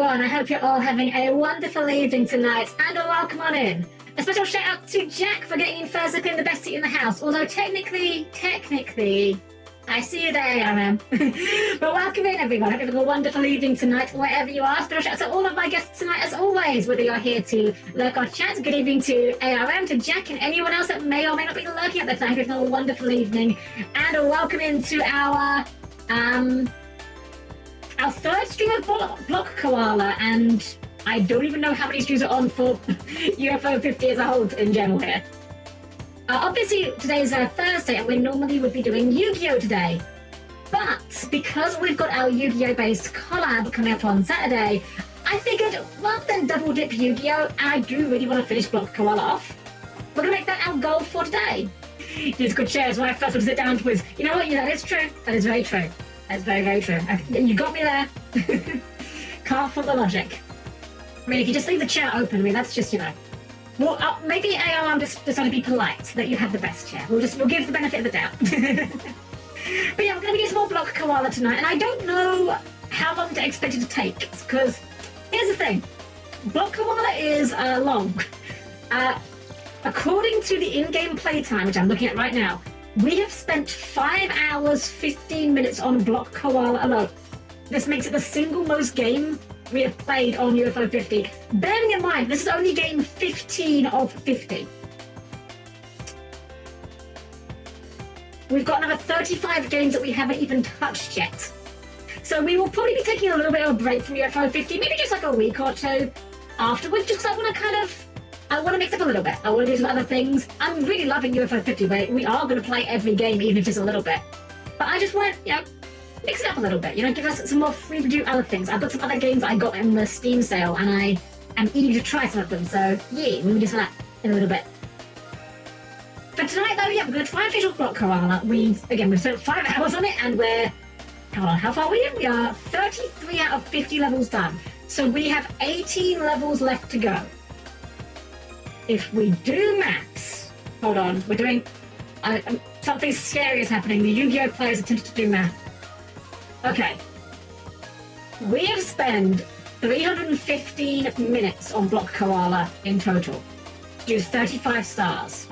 everyone. I hope you're all having a wonderful evening tonight, and welcome on in. A special shout out to Jack for getting in first up in the best seat in the house, although technically, I see you there, I am. But welcome in, everyone. Hope you're having a wonderful evening tonight, wherever you are. Special shout out to all of my guests tonight, as always, whether you're here to lurk or chat. Good evening to ARM, to Jack, and anyone else that may or may not be lurking at the time. Hope you're having a wonderful evening, and welcome into our third stream of Block Koala, and I don't even know how many streams are on for UFO 50 as a whole in general here. Obviously, today's Thursday, and we normally would be doing Yu-Gi-Oh! Today. But because we've got our Yu-Gi-Oh! Based collab coming up on Saturday, I figured rather than double dip Yu-Gi-Oh! And I do really want to finish Block Koala off, we're going to make that our goal for today. These good shares when I first would sit down to quiz. You know what? Yeah, that is true. That is very true. That's very, very true. You got me there. Can't fault the logic. I mean, if you just leave the chat open, I mean, that's just, you know. Well, maybe ARM just decided to be polite, that you have the best chair. We'll give the benefit of the doubt. But yeah, we're going to get some more Block Koala tonight, and I don't know how long to expect it to take, because here's the thing. Block Koala is long. According to the in-game playtime, which I'm looking at right now, we have spent 5 hours, 15 minutes on Block Koala alone. This makes it the single most game we have played on UFO 50. Bearing in mind, this is only game 15 of 50. We've got another 35 games that we haven't even touched yet. So we will probably be taking a little bit of a break from UFO 50, maybe just like a week or two afterwards, just because I want to mix up a little bit. I want to do some other things. I'm really loving UFO 50, but we are going to play every game, even if it's a little bit. But I just want to, mix it up a little bit, give us some more free to do other things. I've got some other games I got in the Steam sale, and I am eager to try some of them, so yeah, we'll do some of that in a little bit. For tonight, though, yeah, we're going to try and finish off Block Koala. We've spent 5 hours on it, and hold on, how far are we in? We are 33 out of 50 levels done. So we have 18 levels left to go. If we do maths, hold on, we're doing, something scary is happening. The Yu-Gi-Oh! Players attempted to do math. Okay. We have spent 315 minutes on Block Koala in total to do 35 stars.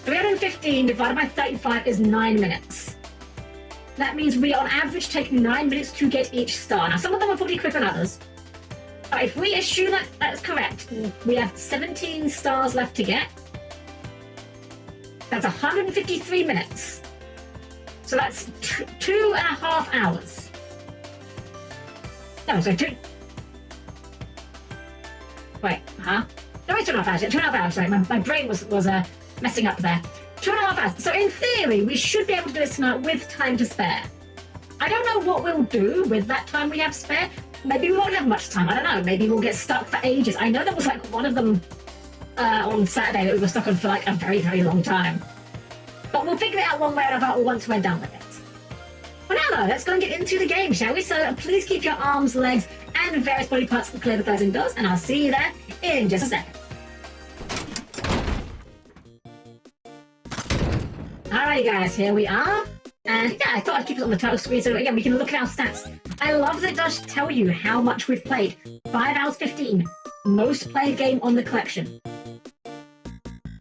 315 divided by 35 is 9 minutes. That means we on average take 9 minutes to get each star. Now some of them are probably quicker than others. But if we assume that that's correct, we have 17 stars left to get. That's 153 minutes. So that's 2.5 hours. No, so Wait, huh? No, it's 2.5 hours. 2.5 hours, sorry. My brain was messing up there. 2.5 hours. So in theory, we should be able to do this tonight with time to spare. I don't know what we'll do with that time we have spare. Maybe we won't have much time. I don't know. Maybe we'll get stuck for ages. I know there was one of them on Saturday that we were stuck on for a very, very long time. But we'll figure it out one way or another once we're done with it. Well, now though, let's go and get into the game, shall we? So please keep your arms, legs, and various body parts clear the closing doors, and I'll see you there in just a second. Alright guys, here we are. And yeah, I thought I'd keep it on the title screen so again we can look at our stats. I love that it does tell you how much we've played. 5 hours 15. Most played game on the collection.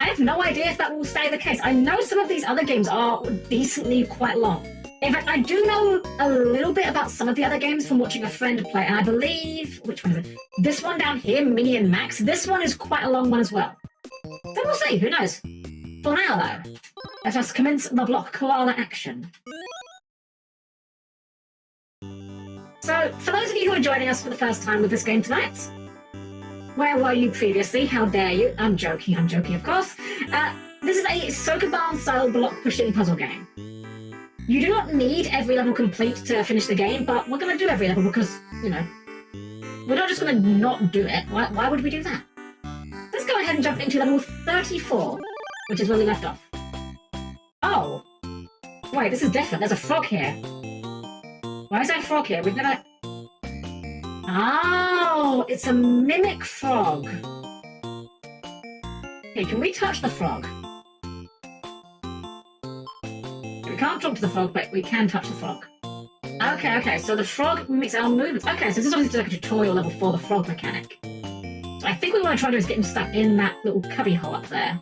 I have no idea if that will stay the case. I know some of these other games are decently quite long. In fact, I do know a little bit about some of the other games from watching a friend play, and I believe, which one is it? This one down here, Mini and Max, this one is quite a long one as well. So we'll see, who knows? For now though, let us commence the Block Koala action. So, for those of you who are joining us for the first time with this game tonight, where were you previously? How dare you? I'm joking of course. This is a Sokoban-style block push-in puzzle game. You do not need every level complete to finish the game, but we're going to do every level because, we're not just going to not do it. Why would we do that? Let's go ahead and jump into level 34, which is where we left off. Oh! Wait, this is different. There's a frog here. Why is there a frog here? We've never... Oh! It's a mimic frog. Okay, can we touch the frog? We can't talk to the frog, but we can touch the frog. Okay, so the frog makes our movements. Okay, so this is obviously like a tutorial level for the frog mechanic. So I think what we want to try to do is get him stuck in that little cubby hole up there.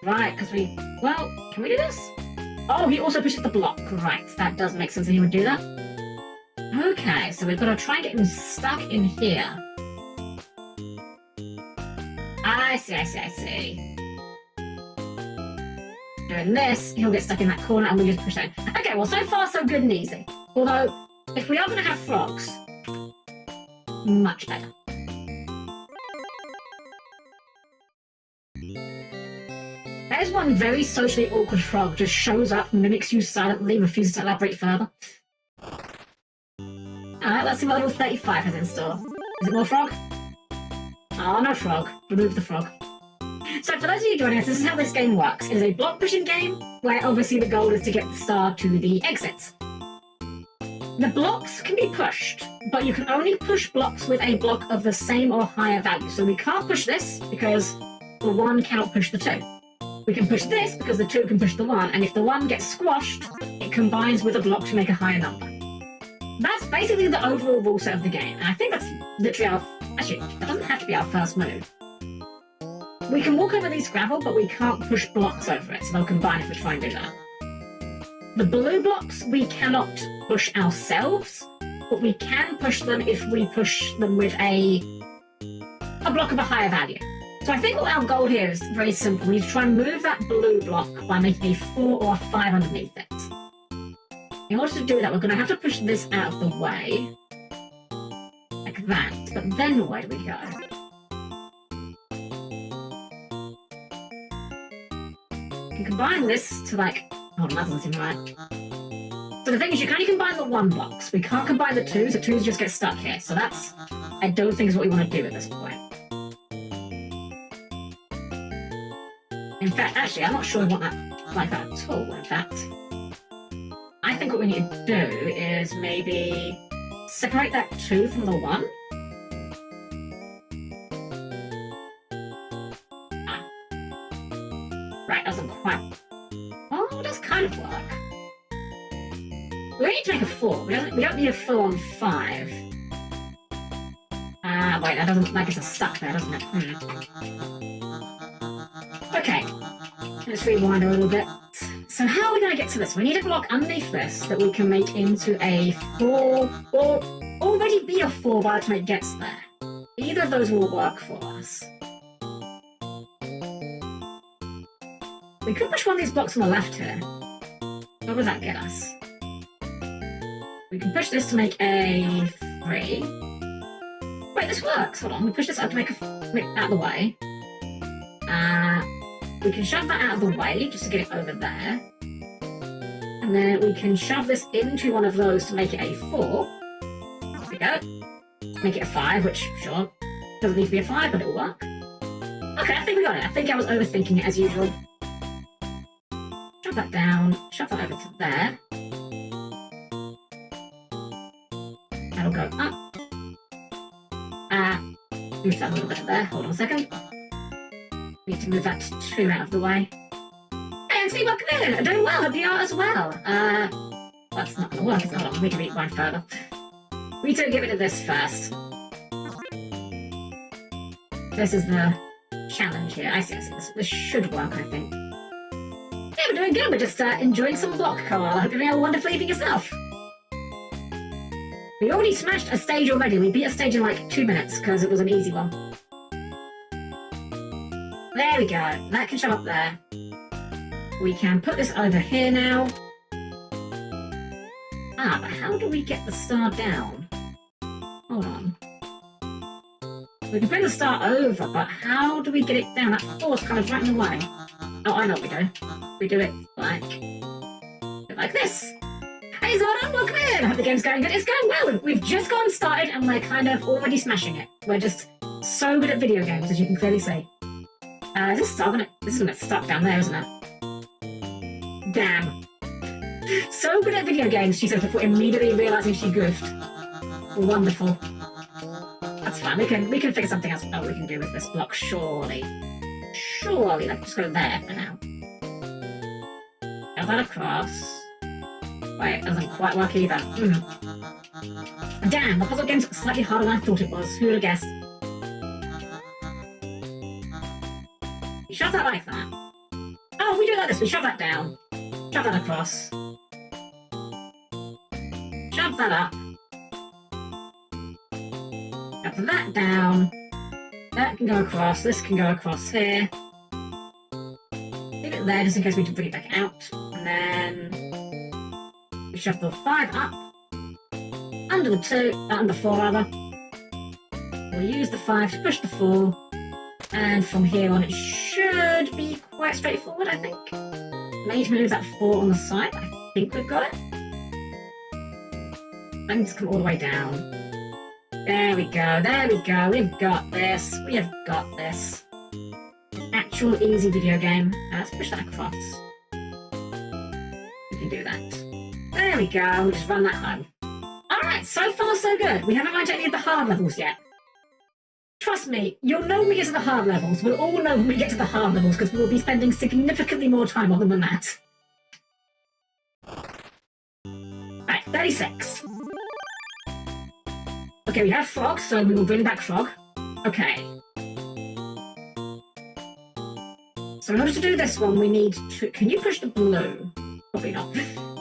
Right, because well, can we do this? Oh, he also pushes the block. Right, that does make sense that he would do that. Okay, so we've got to try and get him stuck in here. I see. Doing this, he'll get stuck in that corner and we just push that in. Okay, well, so far so good and easy. Although, if we are going to have frogs, much better. There's one very socially awkward frog just shows up, mimics you silently, refuses to elaborate further. Alright, let's see what level 35 has in store. Is it more frog? Oh, no frog. Remove the frog. So for those of you joining us, this is how this game works. It is a block pushing game, where obviously the goal is to get the star to the exits. The blocks can be pushed, but you can only push blocks with a block of the same or higher value. So we can't push this, because the 1 cannot push the 2. We can push this, because the 2 can push the 1, and if the 1 gets squashed, it combines with a block to make a higher number. That's basically the overall rule set of the game, and I think that's literally our... Actually, that doesn't have to be our first move. We can walk over these gravel, but we can't push blocks over it, so they'll combine if we try and do that. The blue blocks we cannot push ourselves, but we can push them if we push them with a block of a higher value. So I think what our goal here is very simple. We need to try and move that blue block by making a 4 or a 5 underneath it. In order to do that, we're going to have to push this out of the way. Like that. But then where do we go? We can combine this to like... Hold on, that doesn't seem right. So the thing is, you can only combine the 1 blocks. We can't combine the 2s. The 2s just get stuck here. So that's... I don't think is what we want to do at this point. In fact, actually, I'm not sure I want that like that at all, in fact. I think what we need to do is maybe separate that 2 from the 1. Ah. Right, doesn't quite... Oh, it does kind of work. We need to make a 4. We don't need a full-on 5. Wait, that doesn't... That gets us stuck there, doesn't it? Okay. Let's rewind a little bit. So how are we going to get to this? We need a block underneath this that we can make into a 4, or already be a 4 by the time it gets there. Either of those will work for us. We could push one of these blocks on the left here. What would that get us? We can push this to make a 3. Wait, this works. Hold on. We push this out to make out of the way. We can shove that out of the way just to get it over there. And then we can shove this into one of those to make it a 4. There we go. Make it a 5, which, sure, doesn't need to be a 5, but it'll work. Okay, I think we got it. I think I was overthinking it as usual. Shove that down, shove that over to there. That'll go up. Move that a little bit there. Hold on a second. Need to move that 2 out of the way. And Steve, welcome in! Doing well, hope you are as well. That's not gonna work, is it? Hold on, we need to rewind further. We need to get rid of this first. This is the challenge here. I see. This should work, I think. Yeah, we're doing good. We're just enjoying some Block Koala. Hope you're having a wonderful evening yourself. We already smashed a stage already. We beat a stage in like 2 minutes because it was an easy one. There we go. That can shove up there. We can put this over here now. But how do we get the star down? Hold on. We can bring the star over, but how do we get it down? That four's kind of right in the way. Oh, I know what we do. We do it like this. Hey Zordon, welcome in! I hope the game's going good. It's going well. We've just gotten started and we're kind of already smashing it. We're just so good at video games, as you can clearly see. This is gonna get stuck down there, isn't it? Damn. So good at video games, she said before immediately realising she goofed. Wonderful. That's fine. We can figure something else out we can do with this block, surely. Surely, let's just go there for now. Shove that across. Wait, it doesn't quite work either. Damn, the puzzle game's slightly harder than I thought it was. Who would have guessed? You shove that like that. Oh, we do it like this. We shove that down. Shove that across. Shove that up. Shove that down. That can go across. This can go across here. Leave it there just in case we need to bring it back out. And then we shove the 5 up. Under the 2, under 4 rather. We'll use the 5 to push the 4. And from here on it should be quite straightforward, I think. Maybe to move that 4 on the side. I think we've got it. And just come all the way down. There we go, there we go. We've got this. We have got this. Actual easy video game. Let's push that across. We can do that. There we go. We'll just run that home. Alright, so far so good. We haven't managed any of the hard levels yet. Trust me, you'll know when we get to the hard levels. We'll all know when we get to the hard levels because we will be spending significantly more time on them than that. Right, 36. Okay, we have Frog, so we will bring back Frog. Okay. So in order to do this one, we need to... Can you push the blue? Probably not.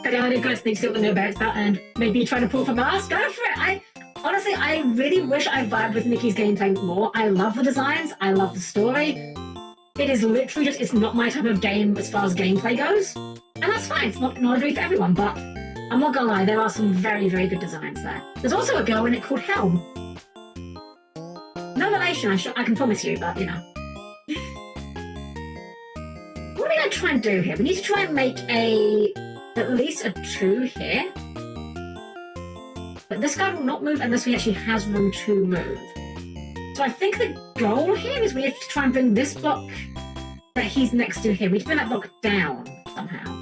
Okay, I need to go sneak see what the new bear's about and maybe try to pull from Mars. Go for it! Honestly, I really wish I vibed with Nikki's gameplay more. I love the designs. I love the story. It is literally just... It's not my type of game as far as gameplay goes. And that's fine. It's not really for everyone, but... I'm not gonna lie, there are some very, very good designs there. There's also a girl in it called Helm. No relation, I can promise you, but, you know. What are we gonna try and do here? We need to try and make at least a 2 here. But this guy will not move unless he actually has room to move. So I think the goal here is we have to try and bring this block that he's next to here. We need to bring that block down somehow.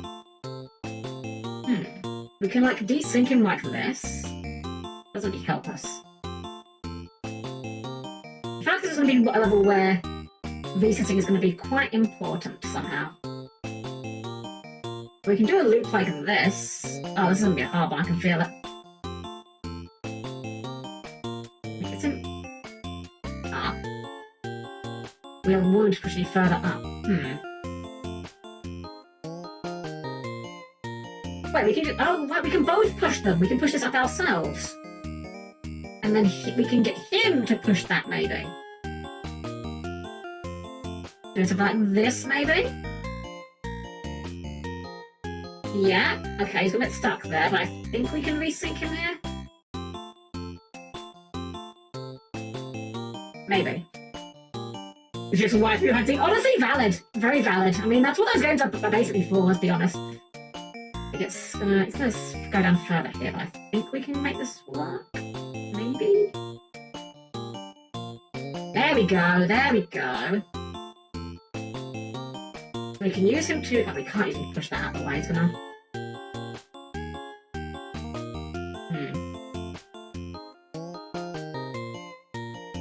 We can, like, desync him like this. Doesn't really help us. I feel like this is going to be a level where resetting is going to be quite important somehow. We can do a loop like this. Oh, this is going to be a hard one, I can feel it. It's in... Ah. We are willing to push any further up. Wait, we can do... Oh, right, we can both push them. We can push this up ourselves. And then we can get him to push that, maybe. Do it like this, maybe? Yeah. Okay, he's a bit stuck there, but I think we can resync him here. Maybe. It's just waifu hunting. Honestly, valid. Very valid. I mean, that's what those games are basically for, let's be honest. It's gonna go down further here, but I think we can make this work. Maybe? There we go, there we go. We can use him to... Oh, we can't even push that out of the way, can I?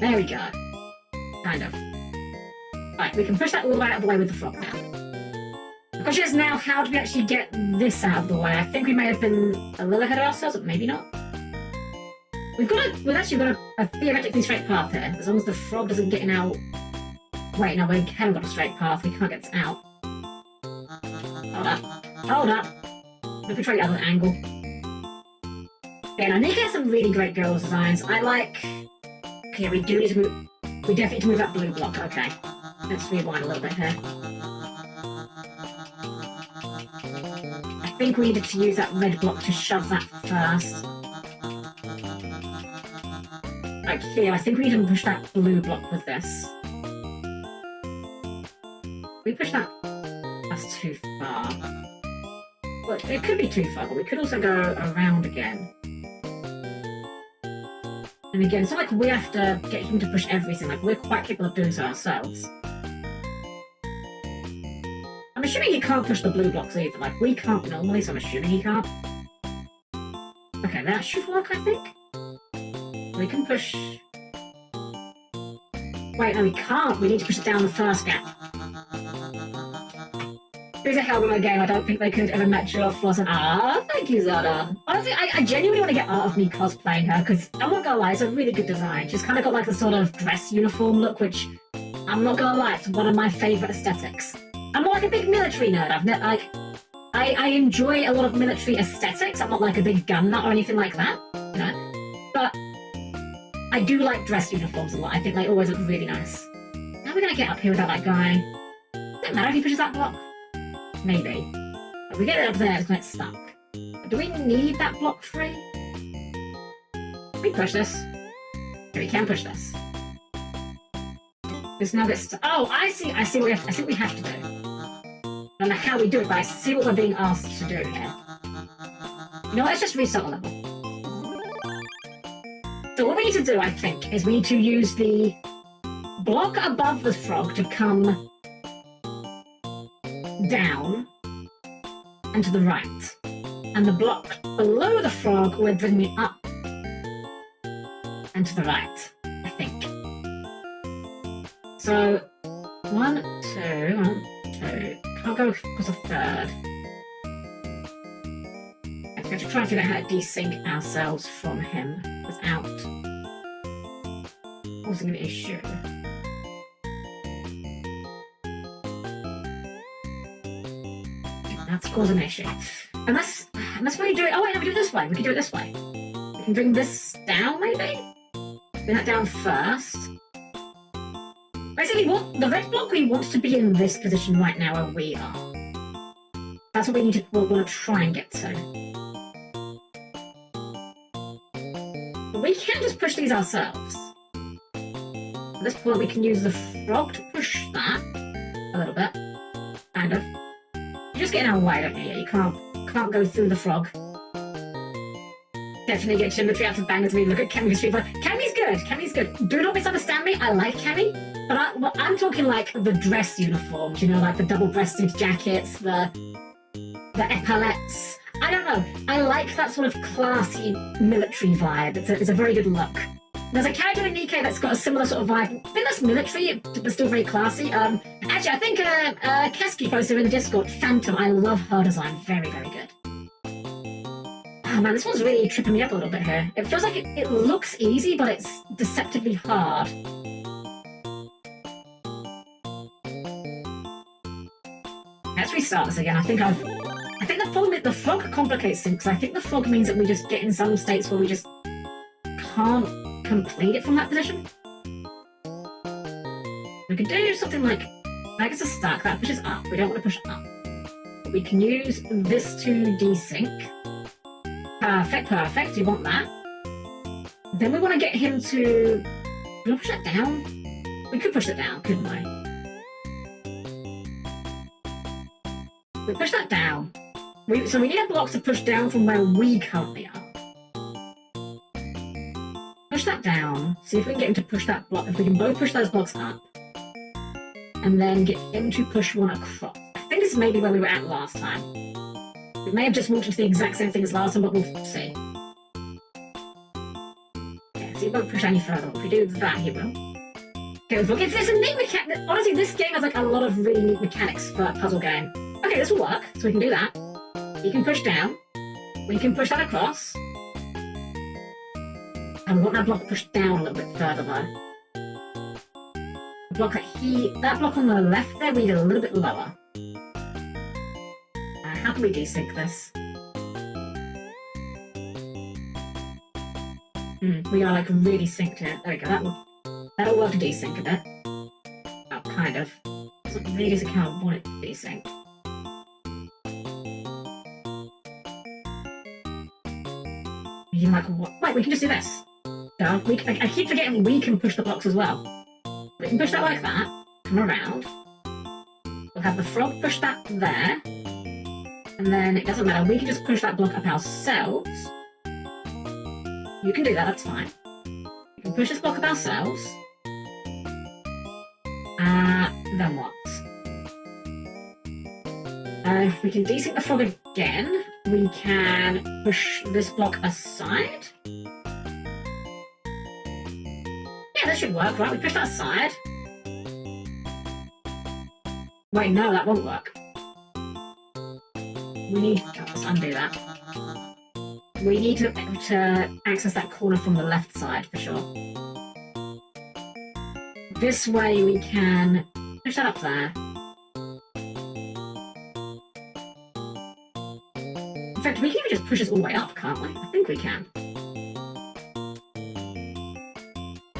There we go. Kind of. Right, we can push that all the way out of the way with the frog now. The question is now, how do we actually get this out of the way? I think we may have been a little ahead of ourselves, but maybe not. We've actually got a theoretically straight path here, as long as the frog doesn't get in our... Wait, no, we haven't got a straight path, we can't get this out. Hold up. Hold up. We can try the other angle. Yeah, now Nika has some really great girls' designs. I like... Okay, we do need to move... We definitely need to move that blue block, okay. Let's rewind a little bit here. I think we needed to use that red block to shove that first. Like here, I think we need to push that blue block with this. We push that... That's too far. Well, it could be too far, but we could also go around again. And again, it's not like we have to get him to push everything, like we're quite capable of doing so ourselves. I'm assuming he can't push the blue blocks either, like we can't normally, so I'm assuming he can't. Okay, that should work, I think. We can push... Wait, no we can't, we need to push it down the first gap. there's a Helm game, I don't think they could ever match your floss. And thank you, Zada. Honestly, I genuinely want to get out of me cosplaying her, because I'm not gonna lie, it's a really good design. She's kind of got like a sort of dress uniform look, which I'm not gonna lie, it's one of my favorite aesthetics. I'm not like a big military nerd. I enjoy a lot of military aesthetics. I'm not like a big gun nut or anything like that, you know. But I do like dress uniforms a lot. I think they always look really nice. Now we're gonna get up here without that guy. Doesn't matter if he pushes that block. Maybe. If we get it up there, it's gonna get stuck. But do we need that block free? Can we push this? Okay, we can push this. This now gets stuck. Oh, I see what we have to do. I don't know how we do it, but I see what we're being asked to do here. You know what, let's just restart the level. So what we need to do, I think, is we need to use the block above the frog to come down and to the right. And the block below the frog will bring me up and to the right, I think. So, 1, 2, Can't go across a third. We have to try and figure out how to desync ourselves from him without causing an issue. That's causing an issue. Unless we do it. Oh wait, no, we do it this way. We can do it this way. We can bring this down, maybe? Bring that down first. Basically, the red block we want to be in this position right now where we are. That's what we want to try and get to. But we can just push these ourselves. At this point, we can use the frog to push that a little bit, kind of. You're just getting out of the way, don't you? You can't go through the frog. Definitely get Symmetry out of bangers. We look at Kemi's street. Kemi's good. Kemi's good. Do not misunderstand me. I like Kemi, but I'm talking like the dress uniforms. You know, like the double-breasted jackets, the epaulettes. I don't know. I like that sort of classy military vibe. It's a very good look. There's a character in Nikkei that's got a similar sort of vibe. I think that's military, but still very classy. Actually, I think Keski posted in the Discord, Phantom. I love her design. Very, very good. Oh man, this one's really tripping me up a little bit here. It feels like it looks easy, but it's deceptively hard. Let's restart this again. I think the problem is the frog complicates things, because I think the frog means that we just get in some states where we just can't complete it from that position. We could do something like, I guess a stack that pushes up. We don't want to push up. But we can use this to desync. Perfect. You want that. Then we want to get him to... Do we push that down? We could push it down, couldn't we? We push that down. So we need a block to push down from where we currently are. Push that down. See if we can get him to push that block. If we can both push those blocks up. And then get him to push one across. I think this is maybe where we were at last time. We may have just walked into the exact same thing as last time, but we'll see. Yeah, so he won't push any further. If we do that, he will. Okay, look, it's a neat mechanic. Honestly, this game has like a lot of really neat mechanics for a puzzle game. Okay, this will work. So we can do that. He can push down. We can push that across. And we want that block pushed down a little bit further though. The block that block on the left there, we need a little bit lower. How can we desync this? We are like really synced here. There we go. That'll work to desync a bit. Oh, kind of. Doesn't really as how I want it to desync. You're like, what? Wait, we can just do this. No, I keep forgetting we can push the blocks as well. We can push that like that. Come around. We'll have the frog push that there. And then it doesn't matter, we can just push that block up ourselves. You can do that, that's fine. We can push this block up ourselves. Then what? We can desync the frog again. We can push this block aside. Yeah, that should work, right? We push that aside. Wait, no, that won't work. we need let's undo that. We need to access that corner from the left side for sure. This way we can push that up there. In fact, we can even just push this all the way up, can't we? I think we can.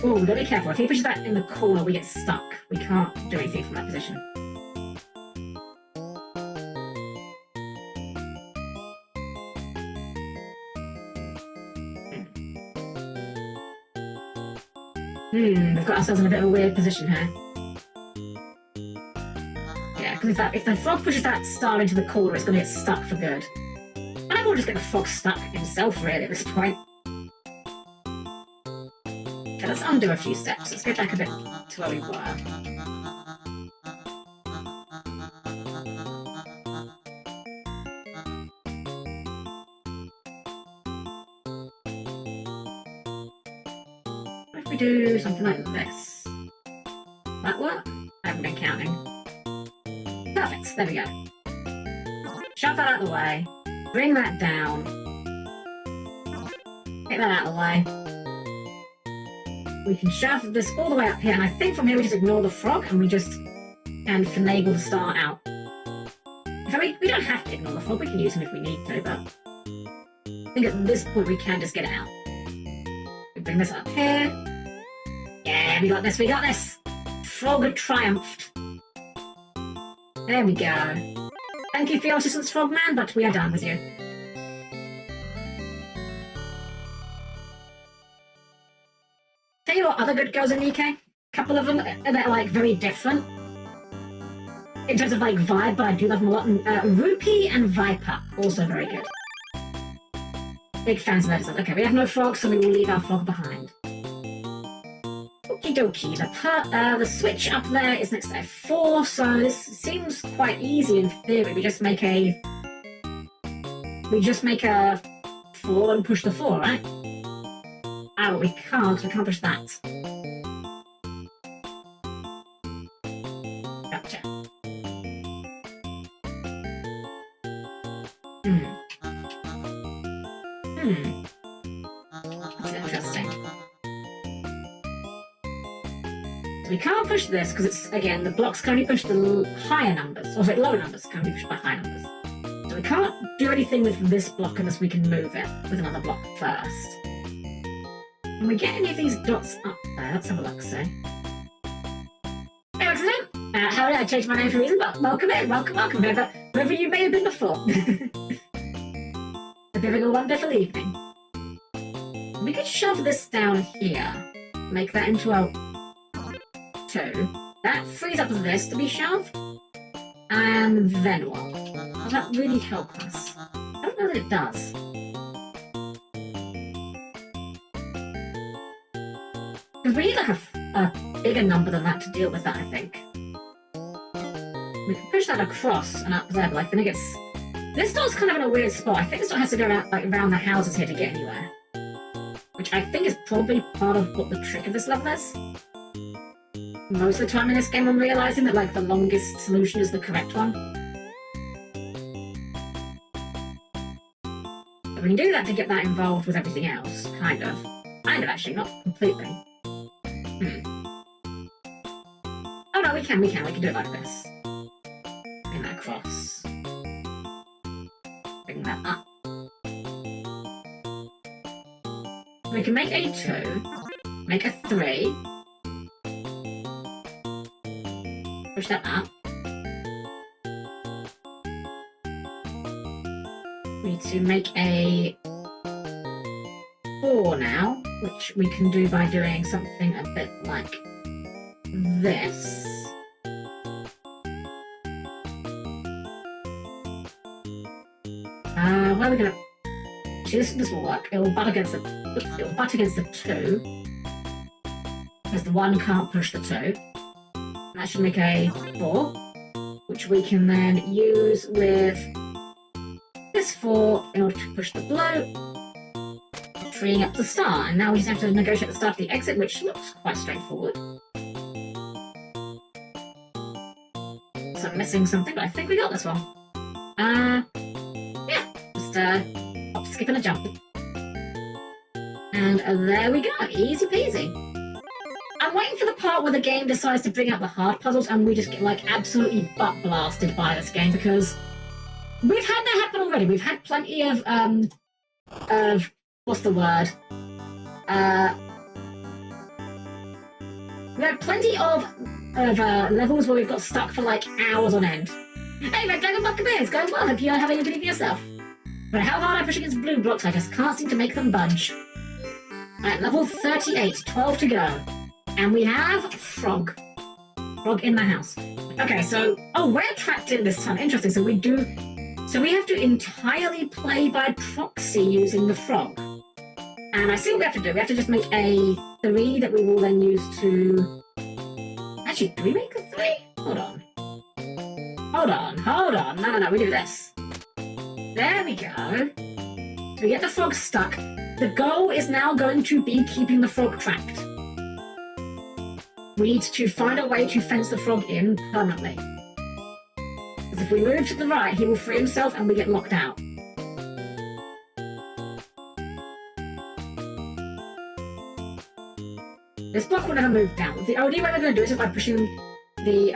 Oh, we've got to be careful. If he pushes that in the corner, we get stuck. We can't do anything from that position. We've got ourselves in a bit of a weird position here. Yeah, because if the frog pushes that star into the corner, it's going to get stuck for good. And I will just get the frog stuck himself, really, at this point. Okay, let's undo a few steps. Let's go back a bit to where we were. What if we do something like this? That work? I haven't been counting. Perfect, there we go. Shove that out of the way. Bring that down. Get that out of the way. We can shove this all the way up here, and I think from here we just ignore the frog and we just can finagle the star out. In fact, we don't have to ignore the frog, we can use him if we need to, but I think at this point we can just get it out. We bring this up here. Yeah, we got this, we got this! Frog triumphed. There we go. Thank you for your assistance, Frogman, but we are done with you. Tell you what other good girls in the UK? A couple of them that are like very different in terms of like vibe, but I do love them a lot. Rupee and Viper, also very good. Big fans of those. Okay, we have no frogs, so we will leave our frog behind. Okie dokie. The switch up there is next to F4, so this seems quite easy in theory. We just make a 4 and push the 4, right? Oh, we can't push that. Gotcha. That's interesting. So we can't push this because it's, again, the blocks can only push the higher numbers, or sorry, lower numbers can only be pushed by high numbers. So we can't do anything with this block unless we can move it with another block first. Can we get any of these dots up there? Let's have a look, see. Hey, what's your name? How did I change my name for a reason? But welcome in, welcome, wherever you may have been before. Hope you're having a wonderful evening. We could shove this down here, make that into a 2. That frees up this to be shoved. And then what? Does that really help us? I don't know that it does. Because we need like a bigger number than that to deal with that, I think. We can push that across and up there, but like then it gets... This dot's kind of in a weird spot. I think this dot has to go around, like, around the houses here to get anywhere. Which I think is probably part of what the trick of this level is. Most of the time in this game I'm realising that like the longest solution is the correct one. But we can do that to get that involved with everything else, kind of. Kind of, actually, not completely. Oh no, we can do it like this. Bring that across. Bring that up. We can make a 2, make a 3, push that up. We need to make a 4 now, which we can do by doing something a bit like this. Where are we gonna... Actually, this will work. It'll butt against the 2. Because the 1 can't push the 2. That should make a 4, which we can then use with this 4 in order to push the blow, freeing up the star. And now we just have to negotiate the start of the exit, which looks quite straightforward. So I'm missing something, but I think we got this one. hop, skip, and a jump. And there we go, easy peasy. I'm waiting for the part where the game decides to bring out the hard puzzles and we just get like absolutely butt blasted by this game, because we've had that happen already. We've had plenty of what's the word? We had plenty of levels where we've got stuck for like hours on end. Hey, Red Dragon Buck, it's going well. Hope you're having a good evening yourself. But how hard I push against blue blocks, I just can't seem to make them budge. Alright, level 38, 12 to go. And we have Frog. Frog in the house. Okay, so... Oh, we're trapped in this time. Interesting. So we have to entirely play by proxy using the Frog. And I see what we have to do. We have to just make a 3 that we will then use to... Actually, do we make a 3? Hold on. Hold on. No, we do this. There we go. So we get the frog stuck. The goal is now going to be keeping the frog trapped. We need to find a way to fence the frog in permanently. Because if we move to the right, he will free himself and we get locked out. This block will never move down. The only way we're going to do this is by pushing the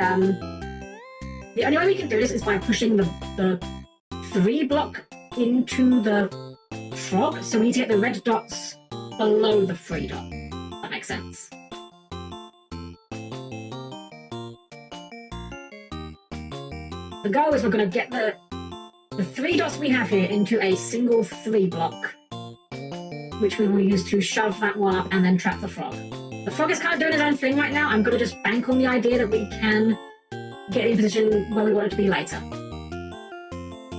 only way we can do this is by pushing the 3 block into the frog, so we need to get the red dots below the 3 dot. That makes sense. The goal is we're going to get the 3 dots we have here into a single 3 block, which we will use to shove that one up and then trap the frog. The frog is kind of doing his own thing right now. I'm going to just bank on the idea that we can get in position where we want it to be later.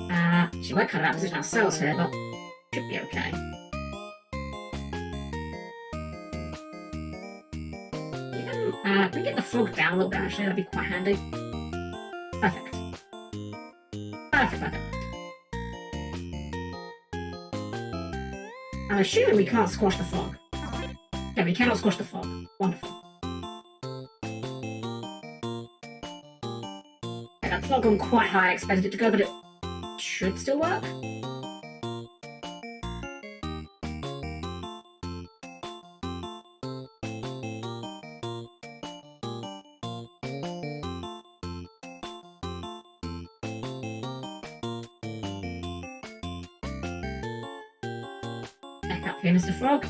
Actually, we're kind of out of position ourselves here, but should be okay. Can we get the frog down a little bit, actually? That'd be quite handy. Perfect. Perfect. I'm assuming we can't squash the frog. Yeah, we cannot squash the frog. Wonderful. Okay, that's not gone quite high. I expected it to go, but it should still work. Back up here, Mr. Frog.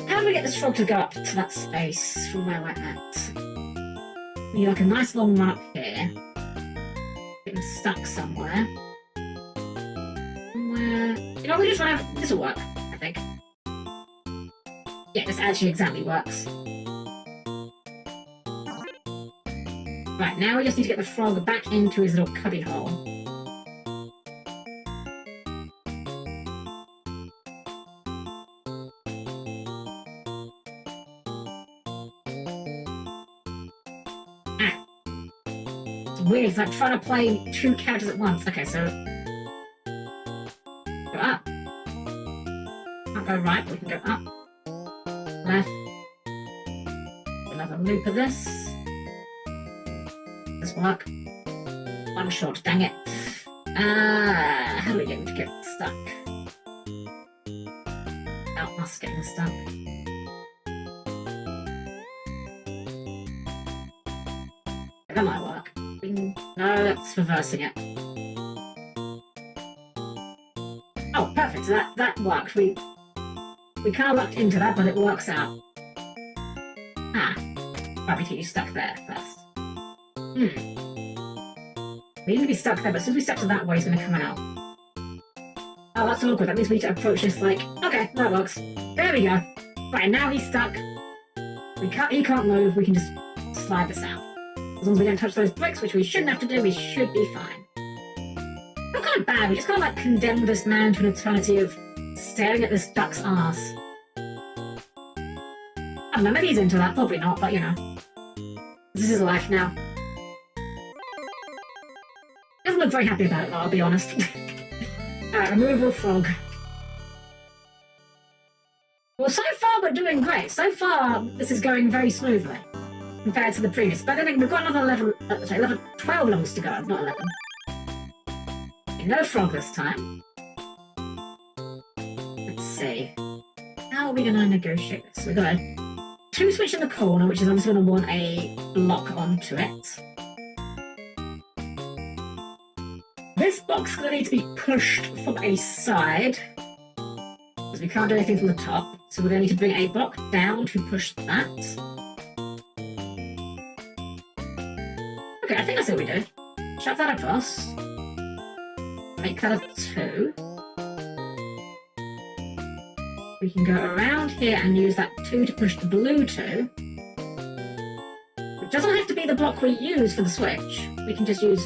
How do we get this frog to go up to that space from where we're at? We need like a nice long run up here. Get him stuck somewhere. You know, we just run out. This will work, I think. Yeah, this actually exactly works. Right, now we just need to get the frog back into his little cubby hole. Weird, it's like trying to play 2 characters at once. Okay, so... Go up. Can't go right, but we can go up. Left. Another loop of this. This work. One shot, dang it. How do we get him to get stuck? Without us getting stuck. That might work. No, that's reversing it. Oh, perfect. So that worked. We kind of lucked into that, but it works out. Right, we need to be stuck there first. We need to be stuck there, but since we stuck to that way, he's going to come out. Oh, that's awkward. That means we need to approach this like... Okay, that works. There we go. Right, now he's stuck. He can't move. We can just slide this out. As long as we don't touch those bricks, which we shouldn't have to do, we should be fine. Not kind of bad, we just kind of like condemned this man to an eternity of staring at this duck's arse. I don't know, maybe he's into that, probably not, but you know. This is his life now. Doesn't look very happy about it though, I'll be honest. Alright, removal frog. Well, so far we're doing great. So far, this is going very smoothly compared to the previous. But then we've got another 12 levels to go, not 11. Okay, no frog this time. Let's see. How are we going to negotiate this? We've got a 2 switch in the corner, which is obviously going to want a block onto it. This block's going to need to be pushed from a side, because we can't do anything from the top, so we're going to need to bring a block down to push that. Okay, I think that's what we do. Shove that across. Make that a 2. We can go around here and use that 2 to push the blue 2. It doesn't have to be the block we use for the switch. We can just use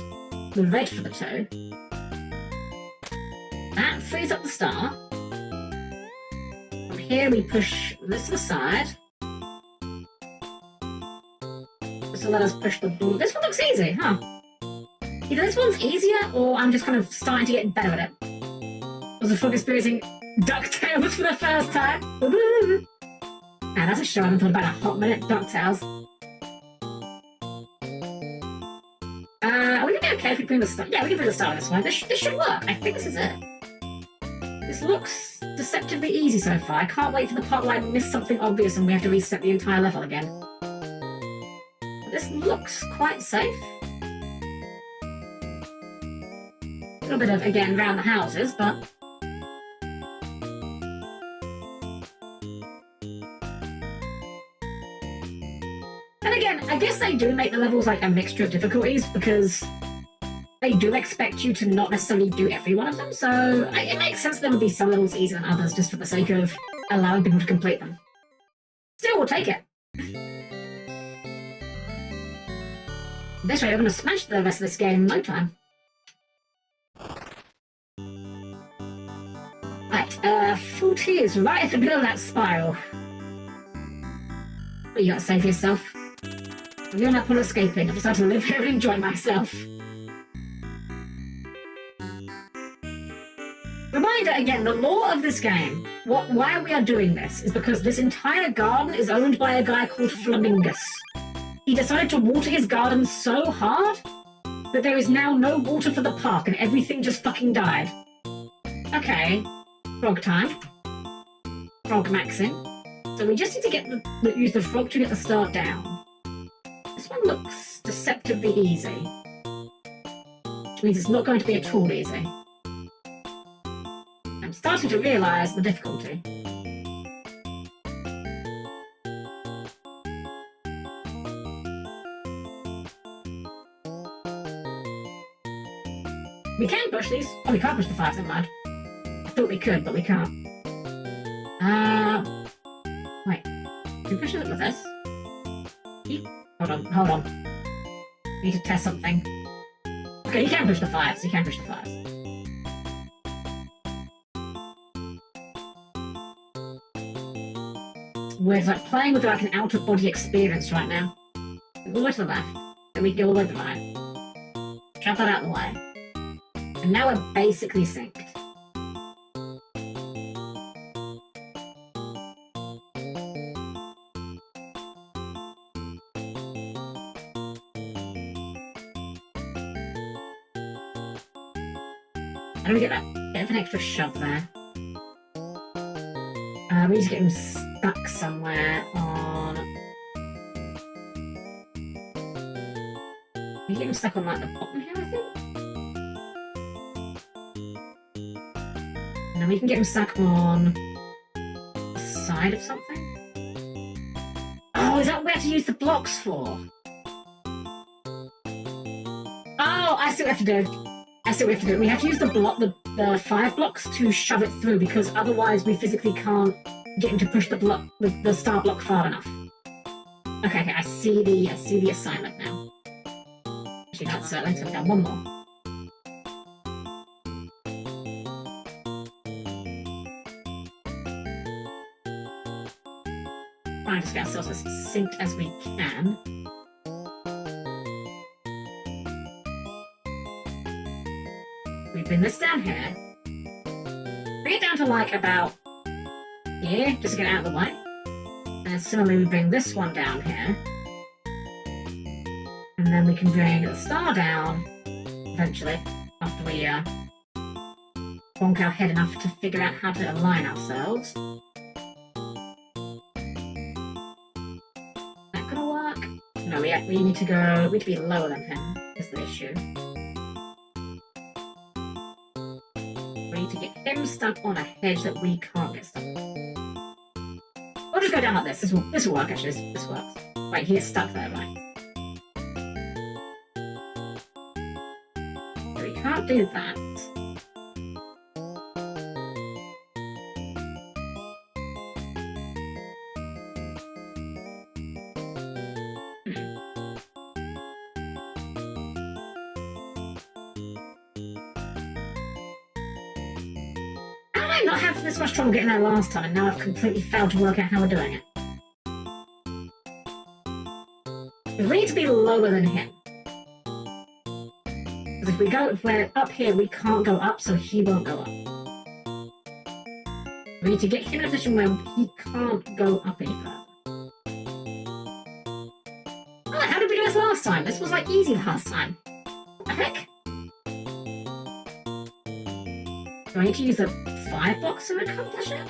the red for the 2. That frees up the star. From here we push this to the side. This will let us push the blue. This one looks easy, huh? Either this one's easier, or I'm just kind of starting to get better at it. Was the frog experiencing DuckTales for the first time? Now that's a show I haven't thought about in a hot minute. DuckTales. Are we going to be okay if we bring the star? Yeah, we can bring the star this way. This should work. I think this is it. This looks deceptively easy so far. I can't wait for the part where I miss something obvious and we have to reset the entire level again. But this looks quite safe. A little bit of, again, round the houses, but... And again, I guess they do make the levels like a mixture of difficulties, because they do expect you to not necessarily do every one of them, so it makes sense there would be some levels easier than others just for the sake of allowing people to complete them. Still, we'll take it. This way, we're going to smash the rest of this game in no time. Right, 40 is right in the middle of that spiral. What you got to say for yourself? I'm giving up on escaping. I've decided to live here and enjoy myself. Reminder again, the law of this game, why we are doing this, is because this entire garden is owned by a guy called Flamingus. He decided to water his garden so hard that there is now no water for the park and everything just fucking died. Okay, frog time. Frog maxing. So we just need to get use the frog to get the star down. This one looks deceptively easy, which means it's not going to be at all easy. I'm starting to realise the difficulty. We can push these. Oh, we can't push the 5s, never mind. I thought we could, but we can't. Wait. Can we push it with this? Hold on. Need to test something. Okay, you can push the 5s. You can push the 5s. We're like playing with like an out-of-body experience right now. All the way to the left. Then we go all the way to the right. Shove that out of the way. And now we're basically synced. How do we get that bit of an extra shove there? We need to get him stuck somewhere on... We get him stuck on like the bottom here, I think? And then we can get him stuck on the side of something? Oh, is that what we have to use the blocks for? Oh, I see what we have to do. We have to use the 5 blocks to shove it through, because otherwise we physically can't get him to push the star block far enough. Okay, I see the assignment now. Actually, let's go down one more. Trying to get ourselves as synced as we can. We bring this down here. Bring it down to like about here, just to get it out of the way. And similarly, we bring this one down here. And then we can bring the star down, eventually, after we bonk our head enough to figure out how to align ourselves. That gonna work? No, we need to go, we need to be lower than him, is the issue. We need to get him stuck on a hedge that we can't get stuck on. We'll just go down like this. This will work, actually. This works. Wait, he gets stuck there, right? So we can't do that. Not having this much trouble getting there last time, and now I've completely failed to work out how we're doing it. We need to be lower than him. Because if we're up here, we can't go up, so he won't go up. We need to get him in a position where he can't go up any further. Oh, how did we do this last time? This was like easy last time. What the heck? Do I need to use the 5 blocks to accomplish it?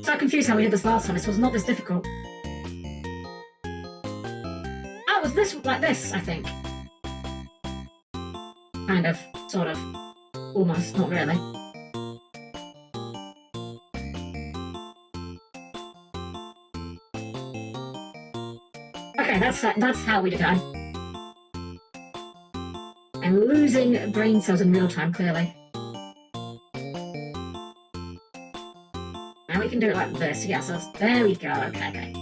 So confused how we did this last time. This was not this difficult. Oh, it was this, like this, I think. Kind of, sort of, almost, not really. Okay, that's how we did it. I'm losing brain cells in real time, clearly. Now we can do it like this. Yeah, so there we go. Okay.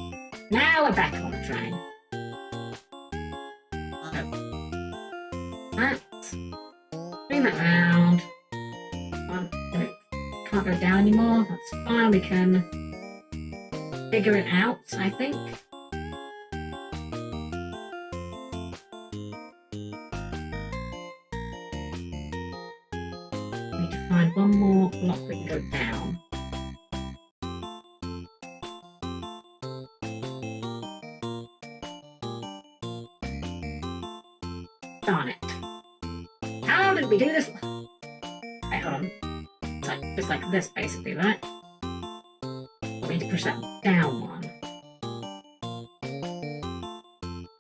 Now we're back on the train. That. Bring that round. Can't go down anymore. That's fine. We can figure it out, I think. Find one more block we can go down. Darn it. How did we do this? Wait, hold on. It's like, just like this, basically, right? We need to push that down one.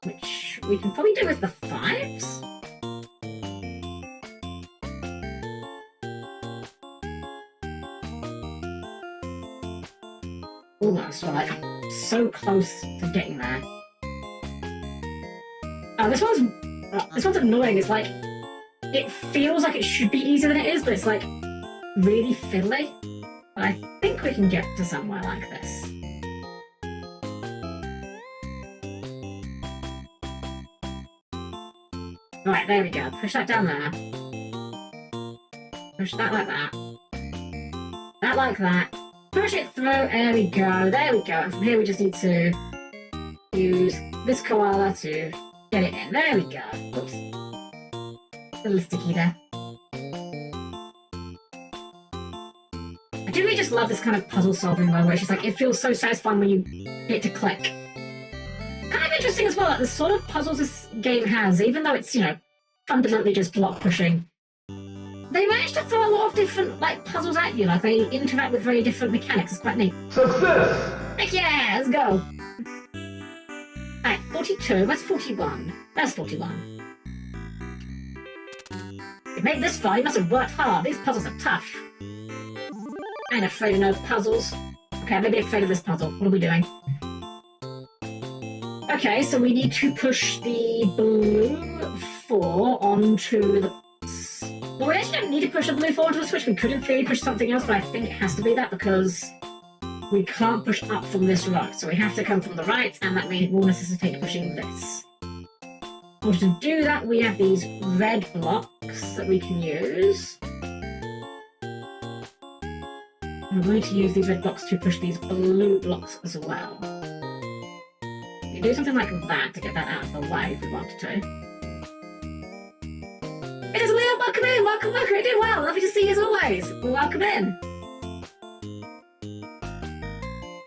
Which we can probably do with the 5s? Almost, like, so close to getting there. Oh, this one's annoying. It's like, it feels like it should be easier than it is, but it's like, really fiddly. But I think we can get to somewhere like this. Right, there we go. Push that down there. Push that like that. That like that. Push it through, there we go, and from here we just need to use this koala to get it in, there we go. Oops. A little sticky there. I do really just love this kind of puzzle solving though, where it's just like, it feels so satisfying when you get to click. Kind of interesting as well, like the sort of puzzles this game has, even though it's, you know, fundamentally just block pushing. They managed to throw a lot of different, like, puzzles at you. Like, they interact with very different mechanics. It's quite neat. Success! Heck yeah, let's go. Alright, 42. Where's 41? There's 41. You made this far, you must have worked hard. These puzzles are tough. I ain't afraid of no puzzles. Okay, I may be afraid of this puzzle. What are we doing? Okay, so we need to push the blue 4 onto the... Well, we actually don't need to push the blue 4 onto the switch. We could in theory push something else, but I think it has to be that because we can't push up from this row. So we have to come from the right, and that will necessitate pushing this. In order to do that, we have these red blocks that we can use. I'm going to use these red blocks to push these blue blocks as well. You do something like that to get that out of the way if we wanted to. It is Leo, welcome in, welcome, you're doing well, lovely to see you as always. Welcome in.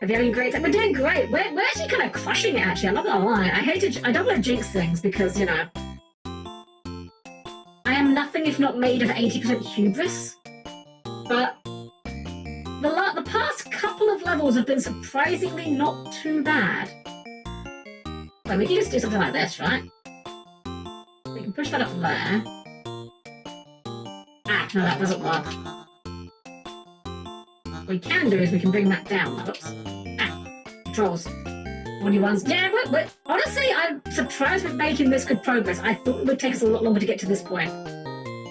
Are you having a great time? We're doing great. We're actually kind of crushing it, actually. I'm not gonna lie. I don't want to jinx things because, you know, I am nothing if not made of 80% hubris. But the past couple of levels have been surprisingly not too bad. Well, we can just do something like this, right? We can push that up there. Ah, no, that doesn't work. What we can do is we can bring that down. Oops. Ah, controls. 21s. Yeah, but honestly, I'm surprised with making this good progress. I thought it would take us a lot longer to get to this point.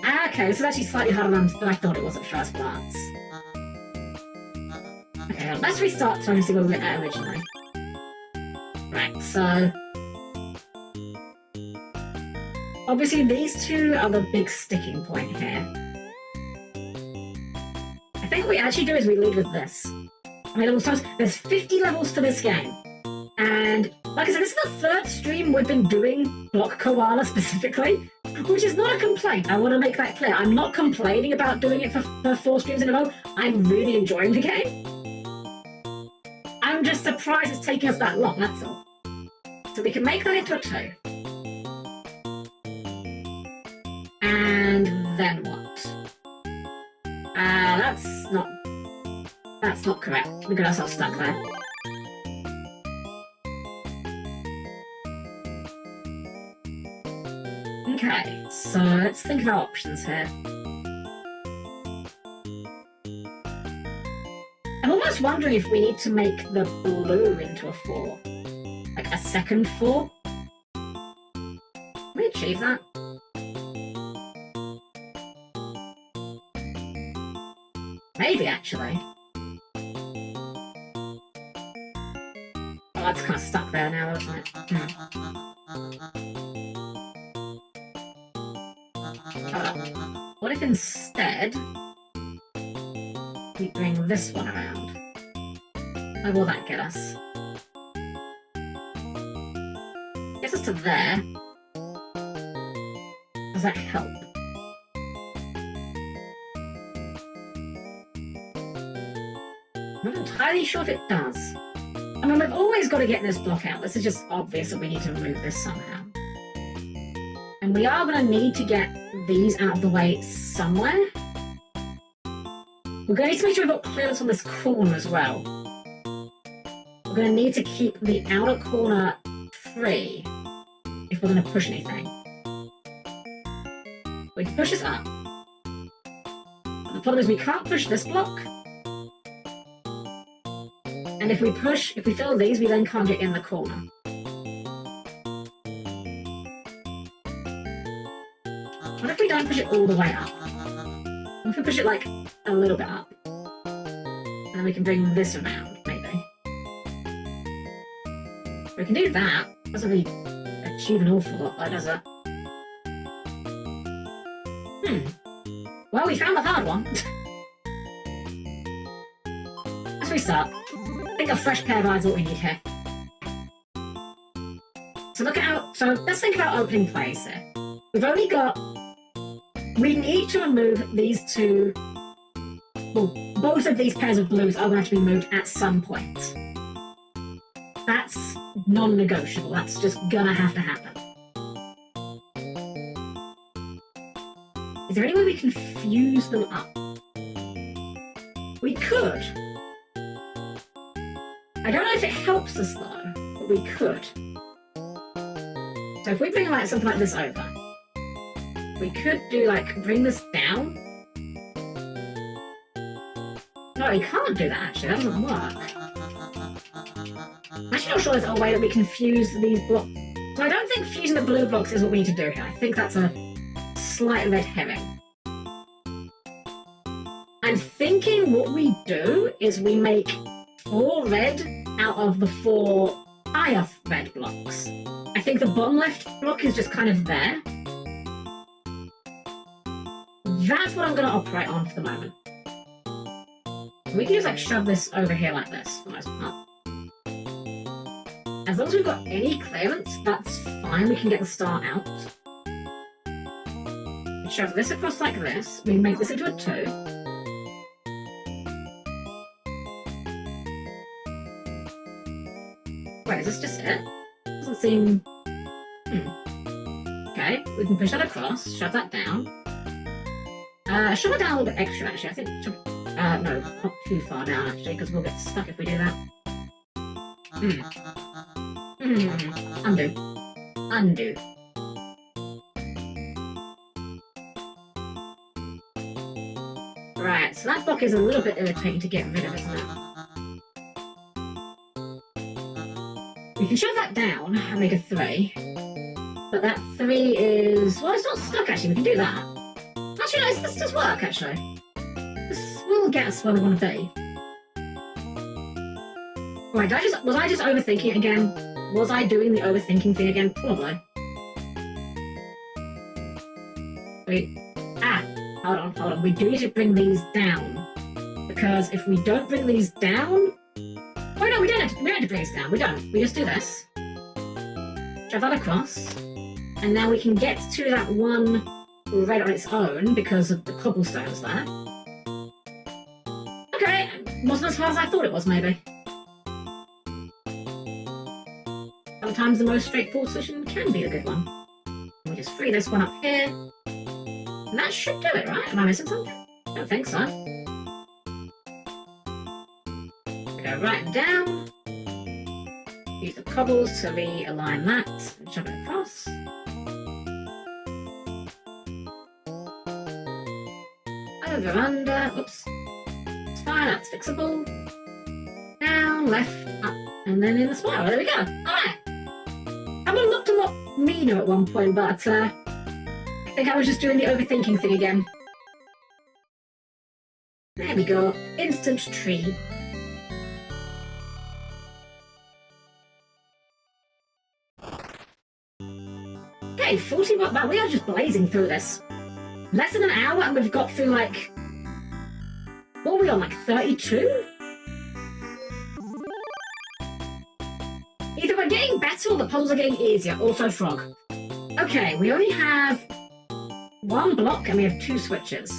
Ah, okay, this is actually slightly harder than I thought it was at first glance. Okay, let's restart so I can see where we went at originally. Right, so... obviously, these two are the big sticking point here. I think what we actually do is we lead with this. I mean, there's 50 levels for this game. And, like I said, this is the third stream we've been doing Block Koala specifically, which is not a complaint. I want to make that clear. I'm not complaining about doing it for 4 streams in a row. I'm really enjoying the game. I'm just surprised it's taking us that long, that's all. So we can make that into a 2. And then what? That's not correct. We got ourselves stuck there. Okay, so let's think of our options here. I'm almost wondering if we need to make the blue into a 4. Like a second 4. Can we achieve that? Maybe, actually. Oh, that's kind of stuck there now, isn't it? What if instead we bring this one around? Where will that get us? Gets us to there. Does that help? I'm not entirely sure if it does. I mean, we've always got to get this block out. This is just obvious that we need to move this somehow. And we are going to need to get these out of the way somewhere. We're going to need to make sure we've got clearance on this corner as well. We're going to need to keep the outer corner free if we're going to push anything. We can push this up. But the problem is we can't push this block. And if we fill these, we then can't get in the corner. What if we don't push it all the way up? What if we push it like a little bit up? And then we can bring this around, maybe. We can do that. Doesn't really achieve an awful lot though, does it? Well, we found the hard one. Let's restart. I think a fresh pair of eyes is what we need here. So let's think about opening plays here. We've only got... we need to remove these two... well, both of these pairs of blues are going to have to be moved at some point. That's non-negotiable. That's just gonna have to happen. Is there any way we can fuse them up? We could. I don't know if it helps us though, but we could. So if we bring like something like this over, we could do like bring this down. No, we can't do that actually, that doesn't work. I'm actually not sure there's a way that we can fuse these blocks. So I don't think fusing the blue blocks is what we need to do here. I think that's a slight red herring. I'm thinking what we do is we make 4 red out of the 4 higher red blocks. I think the bottom left block is just kind of there. That's what I'm going to operate on for the moment. We can just like shove this over here like this for the most part. As long as we've got any clearance, that's fine. We can get the star out. We shove this across like this. We make this into a 2. Wait, is this just it? Doesn't seem... Okay, we can push that across, shove that down. Shove it down a little bit extra, actually. I think... no, not too far down, actually, because we'll get stuck if we do that. Undo. Undo. Right, so that block is a little bit irritating to get rid of, isn't it? We can shove that down and make a 3. But that 3 is... Well, it's not stuck, actually. We can do that. Actually, no, this does work, actually. This will get us where we want to be. Right, was I just overthinking it again? Was I doing the overthinking thing again? Probably. Wait. Hold on. We do need to bring these down. Because if we don't bring these down... Oh no, we don't have to bring these down. We don't. We just do this. Shove that across. And now we can get to that one red on its own because of the cobblestones there. Okay, wasn't as hard as I thought it was, maybe. Sometimes the most straightforward solution can be a good one. We just free this one up here. And that should do it, right? Am I missing something? I don't think so. We go right and down. Use the cobbles to realign that and shove it across. Over, under, oops. It's fine, that's fixable. Down, left, up, and then in the spiral. There we go. Alright. I would have looked a lot meaner at one point, but I think I was just doing the overthinking thing again. There we go. Instant tree. Okay, 41. Wow, we are just blazing through this. Less than an hour and we've got through like... What are we on, like 32? Either we're getting better or the puzzles are getting easier. Also frog. Okay, we only have 1 block and we have 2 switches.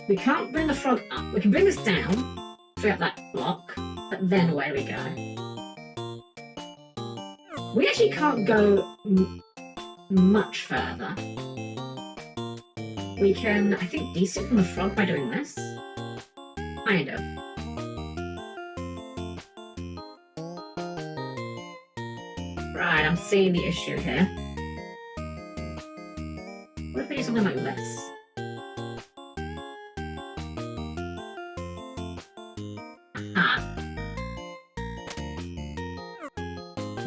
We can't bring the frog up. We can bring this down, free up that block, but then where do we go? We actually can't go much further. We can, I think, desync from the frog by doing this. Kind of. Right, I'm seeing the issue here. What if we do something like this? Aha.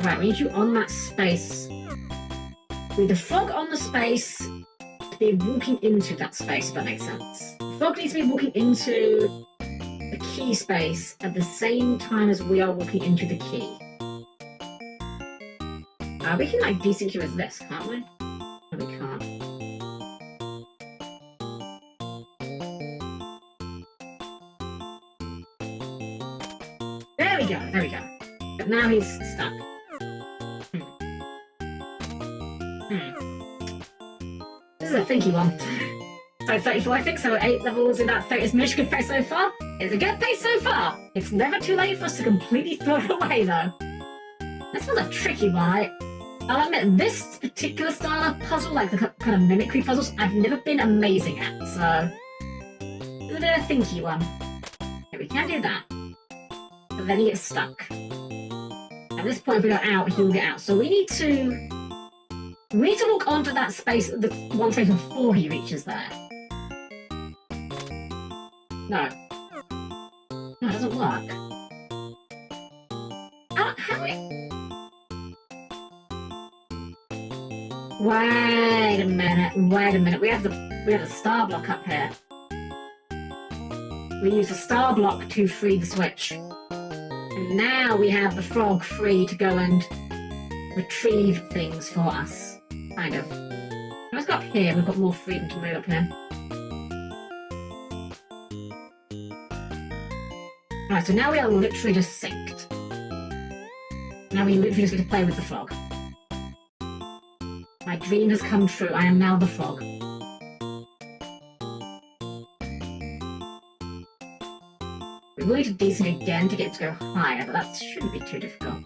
Right, we need you on that space. We need the frog on the space to be walking into that space, if that makes sense. The frog needs to be walking into the key space at the same time as we are walking into the key. We can like desync you as this, can't we? No, we can't. There we go, there we go. But now he's stuck. This is a thinky one. So 34, I think, so 8 levels in that 30 is a good pace so far. It's a good pace so far. It's never too late for us to completely throw it away, though. This was a tricky one. I'll admit, this particular style of puzzle, like the kind of mimicry puzzles, I've never been amazing at, so... It's a bit of a thinky one. Okay, we can do that. But then he gets stuck. At this point, if we go out, he will get out. So we need to walk onto that space, the one space before he reaches there. No. No, it doesn't work. How we... Wait a minute. We have the star block up here. We use the star block to free the switch. And now we have the frog free to go and retrieve things for us. Kind of. Let's go up here, we've got more freedom to move up here. Alright, so now we are literally just synced. Now we literally just get to play with the frog. My dream has come true. I am now the frog. We will need to desync again to get it to go higher, but that shouldn't be too difficult.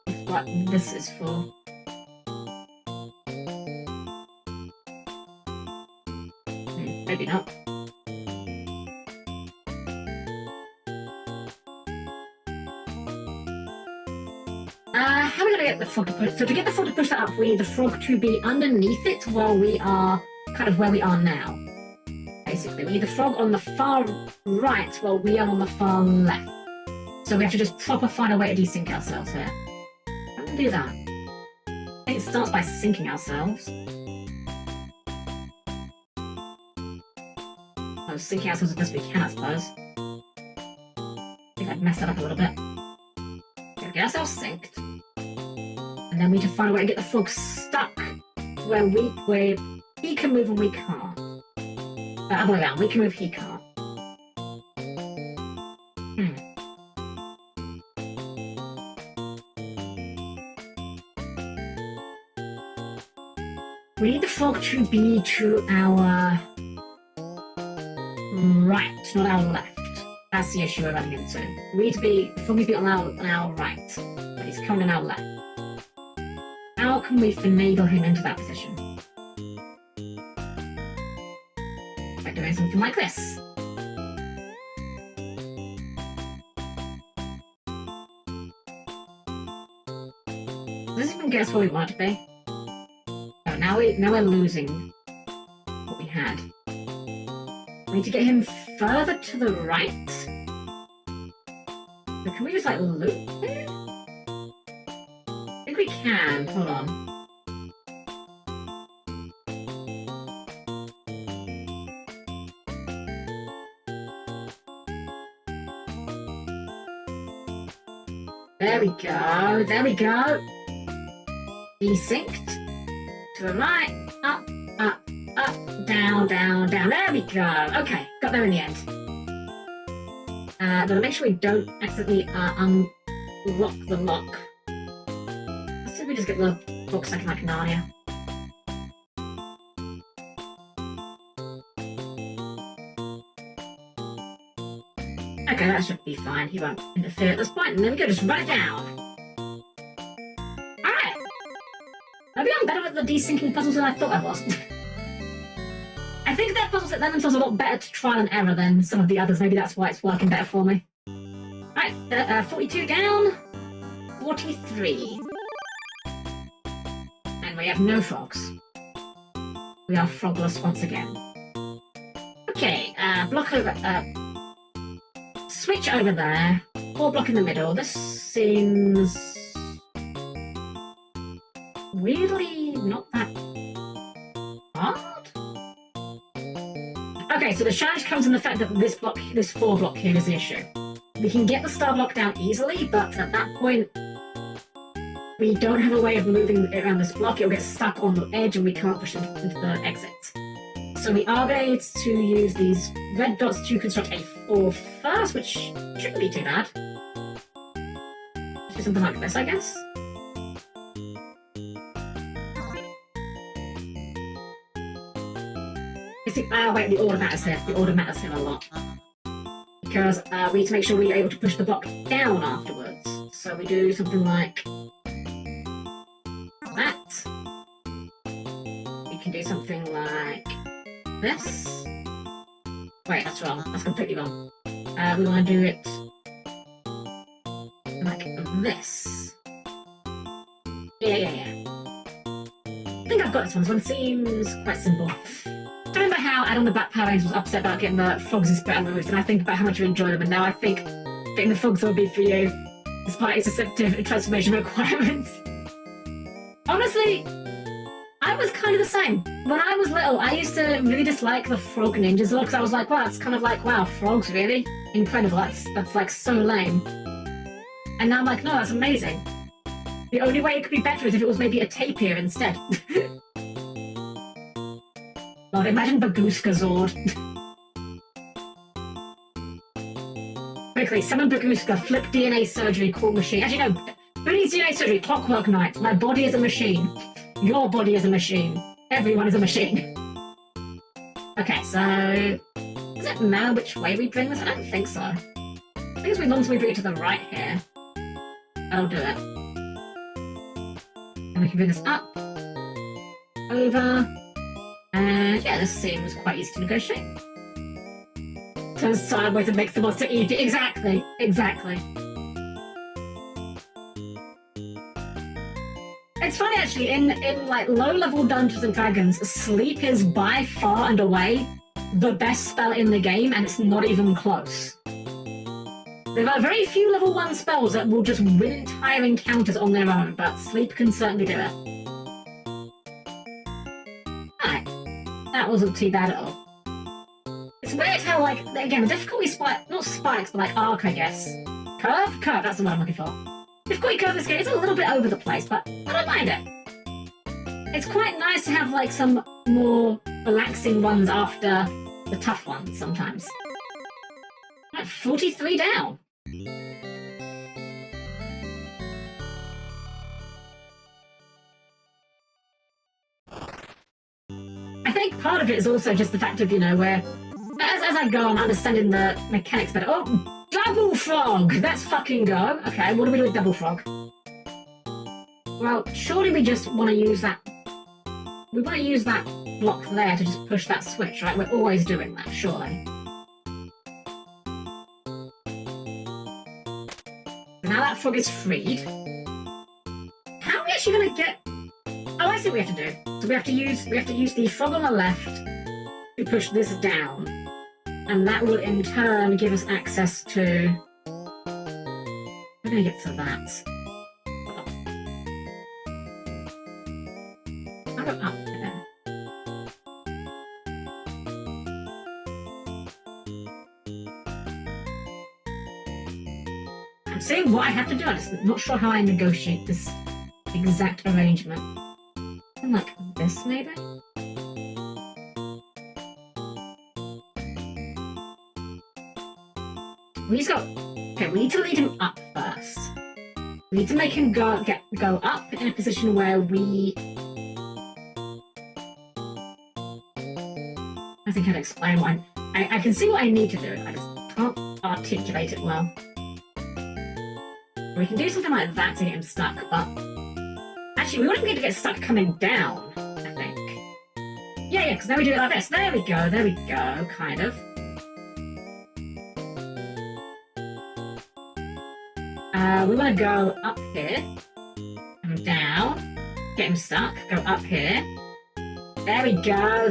That's what this is for. Maybe not. How are we going to get the frog to push? So to get the frog to push that up, we need the frog to be underneath it while we are kind of where we are now. Basically, we need the frog on the far right while we are on the far left. So we have to just proper find a way to desync ourselves here. How do we do that? I think it starts by syncing ourselves. Oh, syncing ourselves as best we can, I suppose. I think I'd mess that up a little bit. Okay, get ourselves synced. And then we need to find a way to get the frog stuck where he can move and we can't. Other way around, we can move, he can't. We need the frog to be to our right, not our left. That's the issue we're running into. We need to be, the frog needs to be on our right, but he's coming on our left. How can we finagle him into that position? By doing something like this. Does this even get us where we want it to be? Oh, now we're losing what we had. We need to get him further to the right. So can we just like loop him? I think we can. Hold on. There we go. There we go. Desynced. To the right. Up, up, up, down, down, down. There we go. Okay, got there in the end. Gotta make sure we don't accidentally unlock the lock. Let's see if we just get the book second like Narnia. Okay, that should be fine. He won't interfere at this point. And then we go, just run it down. Alright. Maybe I'm better at the desyncing puzzles than I thought I was. I think their puzzles lend themselves a lot better to trial and error than some of the others. Maybe that's why it's working better for me. Right, 42 down. 43. And we have no frogs. We are frogless once again. Okay, block over... switch over there, or block in the middle. This seems weirdly not that hard. Okay, so the challenge comes in the fact that this 4 block here is the issue. We can get the star block down easily, but at that point, we don't have a way of moving it around this block. It'll get stuck on the edge and we can't push it into the exit. So we are going to use these red dots to construct a 4 first, which shouldn't be too bad. Do something like this, I guess. Wait, the order matters here. The order matters here a lot. Because we need to make sure we're able to push the block down afterwards. So we do something like that. We can do something like this. Wait, that's wrong. That's completely wrong. We want to do it like this. Yeah. I think I've got this one. This one seems quite simple. I remember how Adam the Black Power Rangers was upset about getting the frogs in spit removed, and I think about how much you enjoy them, and now I think getting the frogs will be for you, despite its deceptive transformation requirements. Honestly, I was kind of the same. When I was little, I used to really dislike the frog ninjas a lot, because I was like, wow, it's kind of like, wow, frogs, really? Incredible, that's like so lame. And now I'm like, no, that's amazing. The only way it could be better is if it was maybe a tapir instead. Lord, imagine Baguska Zord. quickly. Summon Baguska, flip DNA surgery, call machine. Actually, no. Who needs DNA surgery? Clockwork Knight. My body is a machine. Your body is a machine. Everyone is a machine. Okay, so... Does it matter which way we bring this? I don't think so. I think as long as we bring it to the right here, that'll do it. And we can bring this up, over, and yeah, this seems quite easy to negotiate. Turns sideways and makes the monster easy. Exactly, exactly. It's funny actually, in like low-level Dungeons and Dragons, sleep is by far and away the best spell in the game, and it's not even close. There are very few level 1 spells that will just win entire encounters on their own, but sleep can certainly do it. Alright, that wasn't too bad at all. It's weird how, like, again, the difficulty spike, not spikes, but like arc, I guess. Curve? Curve, that's the word I'm looking for. Difficulty curve in this game is a little bit over the place, but I don't mind it. It's quite nice to have, like, some more relaxing ones after the tough ones sometimes. Right, 43 down. I think part of it is also just the fact of, you know, where as I go on understanding the mechanics better. Oh, double frog! Let's fucking go. Okay, what do we do with double frog? Well, surely we just want to use that. We want to use that block there to just push that switch, right? We're always doing that, surely. Now that frog is freed. How are we actually going to get... Oh, I see what we have to do. So we have to use the frog on the left to push this down. And that will in turn give us access to... We're going to get to that. I'll go up there. I'm seeing what I have to do. I'm just not sure how I negotiate this exact arrangement. Something like this, maybe? We just go... Okay, we need to lead him up first. We need to make him go up in a position where we... I think I'd explain what I can see what I need to do. I just can't articulate it well. We can do something like that to get him stuck, but... Actually, we wouldn't need to get stuck coming down, I think. Yeah, because then we do it like this. There we go, kind of. We want to go up here, and down, get him stuck, go up here. There we go.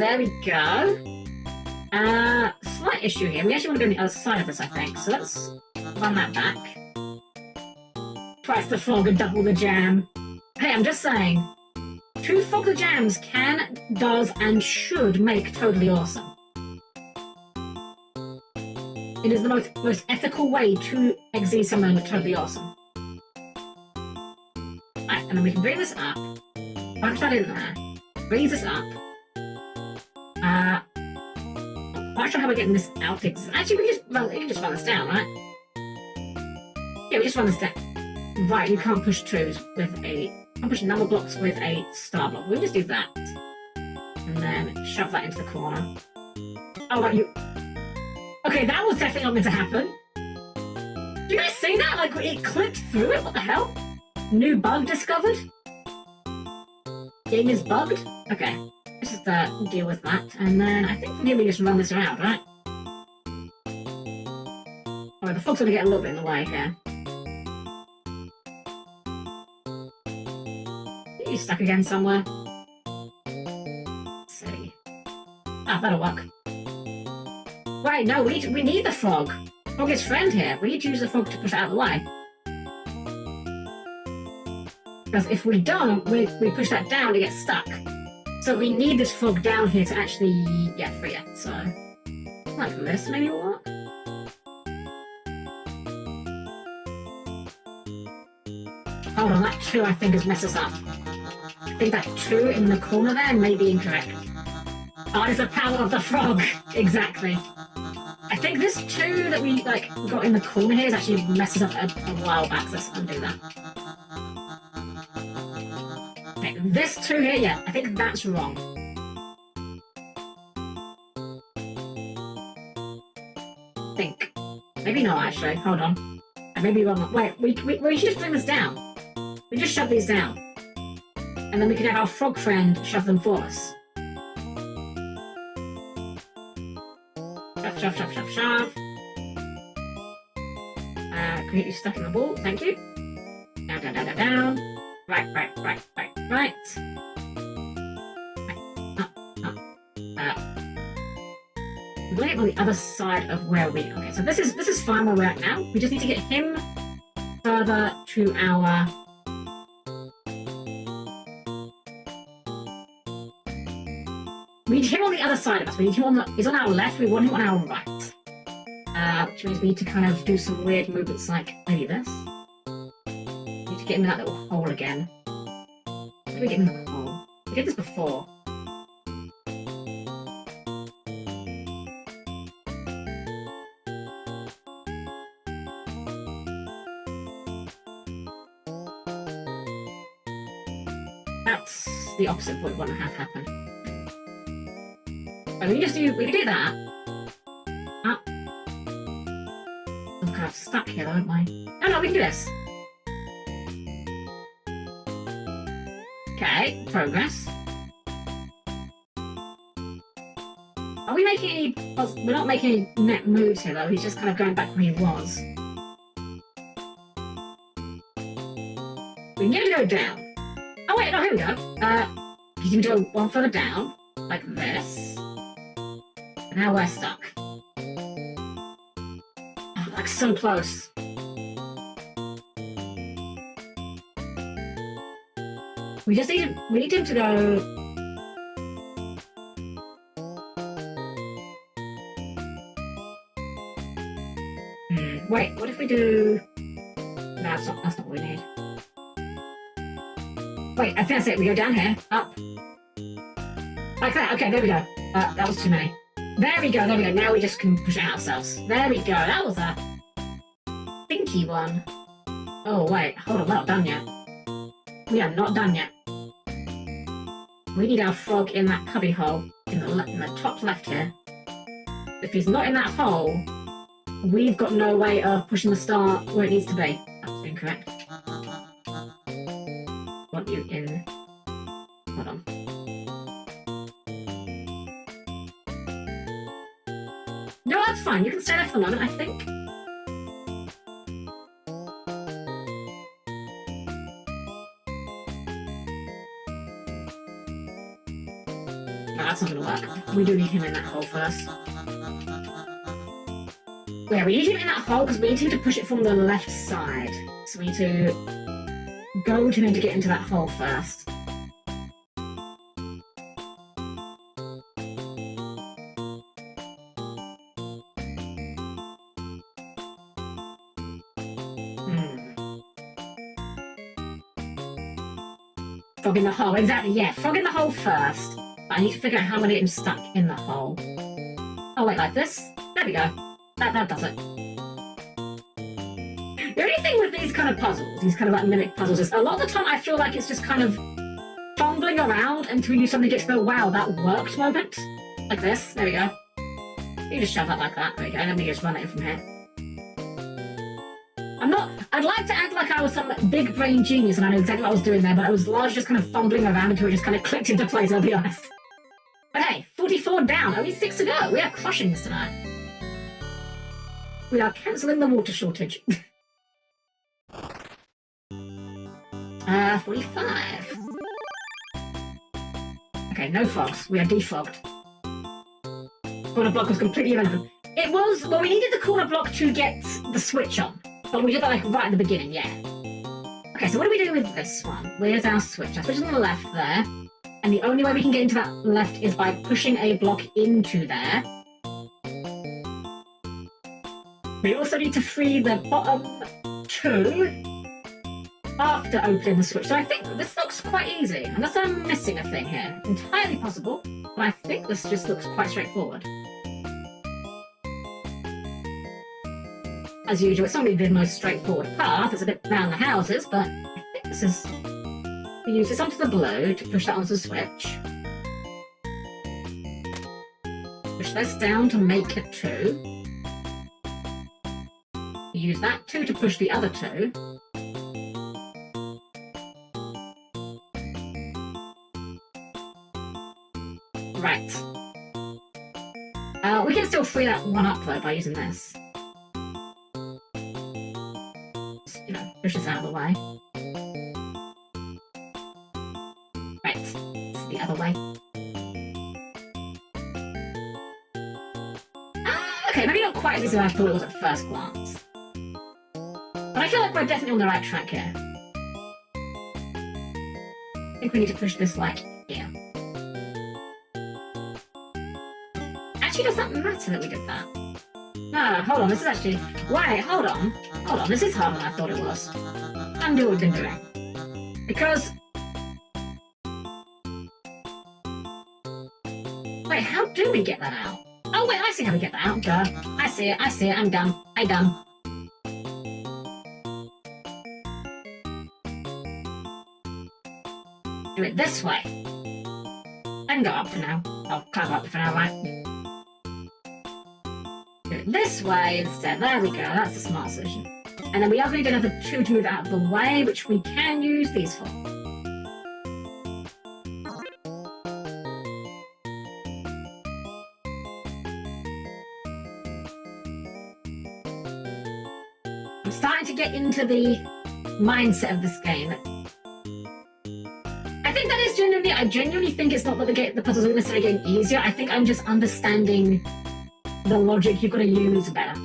Slight issue here. We actually want to go on the other side of this, I think. So let's run that back. Twice the frog and double the jam. Hey, I'm just saying, 2 frog the jams can, does, and should make totally awesome. It is the most ethical way to exceed something totally awesome. Right, and then we can bring this up. Punch that in there. Brings this up. I'm not sure how we're getting this out. Actually, we can just run this down, right? Yeah, we just run this down. Right, you can't push 2s with a... Can't push number blocks with a star block. We'll just do that. And then shove that into the corner. Oh, right, you... Okay, that was definitely not meant to happen. Did you guys see that? Like, it clipped through it? What the hell? New bug discovered? Game is bugged? Okay, let's just deal with that. And then I think from here we just run this around, right? Alright, the fog's gonna get a little bit in the way here. Are you stuck again somewhere? Let's see. Ah, that'll work. Right, no, we need the frog. Frog is friend here. We need to use the frog to push it out of the way. Because if we don't, we push that down to get stuck. So we need this frog down here to actually, yeah, free it. So, like this maybe will work. Hold on, that 2 I think has messed us up. I think that 2 in the corner there may be incorrect. Oh, it's the power of the frog. Exactly. I think this 2 that we like got in the corner here is actually messes up a while back, so let's undo that. Okay, this 2 here, yeah, I think that's wrong. I think. Maybe not, actually. Hold on. I may be wrong. Wait, we should just bring this down. We just shove these down. And then we can have our frog friend shove them for us. Shove, shove, shove, shove. Can we get you stuck in the wall? Thank you. Down, down, down, down, down. Right. We're going on the other side of where we... Okay, so this is fine where we're at now. We just need to get him further to our... We need him on the other side of us. We need him on the... He's on our left. We want him on our right. Which means we need to kind of do some weird movements like maybe this. We need to get him in that little hole again. How do we get him in the hole? We did this before. That's the opposite of what we want to have happen. But we can do that. Ah. I'm kind of stuck here, aren't I? Oh no, we can do this. Okay, progress. Are we making any... We're not making any net moves here though, he's just kind of going back where he was. We can get him to go down. Oh wait, no, here we go. You can do one further down, like this. And now we're stuck. Oh, like so close. We need him to go... Wait, what if we do... No, that's not what we need. Wait, I think that's it. We go down here, up. Like that. Okay, there we go. That was too many. There we go. Now we just can push it out ourselves. There we go. That was a thinky one. Oh, wait. Hold on. We're not done yet. We are not done yet. We need our frog in that cubby hole in the top left here. If he's not in that hole, we've got no way of pushing the star where it needs to be. That's incorrect. Want you in... Hold on. No, that's fine. You can stay there for the moment, I think. No, that's not going to work. We do need him in that hole first. Yeah, we need him in that hole because we need him to push it from the left side. So we need to go to him to get into that hole first. Frog in the hole, exactly, yeah. Frog in the hole first. But I need to figure out how I'm going to get him stuck in the hole. Oh, wait, like this? There we go. That does it. The only thing with these kind of puzzles, these kind of like mimic puzzles, is a lot of the time I feel like it's just kind of fumbling around until you suddenly get to the wow, that worked moment. Like this. There we go. You just shove that like that. There we go. And then we just run it from here. I'd like to act like I was some big brain genius and I knew exactly what I was doing there, but I was largely just kind of fumbling around until it just kind of clicked into place, I'll be honest. But hey, 44 down, only 6 to go. We are crushing this tonight. We are cancelling the water shortage. 45. Okay, no frogs. We are defrogged. Corner block was completely irrelevant. It was, well, we needed the corner block to get the switch on. But we did that like right at the beginning, yeah. Okay, so what do we do with this one? Where's our switch? Our switch is on the left there. And the only way we can get into that left is by pushing a block into there. We also need to free the bottom 2 after opening the switch. So I think this looks quite easy. Unless I'm missing a thing here. Entirely possible. But I think this just looks quite straightforward. as usual, it's not really the most straightforward path. It's a bit around the houses, but I think this is... We use this onto the blue to push that onto the switch. Push this down to make it 2. Use that 2 to push the other 2. Right. We can still free that one up though by using this. Just, you know, push this out of the way. Right. It's the other way. Okay, maybe not quite as easy as I thought it was at first glance. But I feel like we're definitely on the right track here. I think we need to push this like here. Actually, does that matter that we did that? No, hold on, this is actually... Wait, hold on. Hold on, this is harder than I thought it was. Undo what we've been doing. Because... Wait, how do we get that out? Oh wait, I see how we get that out, duh. I see it, I'm dumb. I'm dumb. Do it this way. I can go up for now. I'll climb up for now, right? Do it this way instead. There we go, that's the smart solution. And then we are going to get another 2 to move out of the way, which we can use these for. I'm starting to get into the mindset of this game. I think that is genuinely, I genuinely think it's not that the puzzles are necessarily getting easier. I think I'm just understanding the logic you've got to use better.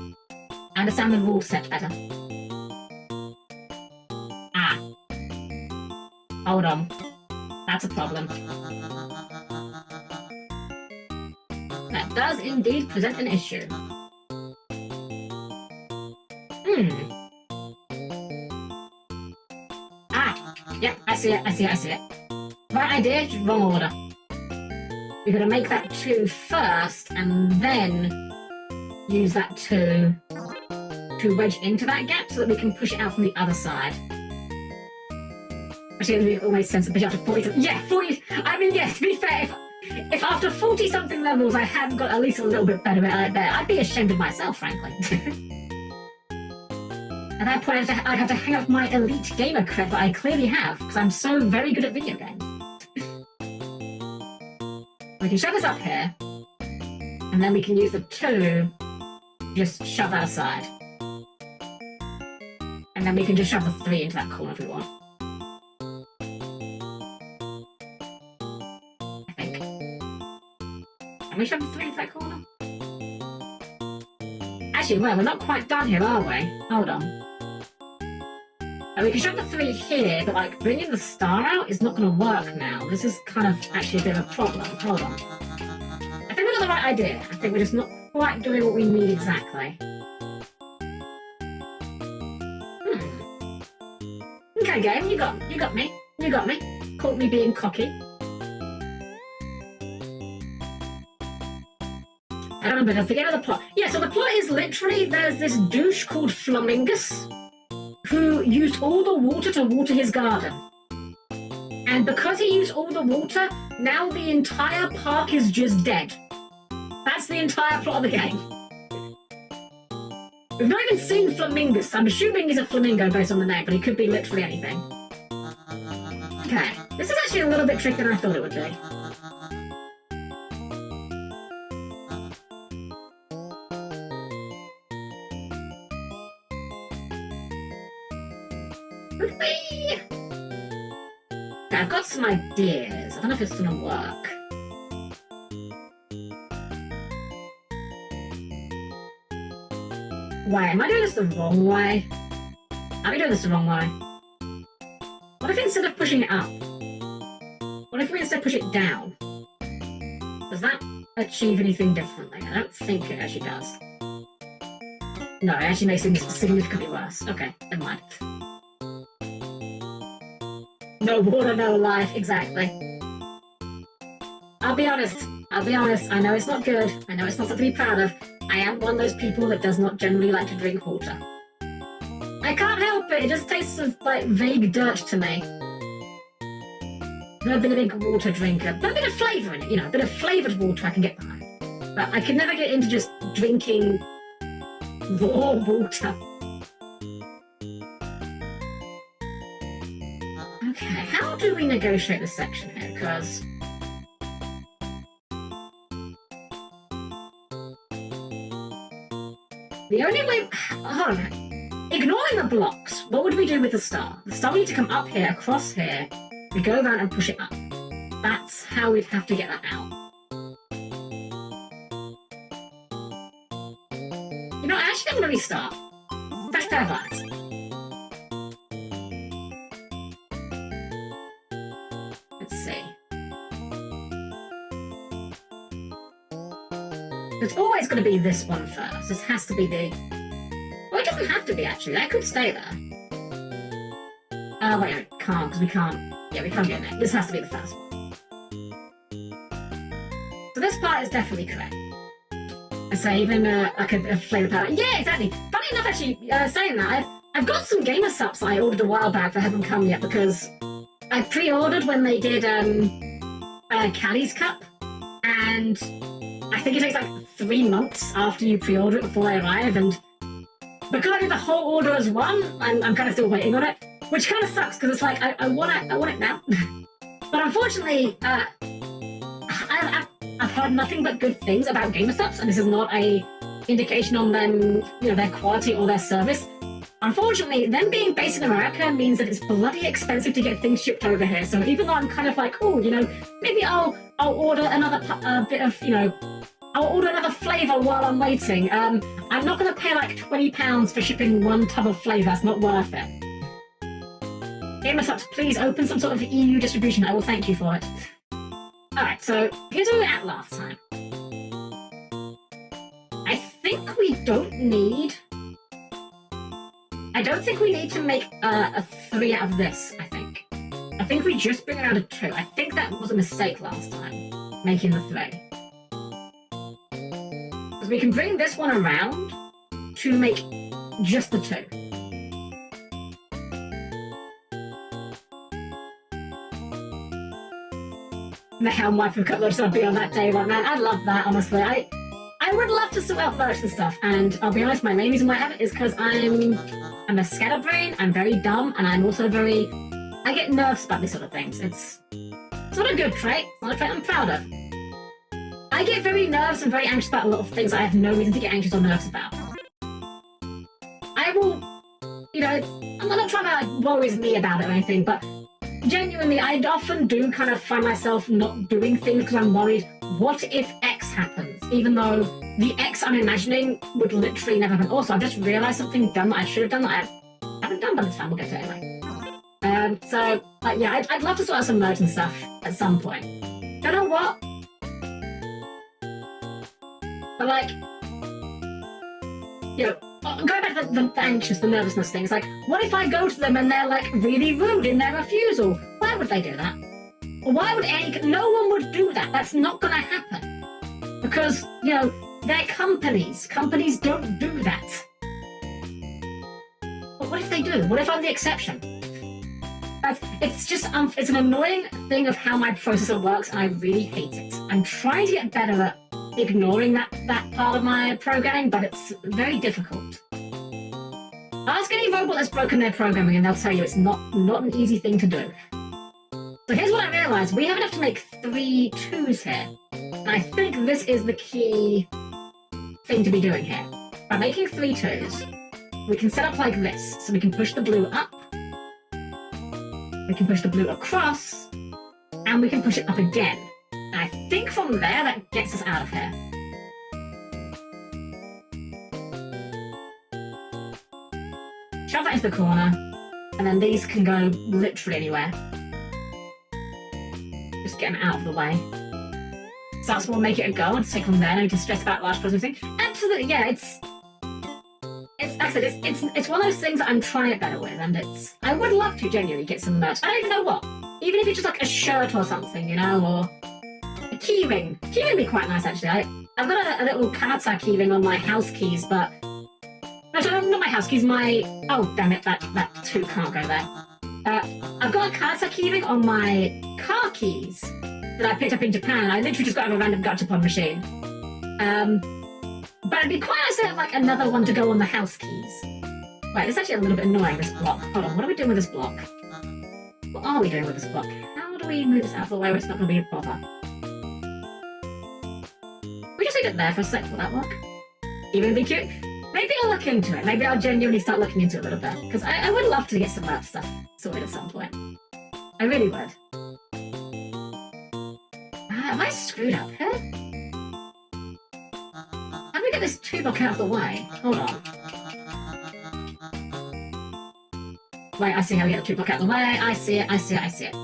I understand the rule set better. Ah. Hold on. That's a problem. That does indeed present an issue. Ah. Yep, I see it. Right idea, just wrong order. We're going to make that 2 first, and then use that 2 to wedge into that gap so that we can push it out from the other side. Actually, it always sense to push out to 40. Yeah, 40. I mean, yes, to be fair, if after 40-something levels I hadn't got at least a little bit better at it there, I'd be ashamed of myself, frankly. At that point, I'd have to hang up my elite gamer cred that I clearly have, because I'm so very good at video games. We can shove this up here, and then we can use the 2, just shove that aside. And then we can just shove the 3 into that corner if we want. I think. Can we shove the 3 into that corner? Actually, well, we're not quite done here, are we? Hold on. And we can shove the 3 here, but like bringing the star out is not going to work now. This is kind of actually a bit of a problem. Hold on. I think we've got the right idea. I think we're just not quite doing what we need exactly. Okay, game, you got me. You got me. Caught me being cocky. I don't remember, forget the plot. Yeah, so the plot is literally, there's this douche called Flamingus who used all the water to water his garden. And because he used all the water, now the entire park is just dead. That's the entire plot of the game. We've not even seen Flamingus. I'm assuming he's a flamingo based on the name, but he could be literally anything. Okay, this is actually a little bit trickier than I thought it would be. Could we? Okay, I've got some ideas. I don't know if it's gonna work. Wait, am I doing this the wrong way? Am I doing this the wrong way? What if instead of pushing it up? What if we instead push it down? Does that achieve anything differently? I don't think it actually does. No, it actually makes things significantly worse. Okay, never mind. No water, no life, exactly. I'll be honest, I know it's not good, I know it's not something to be proud of. I am one of those people that does not generally like to drink water. I can't help it. It just tastes of like vague dirt to me. I've been a big water drinker. But a bit of flavour in it, you know, a bit of flavoured water I can get behind. But I can never get into just drinking raw water. Okay, how do we negotiate this section here? Because the only way... Hold on. Ignoring the blocks, what would we do with the star? The star would need to come up here, across here. We go around and push it up. That's how we'd have to get that out. You know, I actually don't want to restart. Fresh pair of eyes. Let's see. It's always going to be this one first. This has to be the... Well, it doesn't have to be, actually. That could stay there. Wait, no, can't, because we can't... Yeah, we can't get it. This has to be the first one. So this part is definitely correct. I say even like a flavor powder. Yeah, exactly. Funny enough, actually, saying that, I've got some gamer subs I ordered a while back that haven't come yet because I pre-ordered when they did Callie's Cup, and I think it takes like 3 months after you pre-order it before they arrive, and because I did the whole order as one, I'm kind of still waiting on it, which kind of sucks because it's like I want it now. But unfortunately, I've heard nothing but good things about GamerSups, and this is not a indication on them, you know, their quality or their service. Unfortunately, them being based in America means that it's bloody expensive to get things shipped over here. So even though I'm kind of like, oh, you know, maybe I'll order another bit of, you know, I'll order another flavour while I'm waiting. I'm not going to pay like £20 for shipping 1 tub of flavour. That's not worth it. GamerSups, please open some sort of EU distribution. I will thank you for it. Alright, so here's where we were at last time. I think we don't need... I don't think we need to make a 3 out of this, I think. I think we just bring it down to 2. I think that was a mistake last time, making the 3. Because we can bring this one around to make just the 2. The Helm wife of Cutlass I'll be on that day, right, man? I love that, honestly. I would love to sort out merch and stuff, and I'll be honest, my main reason why I have it is because I'm a scatterbrain, I'm very dumb, and I'm also very... I get nervous about these sort of things. It's not a good trait. It's not a trait I'm proud of. I get very nervous and very anxious about a lot of things I have no reason to get anxious or nervous about. I will... You know, I'm not trying to like, worry me about it or anything, but genuinely, I often do kind of find myself not doing things because I'm worried, what if X happens? Even though the X I'm imagining would literally never happen. Also, I've just realised something dumb that I should have done that I haven't done, but it's fine, we'll get to it anyway. So, like, yeah, I'd love to sort out some merch and stuff at some point. Don't know what? But, like, you know, going back to the anxious, the nervousness thing, it's like, what if I go to them and they're, like, really rude in their refusal? Why would they do that? Or why would no one would do that? That's not going to happen. Because, you know, they're companies. Companies don't do that. But what if they do? What if I'm the exception? It's just, it's an annoying thing of how my processor works, and I really hate it. I'm trying to get better at ignoring that part of my programming, but it's very difficult. Ask any robot that's broken their programming and they'll tell you it's not an easy thing to do. So here's what I realised. We have enough to make 3 2s here. And I think this is the key thing to be doing here. By making 3 2s, we can set up like this. So we can push the blue up, we can push the blue across, and we can push it up again. And I think from there, that gets us out of here. Shove that into the corner, and then these can go literally anywhere. Just get them out of the way. So that's what will make it a go, and take them there, no need to stress about large processing. Absolutely, yeah, it's like I said, it's one of those things that I'm trying it better with, and I would love to genuinely get some merch. I don't even know what. Even if it's just like a shirt or something, you know, or a keyring. Keyring would be quite nice, actually. I've got a little Kamata keyring on my house keys, but Oh, sorry, not my house keys, my... Oh, damn it, that two can't go there. I've got a Kata keyring on my car keys that I picked up in Japan. I literally just got out of a random gachapon machine. But it'd be quite nice to have, like, another one to go on the house keys. Right, it's actually a little bit annoying, this block. Hold on, what are we doing with this block? What are we doing with this block? How do we move this out of the way where it's not going to be a bother? We just leave it there for a sec. Will that work? Even be cute? Maybe I'll look into it. Maybe I'll genuinely start looking into it a little bit. Because I would love to get some of that stuff sorted at some point. I really would. Am I screwed up here? How do we get this two block out of the way? Hold on. Wait, I see how we get the two block out of the way. I see it, I see it, I see it.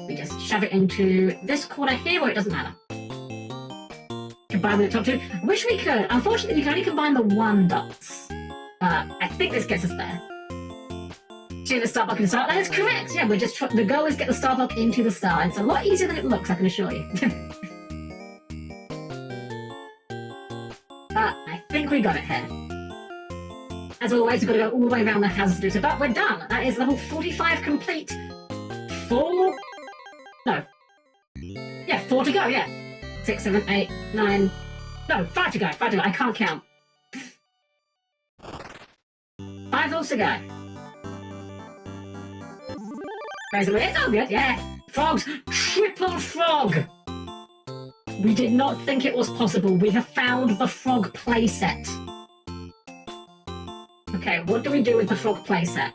We just shove it into this corner here where it doesn't matter. Combine with the top two. Wish we could. Unfortunately, you can only combine the one dots. I think this gets us there. Change the star block in the star. That is correct. Yeah, we're just the goal is get the star block into the star. It's a lot easier than it looks, I can assure you. But I think we got it here. As always, we've got to go all the way around the house to do so. But we're done. That is level 45 complete. 4? No. Yeah, 4 to go, yeah. 6, 7, 8, 9... No, 5 to go, 5 to go. I can't count. 5 levels to go. It's all good, yeah. Frogs! Triple frog! We did not think it was possible. We have found the frog playset. Okay, what do we do with the frog playset?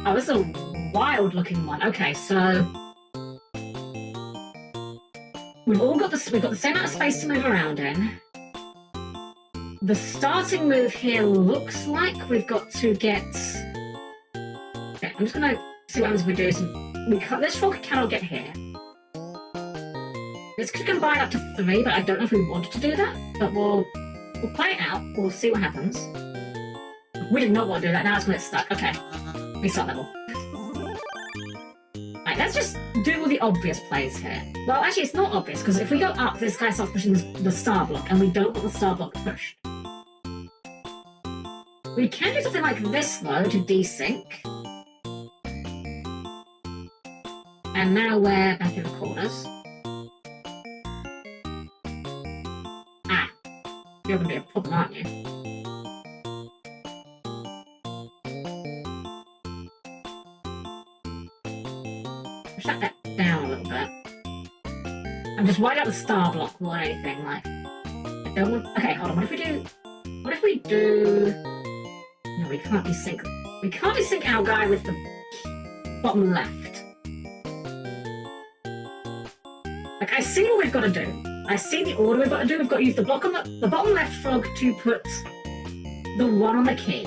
Oh, this is a wild-looking one. Okay, so... We've got the same amount of space to move around in. The starting move here looks like we've got to get... Okay, I'm just gonna see what happens if we do some... This frog cannot get here. This could combine up to 3, but I don't know if we wanted to do that. But we'll play it out. We'll see what happens. We did not want to do that. Now it's when it's stuck. Okay. Restart level. Right, let's just do all the obvious plays here. Well, actually, it's not obvious, because if we go up, this guy starts pushing the star block, and we don't want the star block pushed. We can do something like this, though, to desync. And now we're back in the corners. Ah. You're going to be a problem, aren't you? Shut that down a little bit. I'm just worried about the star block more than anything, like... I don't want... Okay, hold on, what if we do... No, we can't desync... We can't desync our guy with the bottom left. Like, I see what we've got to do. I see the order we've got to do. We've got to use the block on the bottom left frog to put the one on the key.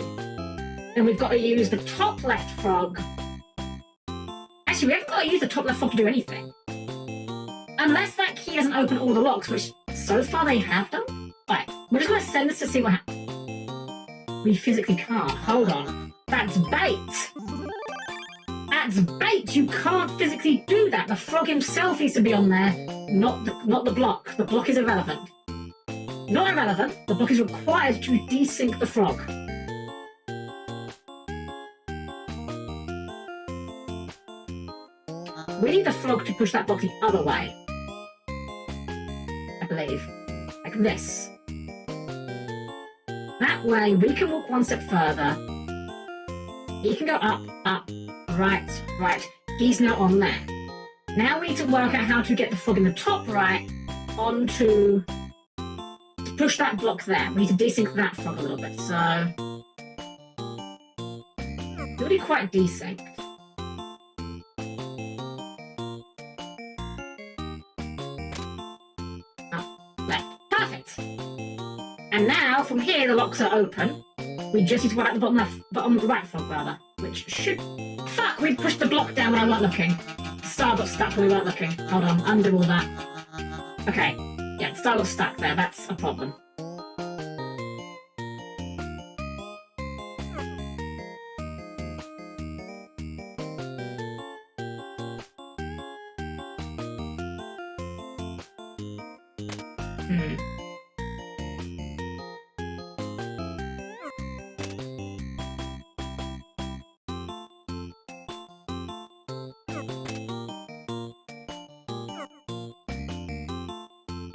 Then we've got to use the top left frog... Actually, we haven't got to use the top left frog to do anything. Unless that key doesn't open all the locks, which so far they have done. Right, we're just going to send this to see what happens. We physically can't. Hold on. That's bait! That's bait! You can't physically do that. The frog himself needs to be on there, not the block. The block is irrelevant. Not irrelevant. The block is required to desync the frog. We need the frog to push that block the other way. I believe. Like this. That way, we can walk one step further. He can go up, up, right, right. He's now on there. Now we need to work out how to get the frog in the top right onto... to push that block there. We need to desync that frog a little bit, so... It's already quite desynced. And now, from here, the locks are open. We just need to work out the bottom right frog, rather. Which should... Fuck, we pushed the block down when I wasn't looking. The star got stuck when we weren't looking. Hold on, undo all that. Okay. Yeah, the star got stuck there. That's a problem.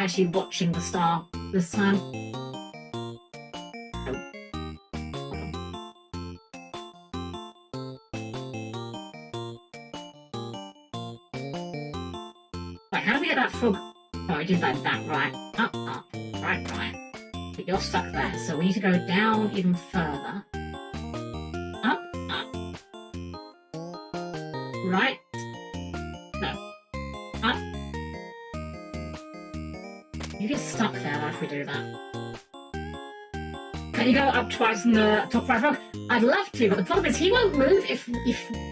actually watching the star this time. Right, how do we get that frog? Oh, I did like that, right. Up, up. Right. But you're stuck there, so we need to go down even further. Up. Right. No. Up. You get stuck there if we do that. Can you go up twice in the top right frog? I'd love to, but the problem is he won't move if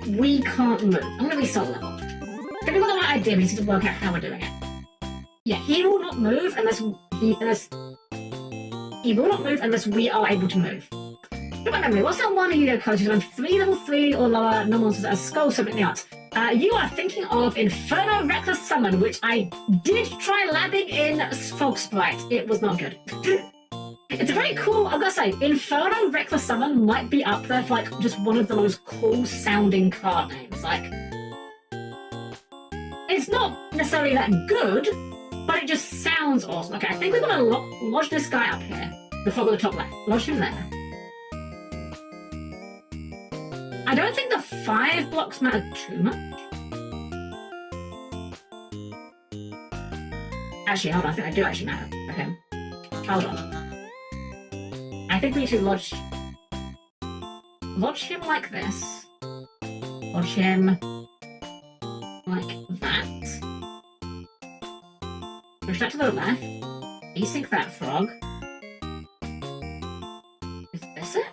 we can't move. I'm going to restart level. If we've got the right idea, we need to work out how we're doing it. Yeah, he will not move unless he will not move unless we are able to move. From my memory, what's that one you know code? On 3 level 3 or lower, no monsters as skull summon in the arts. You are thinking of Inferno Reckless Summon, which I did try labbing in Fog Sprite. It was not good. It's a very cool, I've got to say, Inferno Reckless Summon might be up there for like just one of the most cool sounding card names. Like, it's not necessarily that good, but it just sounds awesome. Okay, I think we're going to lodge this guy up here. The frog on the top left. Lodge him there. I don't think the 5 blocks matter too much. Actually, hold on. I think I do actually matter. Okay. Hold on. I think we need to lodge him like this. Lodge him like that. Push that to the left. Desync that frog. Is this it?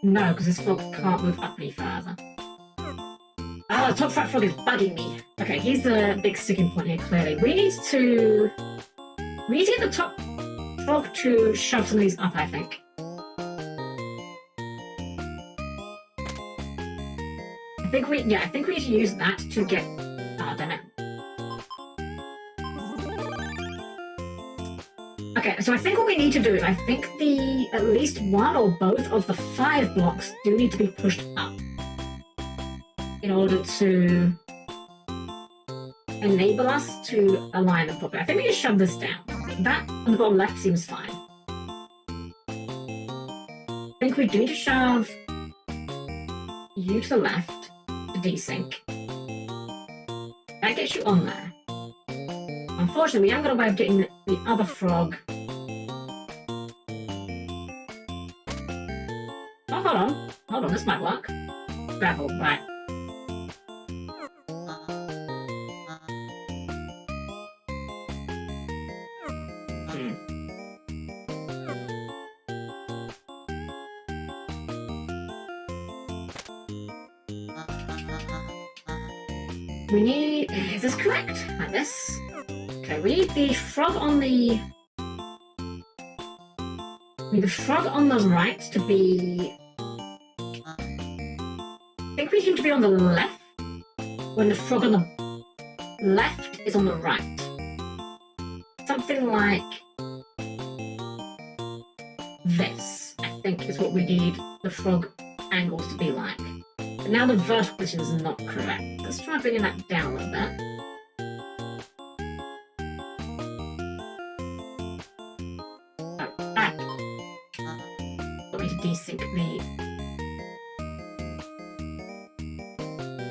No, because this frog can't move up any further. Oh, the top right frog is bugging me. Okay, he's the big sticking point here, clearly. We need to get the top frog to shove some of these up, I think. I think we need to use that to get... Oh, damn it. Okay, so I think what we need to do is I think at least one or both of the 5 blocks do need to be pushed up in order to enable us to align them properly. I think we just shove this down. That on the bottom left seems fine. I think we do need to shove you to the left to desync. That gets you on there. Unfortunately, we haven't got a way of getting the other frog. Oh, hold on, this might work. Gravel, right. We need... Is this correct? Like this? Okay, we need the frog on the... We need the frog on the right to be... I think we need him to be on the left when the frog on the left is on the right. Something like this, I think, is what we need the frog angles to be like. But now the vertical position is not correct. Let's try bringing that down a little bit. Oh, back. Got me to desync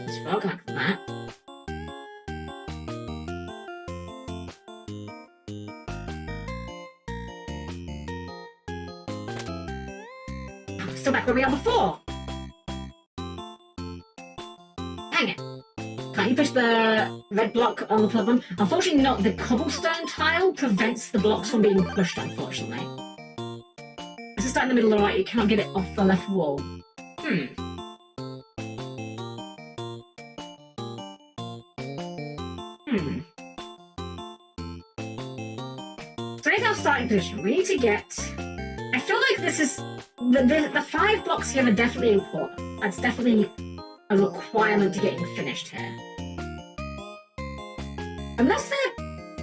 this frog like that. Still back where we are before. Dang it. Can't you push the red block on the problem? Unfortunately not. The cobblestone tile prevents the blocks from being pushed, unfortunately. Let's start in the middle of the right. You cannot get it off the left wall. So here's our starting position. We need to get... I feel like this is... The 5 blocks here are definitely important. That's definitely a requirement to getting finished here. Unless they're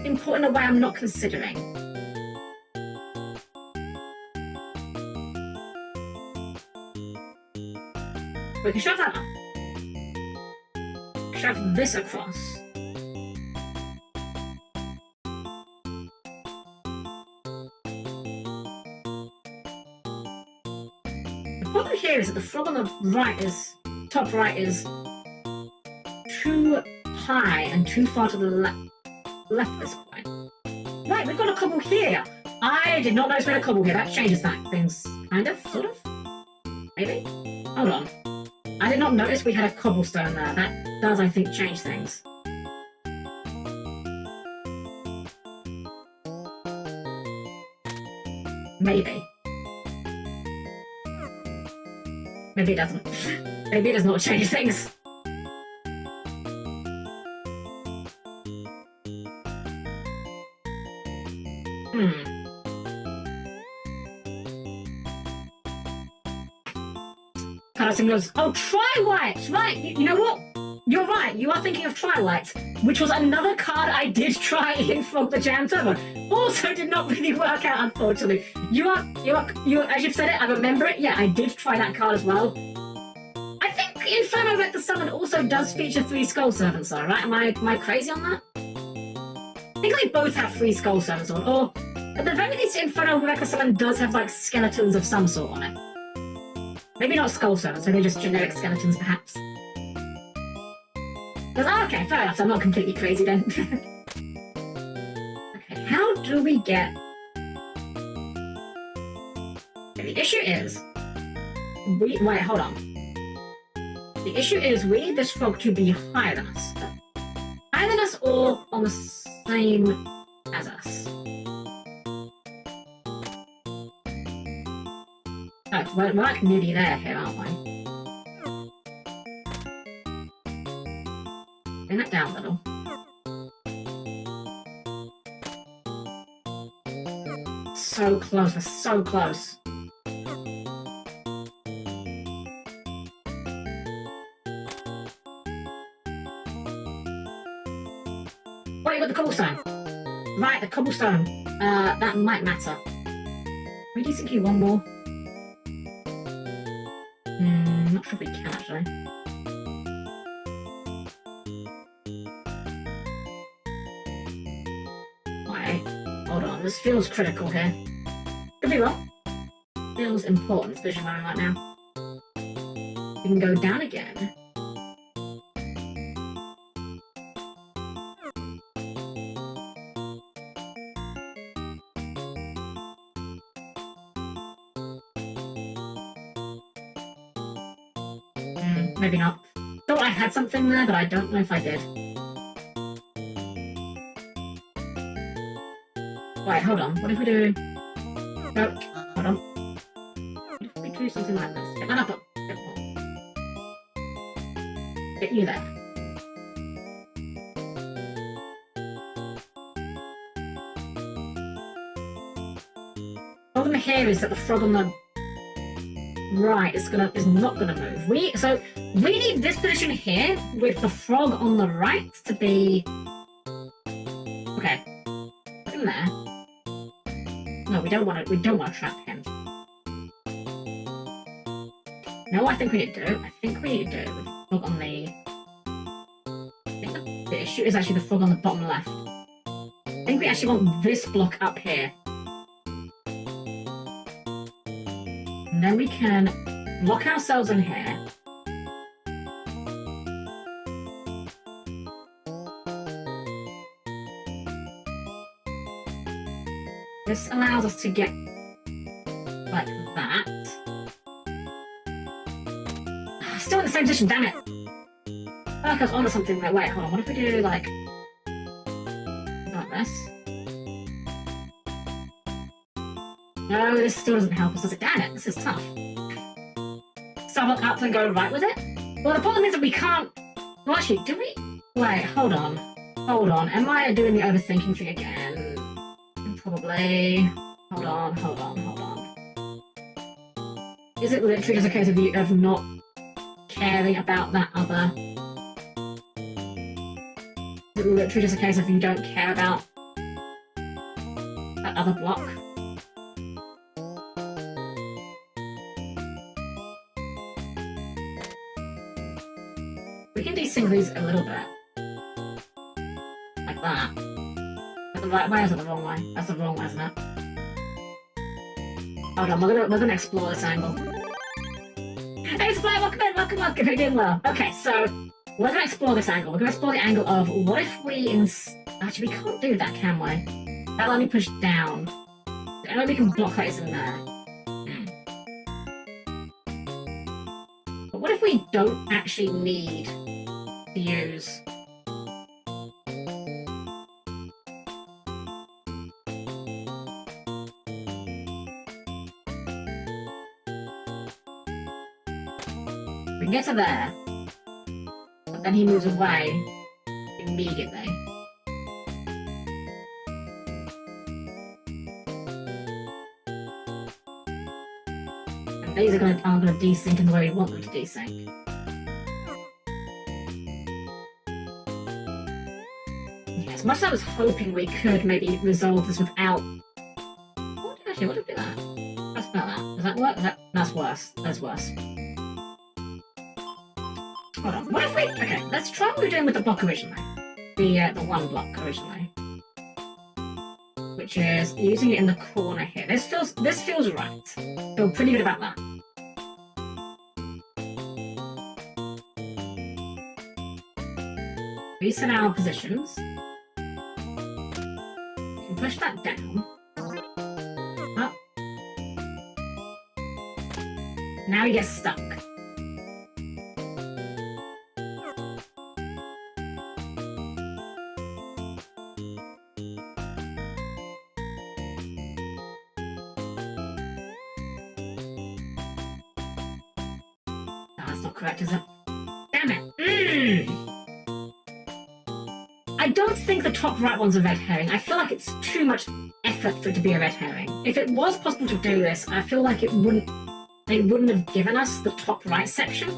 important in a way I'm not considering. We can shove that up. Shove this across. is that the frog on the right is, top right is too high and too far to the left at this point. Right, we've got a cobble here. I did not notice we had a cobble here. That changes that things, kind of, sort of. Maybe? Hold on. I did not notice we had a cobblestone there. That does, I think, change things. Maybe. Maybe it doesn't. Maybe it does not change things. Goes, oh, Tri-White! Right, you know what? You're right, you are thinking of Tri-White, which was another card I did try in Frog the Jam Server. Also did not really work out, unfortunately. You are, as you've said it, I remember it. Yeah, I did try that card as well. I think Inferno Wreck the Summon also does feature 3 Skull Servants, though, right? Am I crazy on that? I think they both have 3 Skull Servants on, or at the very least, Inferno Wreck the Summon does have, like, skeletons of some sort on it. Maybe not skull servants, maybe just generic skeletons, perhaps. Okay, fair enough, so I'm not completely crazy then. Okay, how do we get... Okay, the issue is... Wait, hold on. The issue is we need this frog to be higher than us. Higher than us or on the same as us? Oh, we're like nearly there here, aren't we? Bring that down a little. So close, we're so close. What, you got the cobblestone? Right, the cobblestone. That might matter. Where do you think you want more? Not sure if we can actually. Wait, hold on, this feels critical here. Could be wrong. Feels important, it's visionary right now. We can go down again. Maybe not. Thought I had something there, but I don't know if I did. Wait, hold on. What if we do... No, hold on. What if we do something like this? Get that up a bit more. Get you there. The problem here is that the frog on the right is not gonna move. We need this position here with the frog on the right to be okay. Put him there. No, we don't want to trap him. No, I think we need to do. I think we need to do with the frog on the. I think the issue is actually the frog on the bottom left. I think we actually want this block up here. And then we can lock ourselves in here. This allows us to get like that. Still in the same position, damn it! I feel like I was onto something there. Wait, hold on, what if we do like this? No, this still doesn't help us, does it? Damn it, this is tough. Start up and go right with it? Well, the problem is that we can't... Well, actually, do we... Wait, hold on. Hold on. Am I doing the overthinking thing again? Probably. Hold on. Is it literally just a case of you of not caring about that other... Is it literally just a case of you don't care about that other block? We can desync these a little bit. Like that. The right way or is it the wrong way? That's the wrong way, isn't it? Hold on, we're gonna explore this angle. Hey, Supply, welcome in, welcome. You're doing well. Okay, so we're going to explore this angle. We're going to explore the angle of what if we actually, we can't do that, can we? That'll only push down. I know we can block that in there. But what if we don't actually need to use... We can get to there, but then he moves away immediately. And these are going to desync in the way we want them to desync. Yeah, as much as I was hoping we could maybe resolve this without... What did do that? Let's spell that. Does that work? That's worse. That's worse. Hold on. What if we... Okay, let's try what we were doing with the block originally. The one block originally. Which is using it in the corner here. This feels right. Feel pretty good about that. Reset our positions. We can push that down. Up. Now he gets stuck. Correct, is it? Damn it! I don't think the top right one's a red herring. I feel like it's too much effort for it to be a red herring. If it was possible to do this, I feel like they wouldn't have given us the top right section.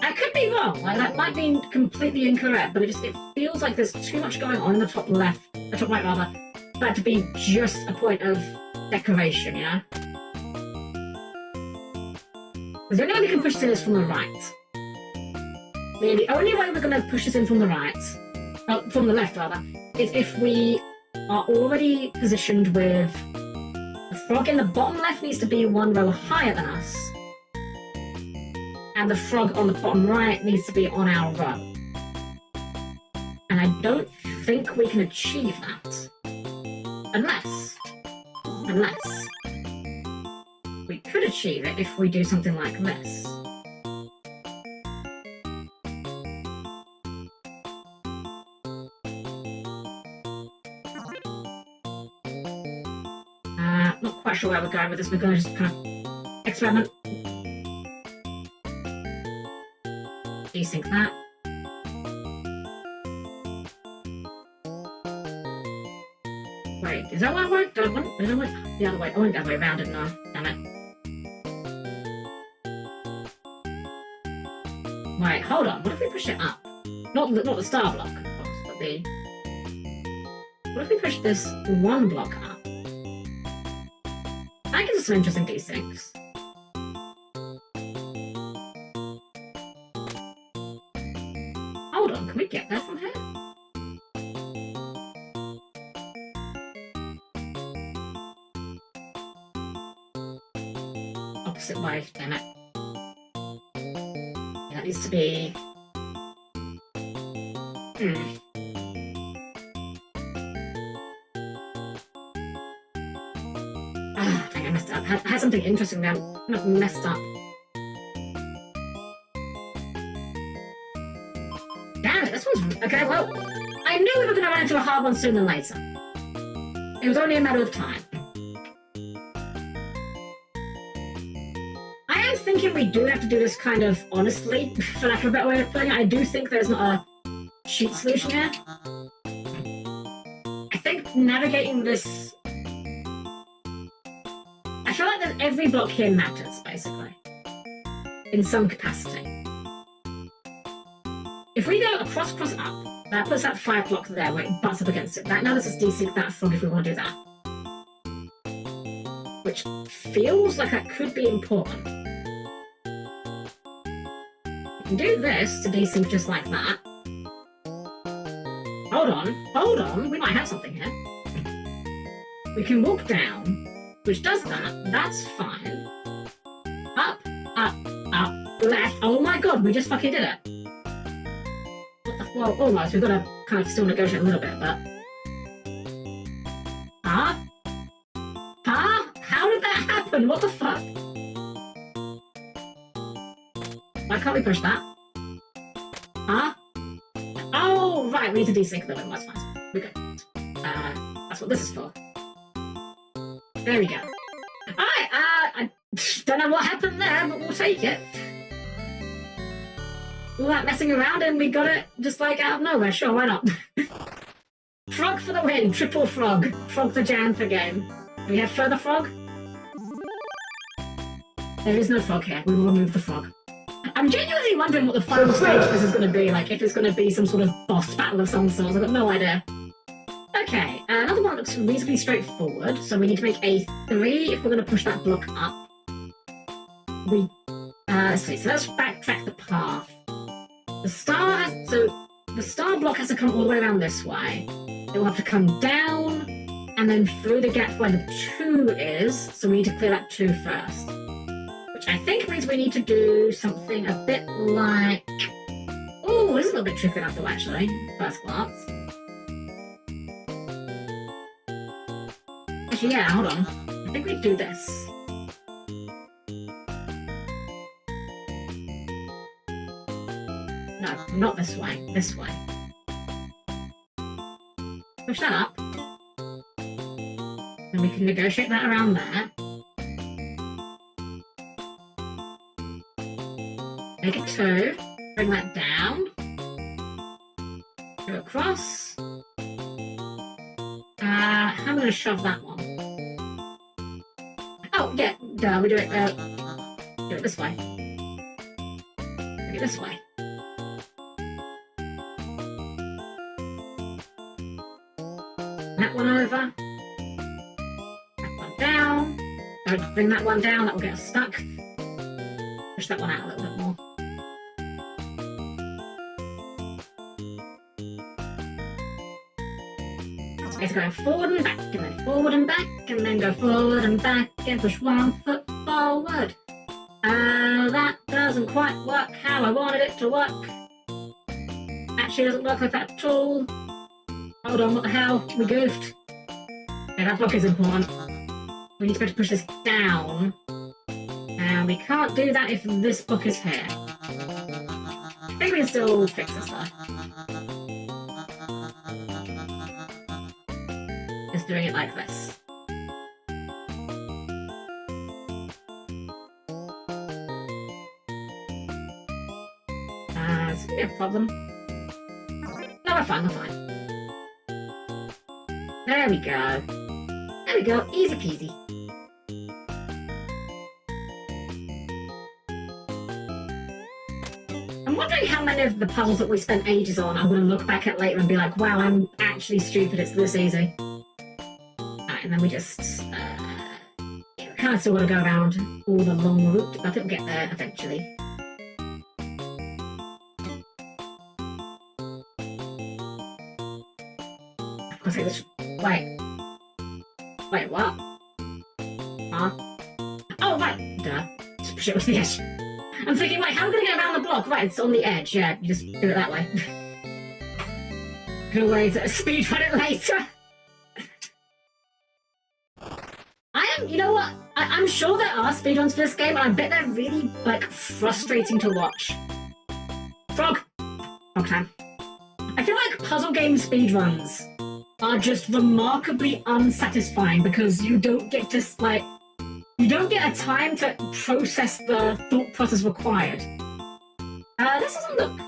I could be wrong, like that might be completely incorrect, but it feels like there's too much going on in the top right rather, for that to be just a point of decoration, you know? Because the only way we can push this in is from the right. The only way we're going to push this in from the right, from the left rather, is if we are already positioned with the frog in the bottom left needs to be one row higher than us, and the frog on the bottom right needs to be on our row. And I don't think we can achieve that. Unless we could achieve it if we do something like this. Not quite sure where we're going with this. We're going to just kind of experiment. Desync that. Wait, is that what I want? Did I want the other way? I went the other way around, didn't I? Damn it. Right, hold on. What if we push it up? Not the star block, of course, but the... What if we push this one block up? That gives us some interesting desyncs. Hold on, can we get there from here? Opposite way, damn it. That needs to be... Ah, dang, I messed up. I had something interesting there. I'm kind of messed up. Damn it, this one's... Okay, well, I knew we were going to run into a hard one sooner than later. It was only a matter of time. I am thinking we do have to do this kind of honestly, for lack of a better way of putting it. I do think there's not a cheat solution here. I think navigating this... I feel like that every block here matters, basically. In some capacity. If we go across, up, that puts that 5 block there where it butts up against it. That now lets us desync that frog if we want to do that. Which feels like that could be important. We can do this to desync just like that. Hold on, we might have something here. We can walk down, which does that, that's fine. Up. left. Oh my god, we just fucking did it. What the, well, almost. We've got to kind of still negotiate a little bit, but... Huh? Huh? How did that happen? What the fuck? Why can't we push that? Huh? Oh, right, we need to desync them. That's fine. We're good. That's what this is for. There we go. Alright, I don't know what happened there, but we'll take it. All that messing around and we got it just like out of nowhere. Sure, why not? Frog for the win. Triple frog. Frog for Jan for game. Do we have further frog? There is no frog here. We will remove the frog. I'm genuinely wondering what the final stage for this is going to be. Like, if it's going to be some sort of boss battle of some sort. I've got no idea. Okay, another one looks reasonably straightforward. So we need to make a 3 if we're going to push that block up. Let's see. So let's backtrack the path. The star block has to come all the way around this way. It will have to come down and then through the gap where the 2 is. So we need to clear that 2 first. Which I think means we need to do something a bit like... Oh, this is a little bit tricky enough though, actually. First glance. Actually, yeah, hold on. I think we do this. No, not this way. This way. Push that up. And we can negotiate that around there. Make it 2. Bring that down. Go across. How am I going to shove that one? Oh, yeah. Duh, we do it this way. Bring it this way. That one over. That one down. Don't bring that one down, that will get us stuck. Push that one out a little bit more. So it's going forward and back, and then forward and back, and then go forward and back, and push 1 foot forward. That doesn't quite work how I wanted it to work. Actually, it doesn't work like that at all. Hold on, what the hell? We goofed. Okay, that block is important. We need to be able to push this down. And we can't do that if this block is here. I think we can still fix this though. Just doing it like this. This could be a problem. No, we're fine, we're fine. There we go. There we go. Easy peasy. I'm wondering how many of the puzzles that we spent ages on I'm going to look back at later and be like, wow, I'm actually stupid. It's this easy. Alright, and then we just... we kind of still want to go around all the long route, but I think we'll get there eventually. Of course, this... Wait. Wait, what? Huh? Oh, right. Duh. Just push it with the edge. I'm thinking, wait, how are we going to get around the block? Right, it's on the edge. Yeah, you just do it that way. Could always speedrun it later. You know what? I'm sure there are speedruns for this game, and I bet they're really, like, frustrating to watch. Frog! Frog time. I feel like puzzle game speedruns are just remarkably unsatisfying because you don't get to, like, you don't get a time to process the thought process required. This doesn't look,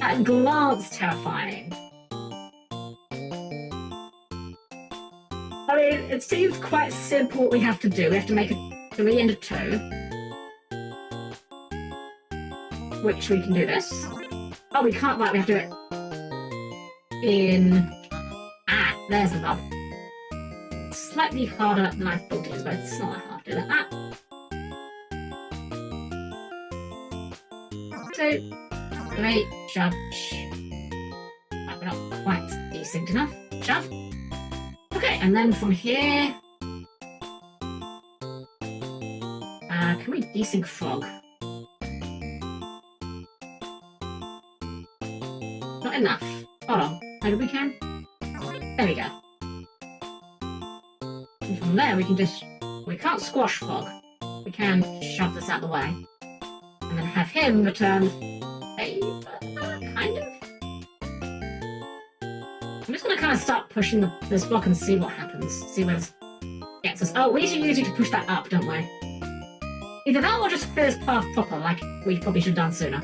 at a glance, terrifying. I mean, it seems quite simple what we have to do. We have to make a 3 and a 2. Which we can do this. Oh, we can't, right, we have to do it in... There's the rub. Slightly harder than I thought it was, but it's not that hard to do that. 2, 3, shove, Right, we're not quite desynced enough. Shove. Okay, and then from here... can we desync frog? Not enough. Hold on. Maybe we can? There we go. And from there we can just... We can't squash Fog. We can shove this out of the way. And then have him return favor, kind of? I'm just gonna kind of start pushing this block and see what happens. See where this gets us. Oh, we should use it to push that up, don't we? Either that or just clear this path proper, like we probably should have done sooner.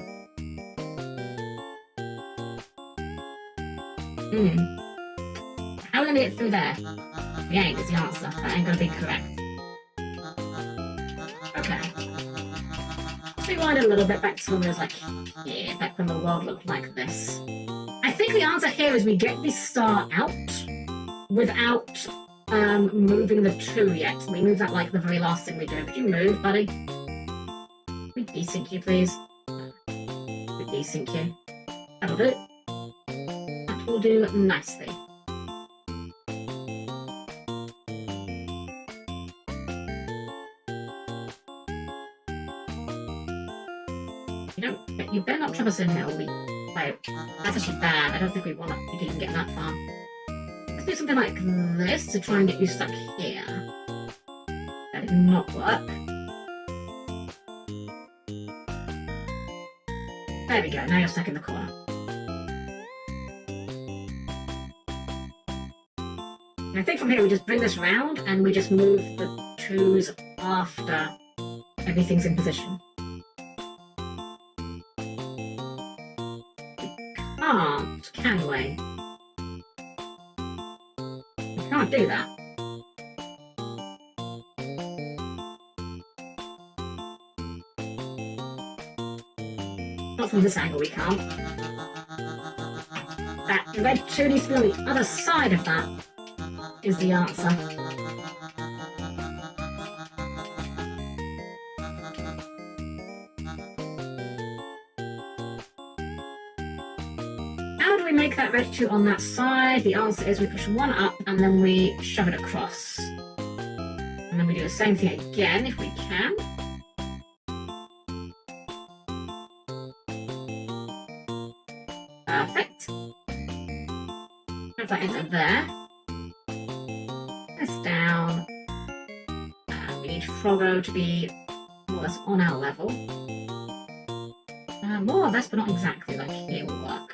How are we gonna get through there? We ain't, is the answer. That ain't gonna be correct. Okay. Let's rewind a little bit back to when it was like, yeah, back when the world looked like this. I think the answer here is we get this star out without moving the 2 yet. We move that like the very last thing we do. Could you move, buddy? Can we desync you, please? We desync you. That'll do. That will do nicely. You better not trap us in here. Wait, that's actually bad. I don't think we want to even get that far. Let's do something like this to try and get you stuck here. That did not work. There we go, now you're stuck in the corner. And I think from here we just bring this round and we just move the 2s after everything's in position. Can't, can we? We can't do that. Not from this angle we can't. That red 2 needs to be on the other side of that, is the answer. How do we make that red 2 on that side? The answer is we push 1 up and then we shove it across. And then we do the same thing again if we can. Perfect. Have that enter there. This down. We need Froggo to be more or less on our level. More or less, but not exactly, like here will work.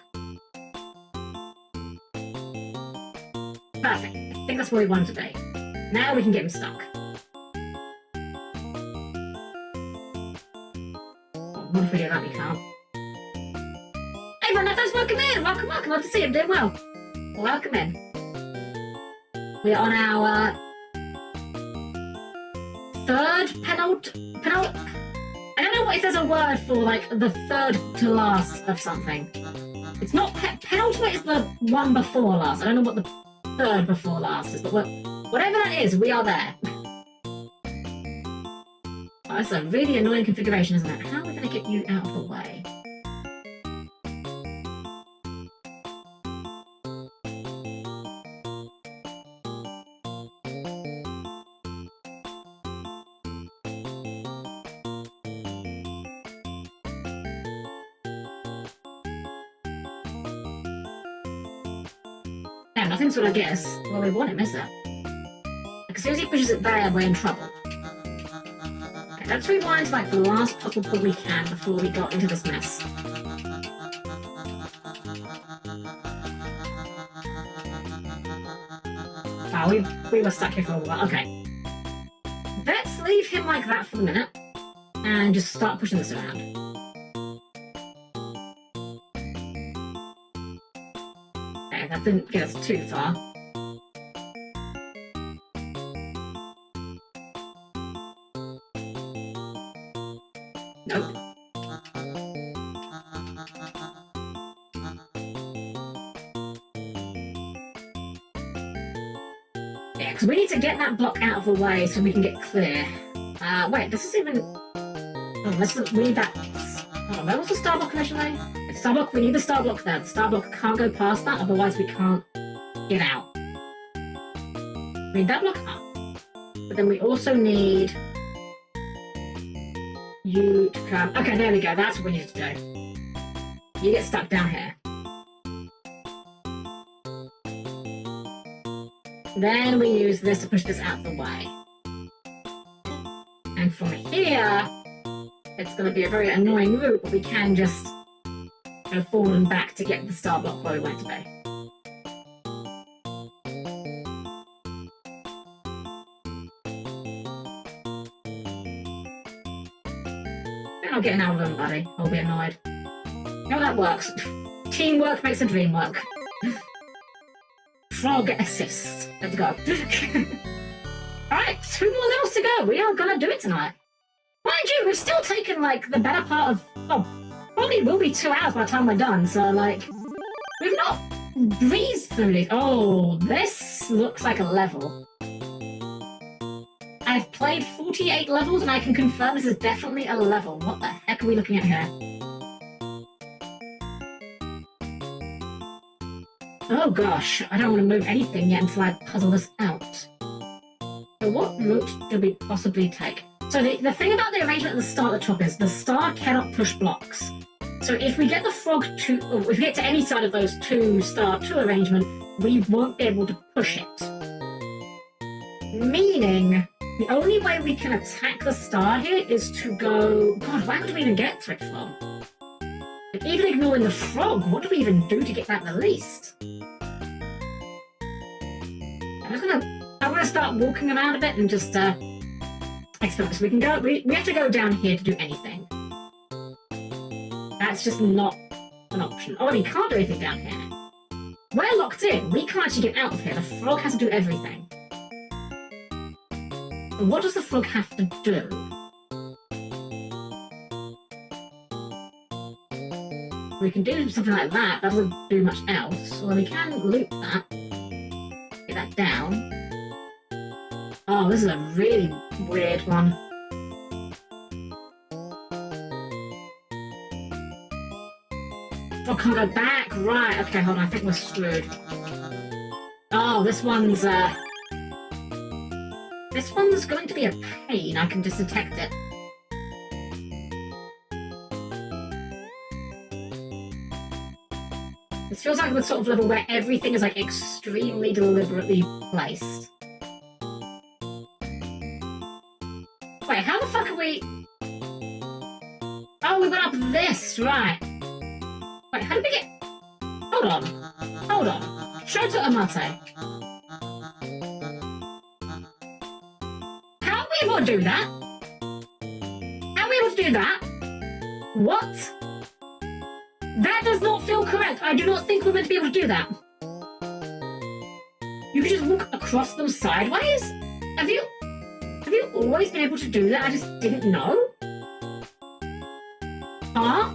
Perfect. I think that's where we want him to be. Now we can get him stuck. Oh, what if we do that? We can't. Hey, Renatos, welcome in! Welcome, welcome. Love to see you. Doing well. Welcome in. We're on our third penultimate. I don't know if there's a word for like the third to last of something. It's not penultimate. Is the one before last. I don't know what the third before last is, but whatever that is, we are there. Oh, that's a really annoying configuration, isn't it? How are we going to get you out of the way? Yeah, nothing's what I guess. Well, we want him, is it? Like, as soon as he pushes it there, we're in trouble. Okay, let's rewind to like the last possible point we can before we got into this mess. Wow, we were stuck here for a while. Okay. Let's leave him like that for the minute and just start pushing this around. That didn't get us too far. Nope. Yeah, because we need to get that block out of the way so we can get clear. Wait, this is even... Oh, we need that... Hold on, where was the star block originally? It's star block, we need the star block there. The star block can't go past that, otherwise we can't get out. We need that block up. But then we also need you to come... Okay, there we go, that's what we need to do. You get stuck down here. Then we use this to push this out of the way. And from here, it's going to be a very annoying route, but we can just go forward and back to get the star block where we want it to be. You're not getting out of them, buddy. I'll be annoyed. No, that works. Teamwork makes the dream work. Frog assist. Let's go. Alright, 2 more levels to go. We are gonna do it tonight. Mind you, we've still taken, like, the better part of... Oh, probably will be 2 hours by the time we're done, so, like... We've not breezed through these. Oh, this looks like a level. I've played 48 levels, and I can confirm this is definitely a level. What the heck are we looking at here? Oh gosh, I don't want to move anything yet until I puzzle this out. So what route do we possibly take? So the thing about the arrangement at the start at the top is the star cannot push blocks. So if we get the frog to, or if we get to any side of those 2 star 2 arrangement, we won't be able to push it. Meaning, the only way we can attack the star here is to go... God, where would we even get to it from? Like, even ignoring the frog, what do we even do to get that released? I'm gonna start walking around a bit and just experiment. So we can go. We have to go down here to do anything. That's just not an option. Oh, we can't do anything down here. We're locked in. We can't actually get out of here. The frog has to do everything. And what does the frog have to do? We can do something like that. That doesn't do much else. Well, we can loop that. Get that down. Oh, this is a really weird one. Oh, can't go back. Right. Okay, hold on. I think we're screwed. Oh, this one's going to be a pain. I can just detect it. This feels like the sort of level where everything is like extremely deliberately placed. Wait, how the fuck are we... Oh, we went up this, right. Wait, how did we get... Hold on. Hold on. Shota Amate. How are we able to do that? How are we able to do that? What? That does not feel correct. I do not think we're meant to be able to do that. You can just walk across them sideways? Have you always been able to do that? I just didn't know? Huh?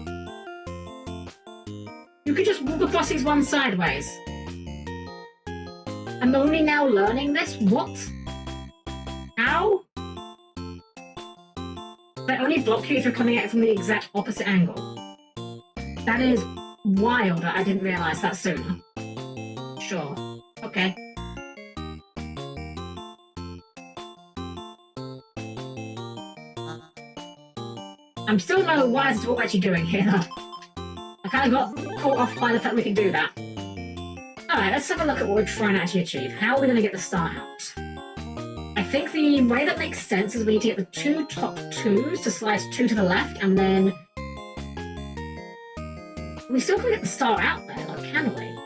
You could just walk across these ones sideways. I'm only now learning this? What? How? They only block you if you're coming at it from the exact opposite angle. That is wild. I didn't realise that sooner. Sure. Okay. I'm still no wise to what we're actually doing here. I kind of got caught off by the fact we can do that. Alright, let's have a look at what we're trying to actually achieve. How are we going to get the star out? I think the way that makes sense is we need to get the 2 top 2s to slice 2 to the left, and then... We still can't get the star out there, though, can we?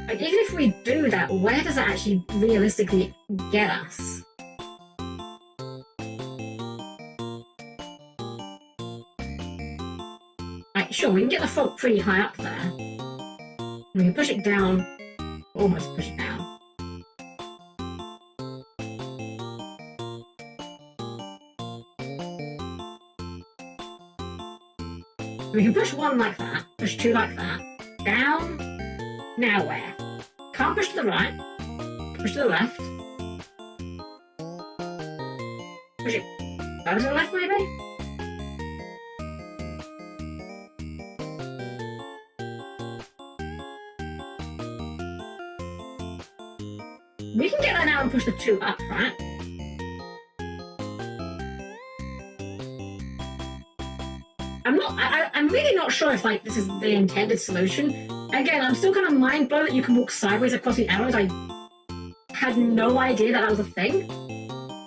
Like, even if we do that, where does that actually realistically get us? Like, sure, we can get the frog pretty high up there. We can push it down, almost push it down. We can push 1 like that, push 2 like that, down, now where? Can't push to the right, push to the left, push it over to the left maybe? We can get that now and push the 2 up, right? I'm really not sure if like this is the intended solution. Again, I'm still kind of mind blown that you can walk sideways across the arrows. I had no idea that was a thing.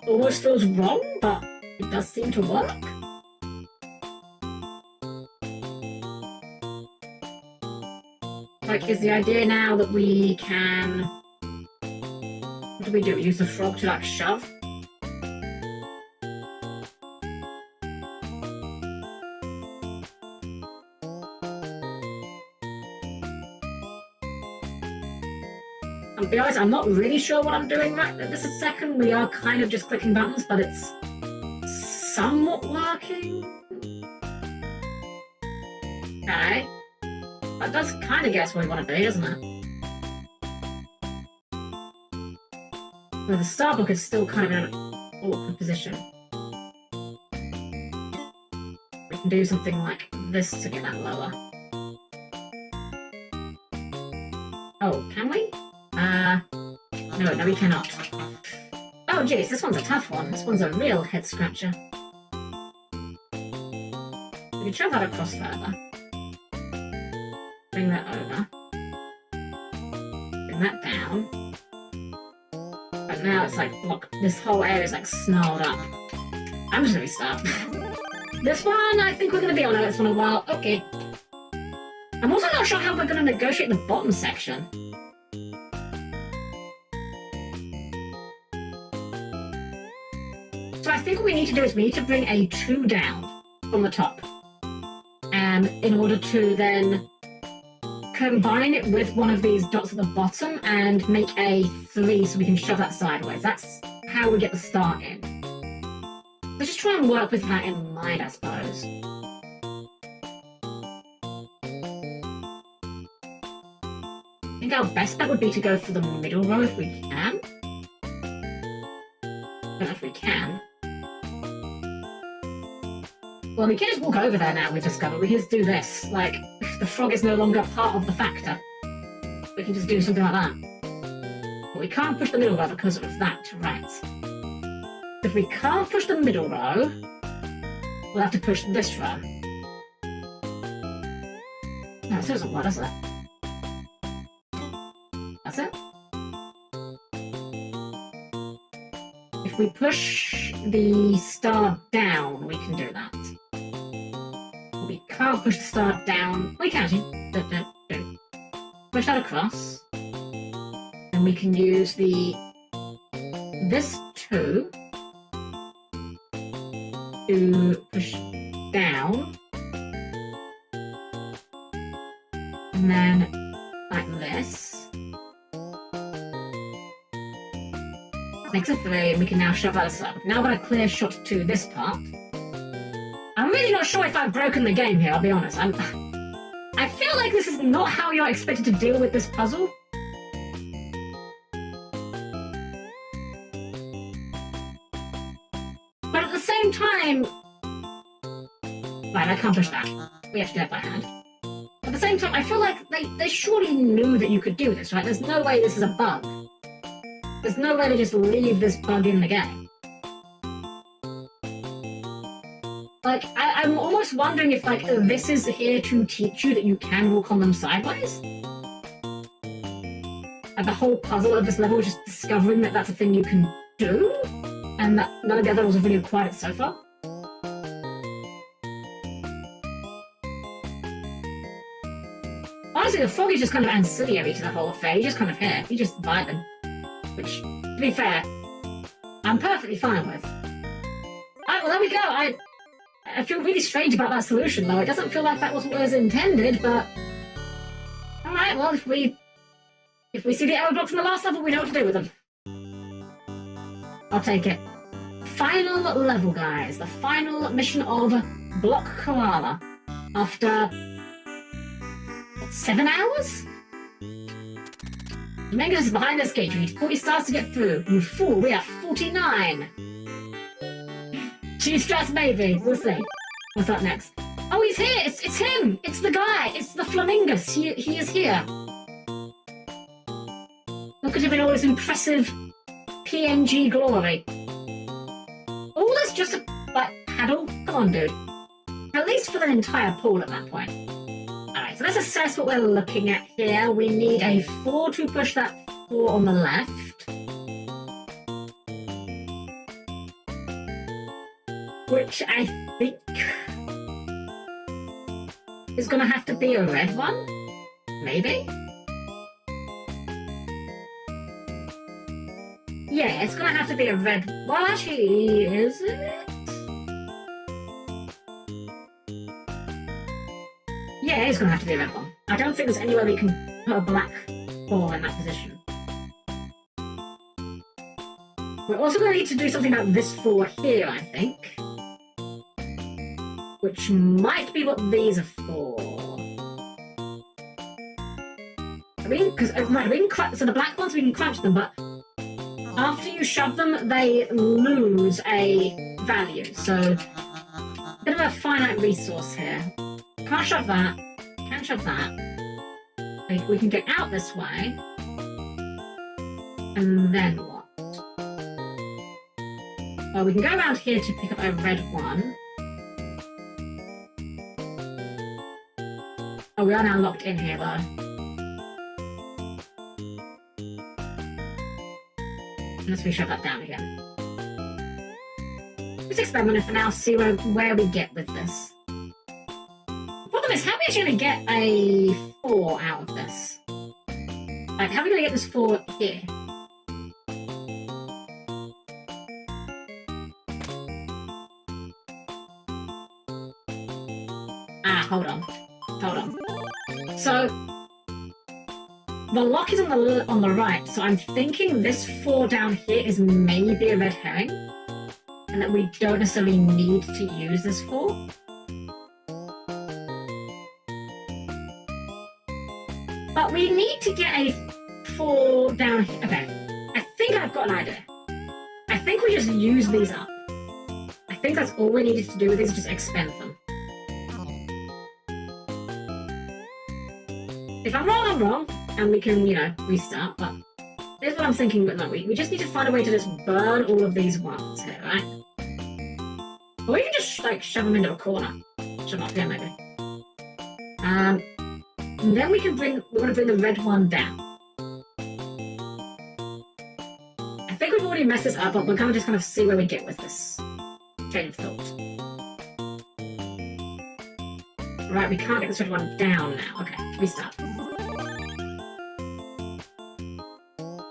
Almost feels wrong, but it does seem to work. Like, is the idea now that we can... What do we do? Use the frog to, like, shove? I'll be honest, I'm not really sure what I'm doing right this second. We are kind of just clicking buttons, but it's somewhat working. Okay. That does kind of guess where we want to be, doesn't it? Well, the star block is still kind of in an awkward position. We can do something like this to get that lower. Oh, can we? No, we cannot. Oh, jeez, this one's a tough one. This one's a real head-scratcher. We can shove that across further. Bring that over. Bring that down. But now it's like blocked. This whole area is like snarled up. I'm just gonna restart. This one, I think we're gonna be on this one a while. Okay. I'm also not sure how we're gonna negotiate the bottom section. So I think what we need to do is we need to bring a 2 down from the top. In order to then combine it with one of these dots at the bottom and make a 3 so we can shove that sideways. That's how we get the start in. So just try and work with that in mind, I suppose. I think our best bet would be to go for the middle row if we can. I don't know if we can. Well, we can just walk over there now, we've discovered. We can just do this. Like, the frog is no longer part of the factor. We can just do something like that. But we can't push the middle row because of that, right? If we can't push the middle row, we'll have to push this row. No, this doesn't work, does it? That's it? If we push the star down, we can do that. We can't push the star down. We can actually. Push that across. And we can use this 2 to push down. And then like this. Makes a 3, and we can now shove that aside. Now I've got a clear shot to this part. I'm really not sure if I've broken the game here, I'll be honest. I feel like this is not how you're expected to deal with this puzzle. But at the same time... Right, I can't push that. We have to do that by hand. At the same time, I feel like they surely knew that you could do this, right? There's no way this is a bug. There's no way to just leave this bug in the game. Like, I'm almost wondering if, like, this is here to teach you that you can walk on them sideways. And the whole puzzle of this level is just discovering that that's a thing you can do, and that none of the other levels have really required it so far. Honestly, the frog is just kind of ancillary to the whole affair. He's just kind of here. He's just vibing. Which, to be fair, I'm perfectly fine with. Alright, well there we go. I feel really strange about that solution, though. It doesn't feel like that was what was intended, but... Alright, well, if we see the arrow blocks in the last level, we know what to do with them. I'll take it. Final level, guys. The final mission of Block Koala. After... what, 7 hours? Megas is behind this gate. You need 40 stars to get through. You fool, we have 49. Cheese stress maybe. We'll see. What's up next? Oh, he's here! It's him! It's the guy! It's the Flamingus! He is here. Look at him in all his impressive PNG glory. Oh, that's just a like paddle. Come on, dude. At least for the entire pool at that point. Alright, so let's assess what we're looking at here. We need a 4 to push that 4 on the left. Which I think is going to have to be a red one. Maybe? Yeah, it's going to have to be a red. Well, actually, is it? Yeah, it's going to have to be a red one. I don't think there's anywhere we can put a black ball in that position. We're also going to need to do something about this 4 here, I think. Which might be what these are for. I mean, because so the black ones we can crunch them, but after you shove them, they lose a value. So, a bit of a finite resource here. Can't shove that. Can't shove that. We can get out this way. And then what? Well, we can go around here to pick up a red one. Oh, we are now locked in here, though. Unless we shove that down again. Let's experiment for now, see where we get with this. The problem is, how are we actually going to get a 4 out of this? Like, how are we going to get this 4 here? Ah, hold on. Hold on. So, the lock is on the right, so I'm thinking this 4 down here is maybe a red herring, and that we don't necessarily need to use this 4. But we need to get a 4 down here. Okay, I think I've got an idea. I think we just use these up. I think that's all we needed to do with these, is just expend them. If I'm wrong, I'm wrong, and we can, restart, but here's what I'm thinking, but no, we just need to find a way to just burn all of these ones here, right? Or we can just, shove them into a corner. Shove them up here, maybe. And then we're going to bring the red one down. I think we've already messed this up, but we're going to just see where we get with this chain of thought. Right, we can't get this red one down now. Okay, restart.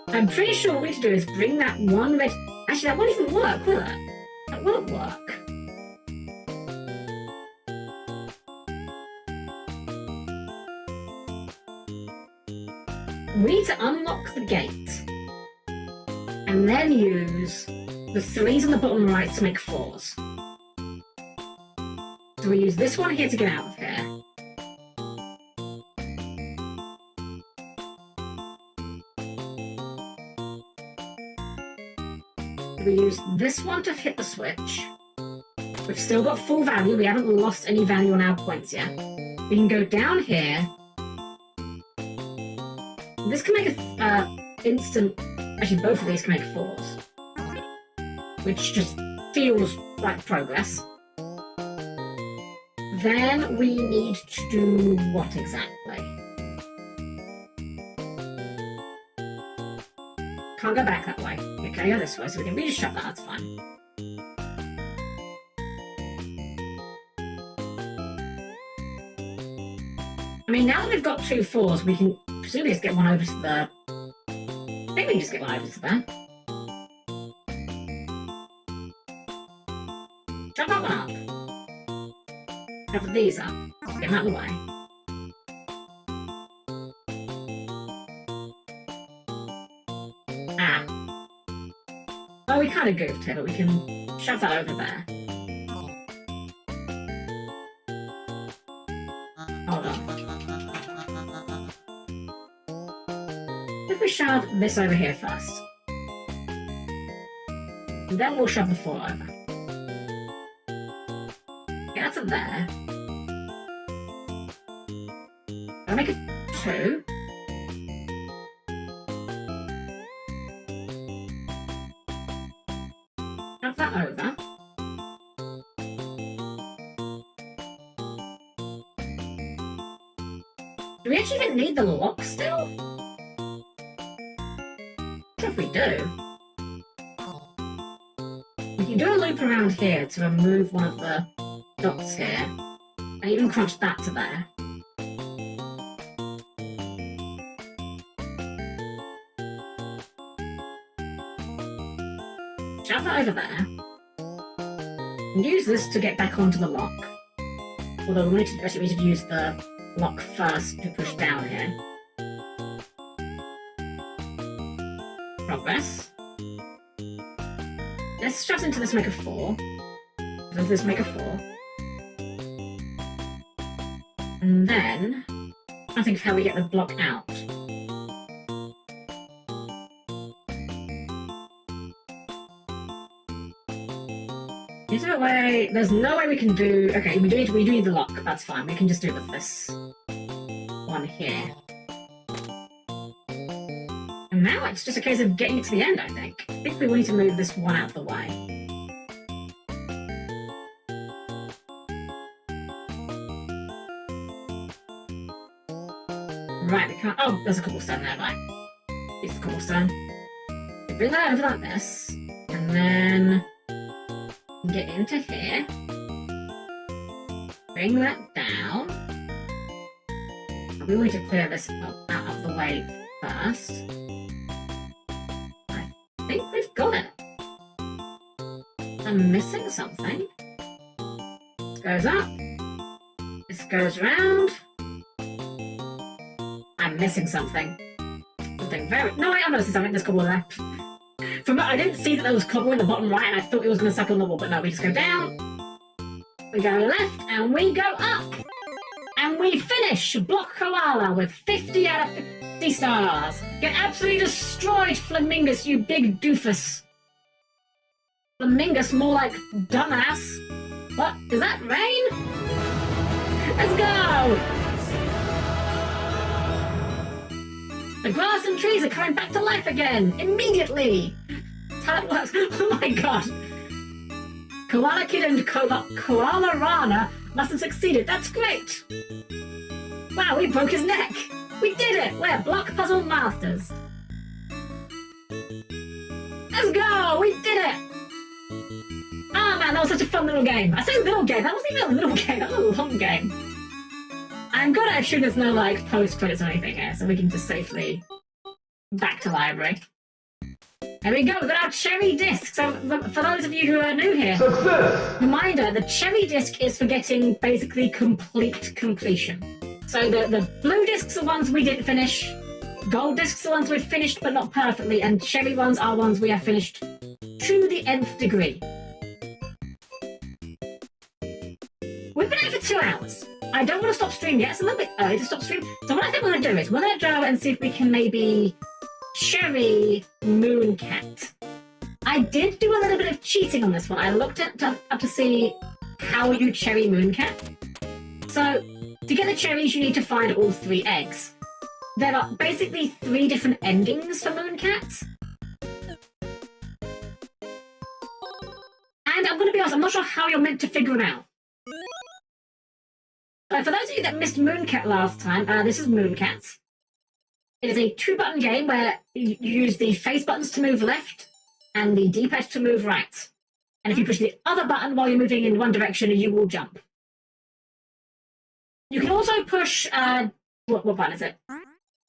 I'm pretty sure what we need to do is bring that one red... Actually, that won't even work, will it? That won't work. We need to unlock the gate. And then use the 3s on the bottom right to make 4s. So we use this one here to get out of here. We use this one to hit the switch. We've still got full value. We haven't lost any value on our points yet. We can go down here. This can make a instant... Actually, both of these can make 4s. Which just feels like progress. Then we need to do what exactly? Can't go back that way. We can go this way, so we can just shove that, that's fine. I mean, now that we've got 2 4s, we can presumably just get one over to the... I think we can just get one over to there. Shove that one up. Shove these up. Get them out of the way. Ah. Oh, we kind of goofed here, but we can shove that over there. Hold on. If we shove this over here first. And then we'll shove the 4 over. Get out of there. I'll make it 2. Shove that over. Do we actually even need the lock still? If we do, we can do a loop around here to remove one of the dots here, and even crunch that to there. Shove that over there. And use this to get back onto the lock. Although we actually need to use the lock first to push down here. Progress. Let's shove into this make a 4. Does this make a 4? And then I think of how we get the block out. Is there a way? There's no way we can do. Okay, we do need the lock. That's fine. We can just do it with this one here. And now it's just a case of getting it to the end, I think. I think we will need to move this one out of the way. Right, we can't. Oh, there's a cobblestone there, right? Use the cobblestone. We bring that over like this, and then get into here. Bring that down. We need to clear this out of the way first. I think we've got it. I'm missing something. This goes up. This goes round. I'm missing something. Something very... No, wait, I'm noticing something. There's cobble there. I didn't see that there was cobble in the bottom right, and I thought it was going to suck on the wall, but no, we just go down. We go left, and we go up. And we finish Block Koala with 50 out of 50 stars. Get absolutely destroyed, Flamingus, you big doofus. Flamingus, more like dumbass. What? Is that rain? Let's go! The grass and trees are coming back to life again, immediately! That's how it works. Oh my god! Koala Kid and Koala Rana must have succeeded. That's great! Wow, we broke his neck! We did it! We're Block Puzzle Masters! Let's go! We did it! Ah, man, that was such a fun little game. I say little game, that wasn't even a little game, that was a long game. I'm gonna assume there's no, like, post-credits or anything here, so we can just safely back to library. There we go, we've got our cherry disc. So, for those of you who are new here, reminder, the cherry disc is for getting basically complete completion. So the blue discs are ones we didn't finish, gold discs are ones we've finished but not perfectly, and cherry ones are ones we have finished to the nth degree. We've been out for 2 hours. I don't want to stop stream yet, it's a little bit early to stop stream. So what I think we're going to do is, we're going to go and see if we can maybe cherry Mooncat. I did do a little bit of cheating on this one. I looked up to see how you cherry Mooncat. So, to get the cherries, you need to find all 3 eggs. There are basically 3 different endings for Mooncat. And I'm going to be honest, I'm not sure how you're meant to figure them out. For those of you that missed Mooncat last time, this is Mooncat. It is a 2-button game where you use the face buttons to move left and the D-pad to move right. And if you push the other button while you're moving in one direction, you will jump. You can also push, what button is it?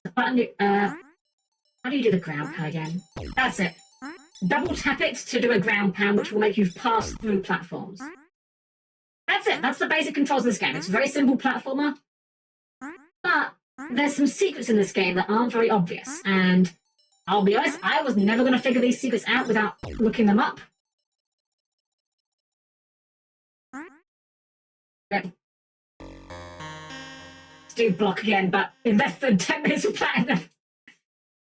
The button, how do you do the ground pound again? That's it. Double tap it to do a ground pound, which will make you pass through platforms. That's it. That's the basic controls of this game. It's a very simple platformer. But there's some secrets in this game that aren't very obvious. And I'll be honest, I was never going to figure these secrets out without looking them up. Let's do block again, but in less than 10 minutes of platinum.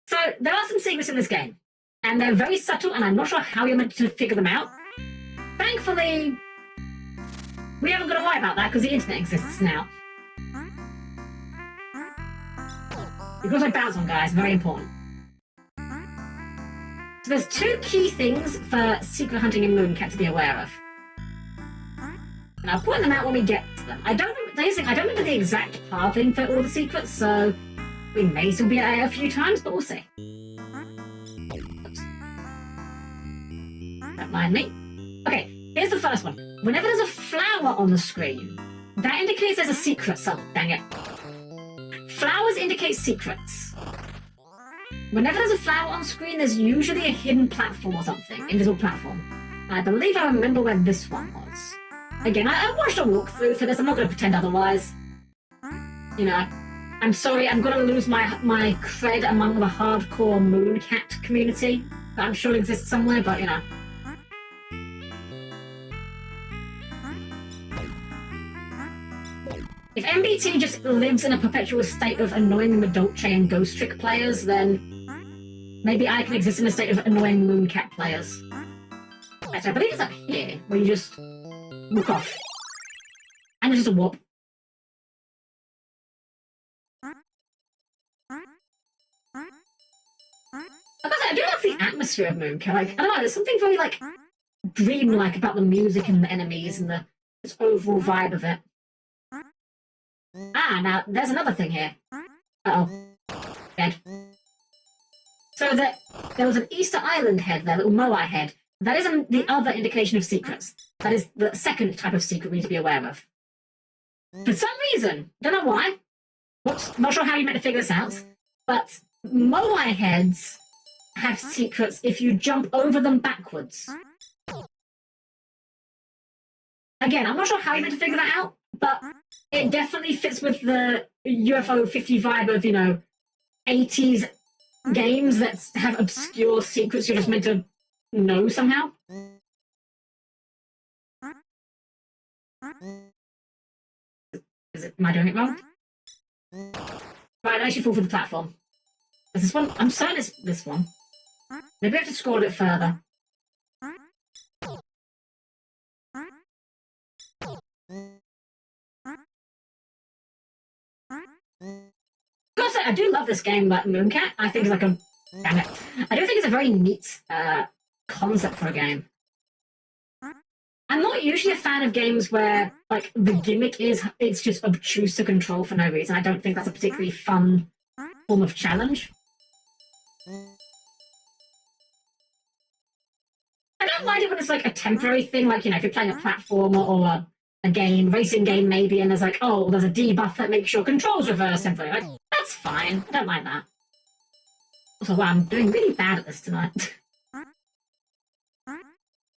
So there are some secrets in this game. And they're very subtle, and I'm not sure how you're meant to figure them out. Thankfully, we haven't got to worry about that because the internet exists now. You've got to bounce on, guys. Very important. So there's 2 key things for secret hunting in Mooncat to be aware of. And I'll point them out when we get to them. I don't I don't remember the exact pathing for all the secrets, so we may still be at it a few times, but we'll see. Oops. Don't mind me. Okay, here's the first one. Whenever there's a flower on the screen, that indicates there's a secret. So, dang it. Flowers indicate secrets. Whenever there's a flower on screen, there's usually a hidden platform or something, invisible platform. I believe I remember where this one was. Again, I watched a walkthrough for this. I'm not going to pretend otherwise. You know, I'm sorry, I'm going to lose my cred among the hardcore Mooncat community that I'm sure exists somewhere, but you know. If MBT just lives in a perpetual state of annoying Madolce and Ghost Trick players, then maybe I can exist in a state of annoying Mooncat players. Right, so I believe it's up here, where you just walk off. And it's just a warp. I do love the atmosphere of Mooncat. Like, I don't know, there's something very, like, dreamlike about the music and the enemies and this overall vibe of it. Ah, now, there's another thing here. Uh-oh. Dead. So there was an Easter Island head there, little Moai head. That is the other indication of secrets. That is the second type of secret we need to be aware of. For some reason, don't know why, not sure how you meant to figure this out, but Moai heads have secrets if you jump over them backwards. Again, I'm not sure how you meant to figure that out, but it definitely fits with the UFO 50 vibe of, you know, 80s games that have obscure secrets you're just meant to know somehow. Am I doing it wrong? Right, I actually fall for the platform. Is this one? I'm certain it's this one. Maybe I have to scroll a bit further. I do love this game, but Mooncat, I think, is like a... Damn it. I do think it's a very neat concept for a game. I'm not usually a fan of games where, like, the gimmick is it's just obtuse to control for no reason. I don't think that's a particularly fun form of challenge. I don't mind it when it's, like, a temporary thing, like, you know, if you're playing a platformer or a game, racing game maybe, and there's like, oh, there's a debuff that makes your controls reverse temporarily. Like, that's fine. I don't mind that. Also, wow, I'm doing really bad at this tonight.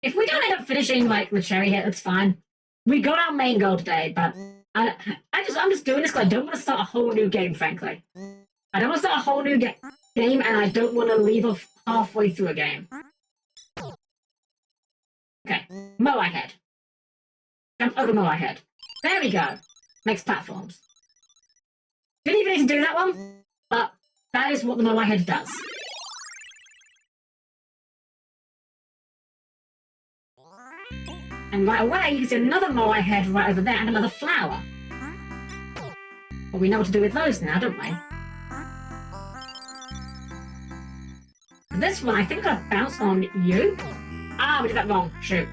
If we don't end up finishing, like, the cherry hit, that's fine. We got our main goal today, but I'm just doing this because I don't want to start a whole new game, frankly. I don't want to start a whole new game, and I don't want to leave off halfway through a game. Okay, Moai head. Jump over Moai head. There we go. Next platforms. Didn't even need to do that one, but that is what the Moai head does. And right away, you can see another Moai head right over there and another flower. Well, we know what to do with those now, don't we? This one, I think I bounced on you. Ah, we did that wrong. Shoot.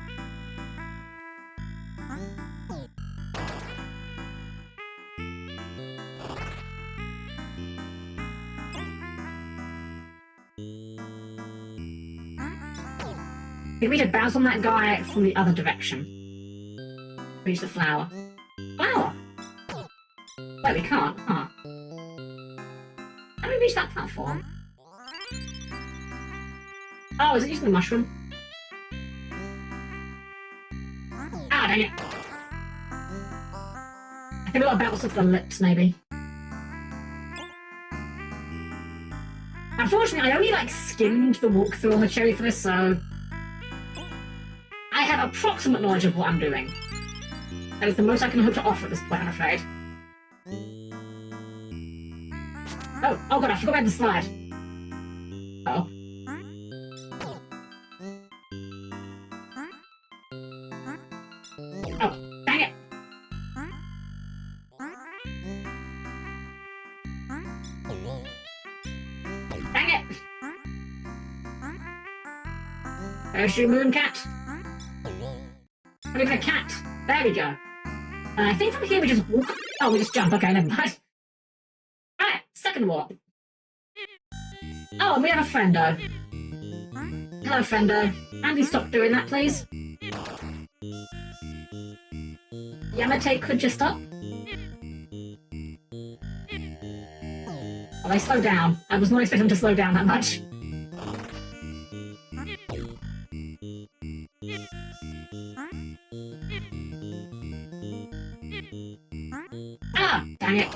I think we should bounce on that guy from the other direction. Reach the flower. Flower? Wait, we can't, huh? How do we reach that platform? Oh, is it using the mushroom? Ah, dang it. I think we gotta bounce off the lips, maybe. Unfortunately, I only, like, skimmed the walkthrough on the cherry for this, so... I have approximate knowledge of what I'm doing. That is the most I can hope to offer at this point, I'm afraid. Oh god, I forgot about the slide. Uh-oh. Oh, dang it! Dang it! There's your Mooncat. Not even a cat. There we go. I think from here we just walk. Oh, we just jump. Okay, never mind. Alright, second walk. Oh, and we have a friendo. Hello, friendo. Andy, stop doing that, please. Yamate, could you stop? Oh, they slow down. I was not expecting them to slow down that much. Ah, dang it.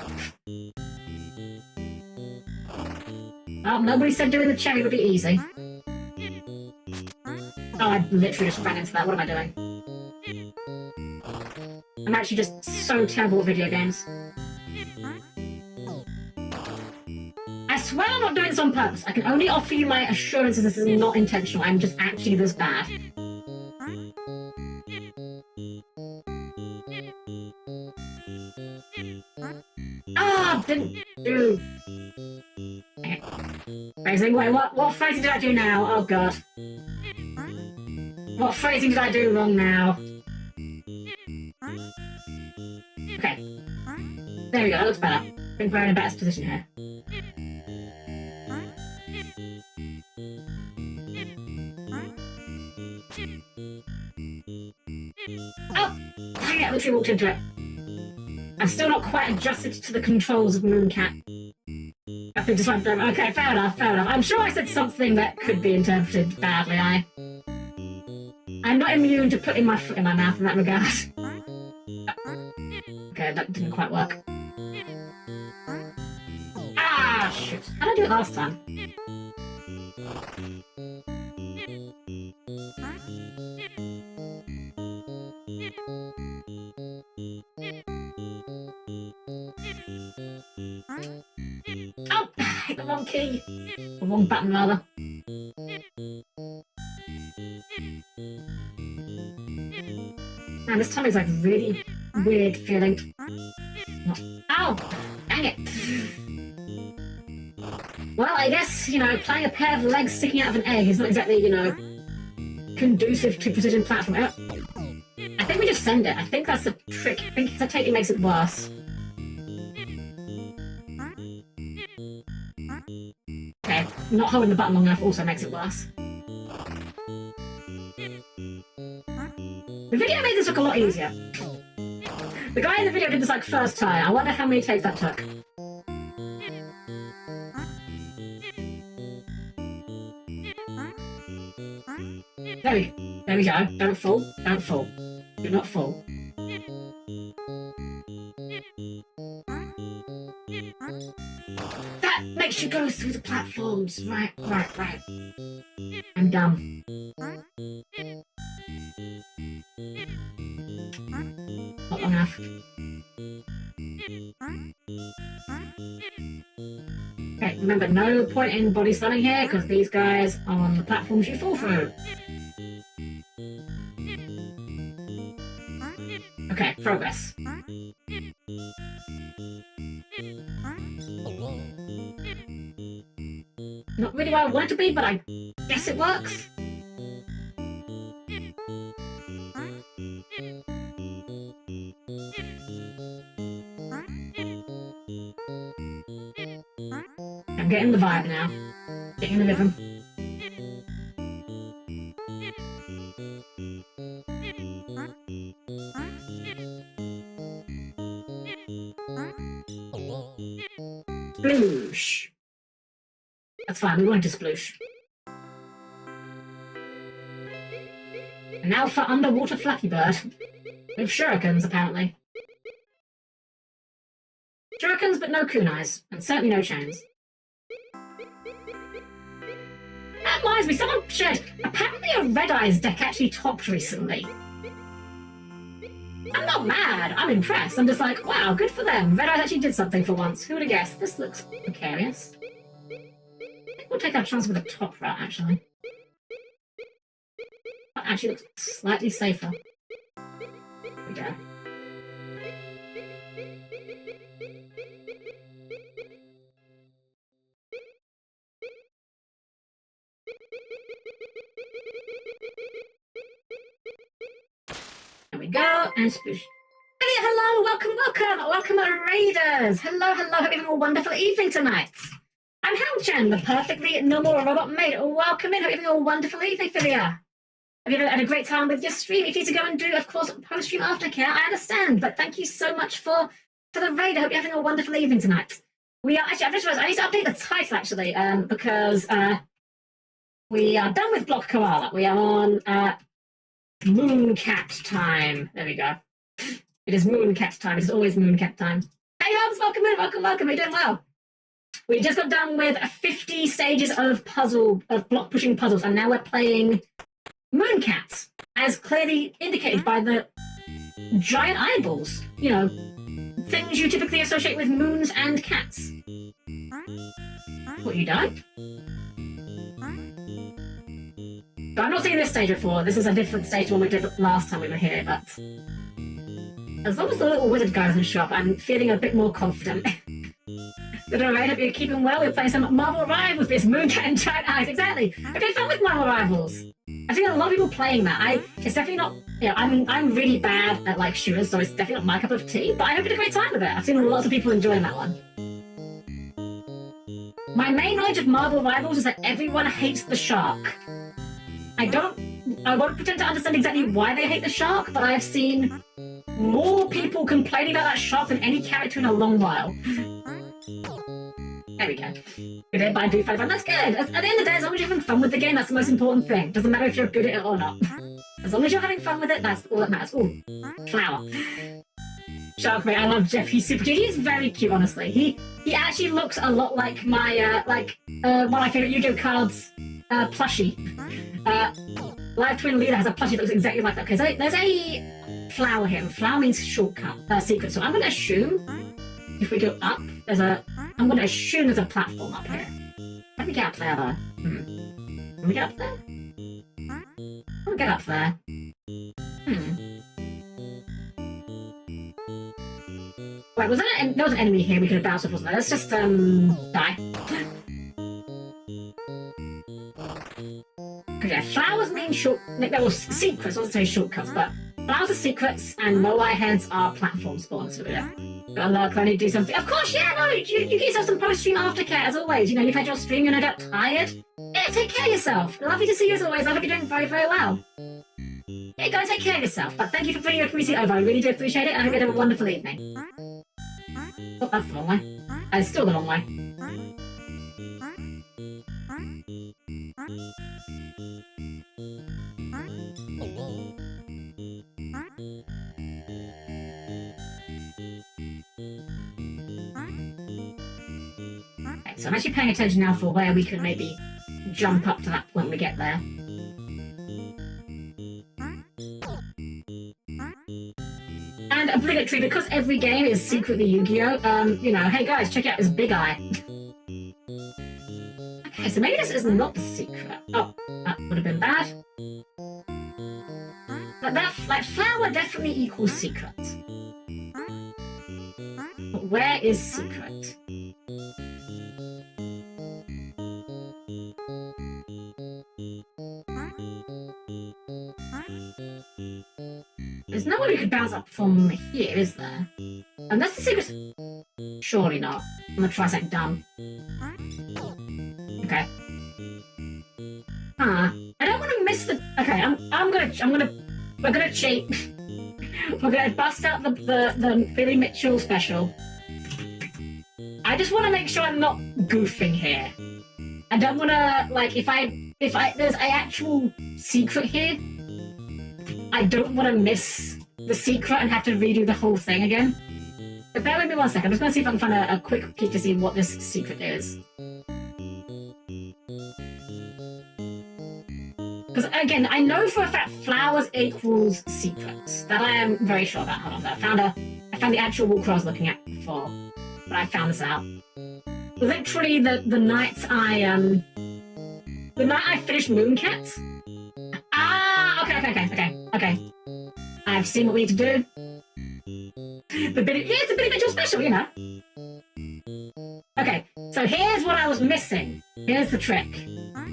Oh, nobody said doing the cherry would be easy. Oh, I literally just ran into that. What am I doing? I'm actually just so terrible at video games. I swear I'm not doing this on purpose. I can only offer you my assurances this is not intentional. I'm just actually this bad. Ah, didn't do. Phrasing. Wait, what phrasing did I do now? Oh god. What phrasing did I do wrong now? Okay. There we go, that looks better. I think we're in a better position here. Oh! Dang it, I literally walked into it. I'm still not quite adjusted to the controls of Mooncat. I think just went through. Okay, fair enough, fair enough. I'm sure I said something that could be interpreted badly. I'm not immune to putting my foot in my mouth in that regard. Okay, that didn't quite work. Ah, shit. How did I do it last time? Oh, I hit the wrong key. The wrong button, rather. Man, this time is like really weird feeling. Ow! Dang it! Well, I guess, you know, playing a pair of legs sticking out of an egg is not exactly, you know, conducive to precision platforming. I think we just send it. I think that's the trick. I think hesitating makes it worse. Okay, not holding the button long enough also makes it worse. The video made this look a lot easier. The guy in the video did this like first time. I wonder how many takes that took. There we go. Don't fall. Don't fall. Do not fall. That makes you go through the platforms. Right. I'm dumb. Not long enough. Okay, remember, no point in body slamming here, because these guys are on the platforms you fall through. Okay, progress. Not really where I want it to be, but I guess it works. I'm getting the vibe now. Getting the rhythm. Sploosh. That's fine, we wanted to sploosh. And now for underwater Flappy Bird. With shurikens, apparently. Shurikens, but no kunais. And certainly no chains. That reminds me, someone shared, apparently a Red Eyes deck actually topped recently. I'm not mad, I'm impressed. I'm just like, wow, good for them. Red Eyes actually did something for once. Who would have guessed? This looks precarious. I think we'll take our chance with a top route, actually. That actually looks slightly safer. There we go. There we go, and sploosh. Hey, hello, welcome, Raiders. Hello, hope you're having a wonderful evening tonight. I'm Helm-Chan, the perfectly normal robot maid. Welcome in, hope you're having a wonderful evening, Philia. Have you had a great time with your stream? If you need to go and do, of course, post-stream aftercare, I understand, but thank you so much for the raid. I hope you're having a wonderful evening tonight. We are actually, I've just realized I need to update the title actually, because we are done with Block Koala. We are on Mooncat time. There we go. It is Mooncat time. It's always Mooncat time. Hey, Hobbs, welcome in, welcome. You're doing well. We just got done with 50 stages of block pushing puzzles, and now we're playing Mooncat, as clearly indicated by the giant eyeballs. You know, things you typically associate with moons and cats. What, you done? But I'm not seeing this stage before. This is a different stage to one we did last time we were here, but as long as the little wizard guy doesn't show up, I'm feeling a bit more confident. But alright, hope you're keeping well. We're playing some Marvel Rivals, this Mooncat and Giant Eyes. Exactly. I've been fun with Marvel Rivals. I've seen a lot of people playing that. It's definitely not, you know, I'm really bad at like shooters, so it's definitely not my cup of tea, but I hope you had a great time with it. I've seen lots of people enjoying that one. My main knowledge of Marvel Rivals is that everyone hates the shark. I won't pretend to understand exactly why they hate the shark, but I have seen more people complaining about that shark than any character in a long while. There we go. Good at by do 5 fun. That's good. At the end of the day, as long as you're having fun with the game, that's the most important thing. Doesn't matter if you're good at it or not. As long as you're having fun with it, that's all that matters. Ooh, flower. Shark mate, I love Jeff. He's super cute. He's very cute, honestly. He actually looks a lot like my one of my favorite Yu-Gi-Oh cards, plushie. Live Twin Leader has a plushie that looks exactly like that. Okay, so there's a flower here. Flower means shortcut, secret. So I'm going to assume if we go up, I'm going to assume there's a platform up here. Let me get up there, though. Can we get up there? I'll get up there. Right, there was an enemy here we could have bounced off, wasn't there? Let's just, die. Okay, flowers mean secrets, I wasn't saying shortcuts, but flowers are secrets and Moai heads are platform spawns, so yeah. Got a luck, I need to do something. Of course, yeah, no, you get yourself some post-stream aftercare, as always. You know, you've had your stream, you're no doubt tired. Yeah, take care of yourself. Lovely to see you as always. I hope you're doing very, very well. Yeah, go take care of yourself. But thank you for bringing your community over. I really do appreciate it. I hope you have a wonderful evening. Oh, that's the wrong way. It's still the wrong way. Okay, so I'm actually paying attention now for where we can maybe jump up to that when we get there. And obligatory, because every game is secretly Yu-Gi-Oh! You know, hey guys, check out this big eye. Okay, so maybe this is not the secret. Oh, that would have been bad. But that, like, flower definitely equals secret. But where is secret? There's no way we could bounce up from here, is there? Unless the secret's... Surely not. I'm gonna try something dumb. Okay. I don't want to miss the... Okay, we're gonna cheat. We're gonna bust out the Billy Mitchell special. I just want to make sure I'm not goofing here. I don't want to, like, if there's an actual secret here, I don't want to miss the secret and have to redo the whole thing again. But bear with me 1 second. I'm just going to see if I can find a quick peek to see what this secret is. Because, again, I know for a fact flowers equals secrets. That I am very sure about. Hold on. I found the actual walk I was looking at before. But I found this out. Literally, the night I finished Mooncat. Okay. I've seen what we need to do. It's a Billy Mitchell special, you know. Okay, so here's what I was missing. Here's the trick.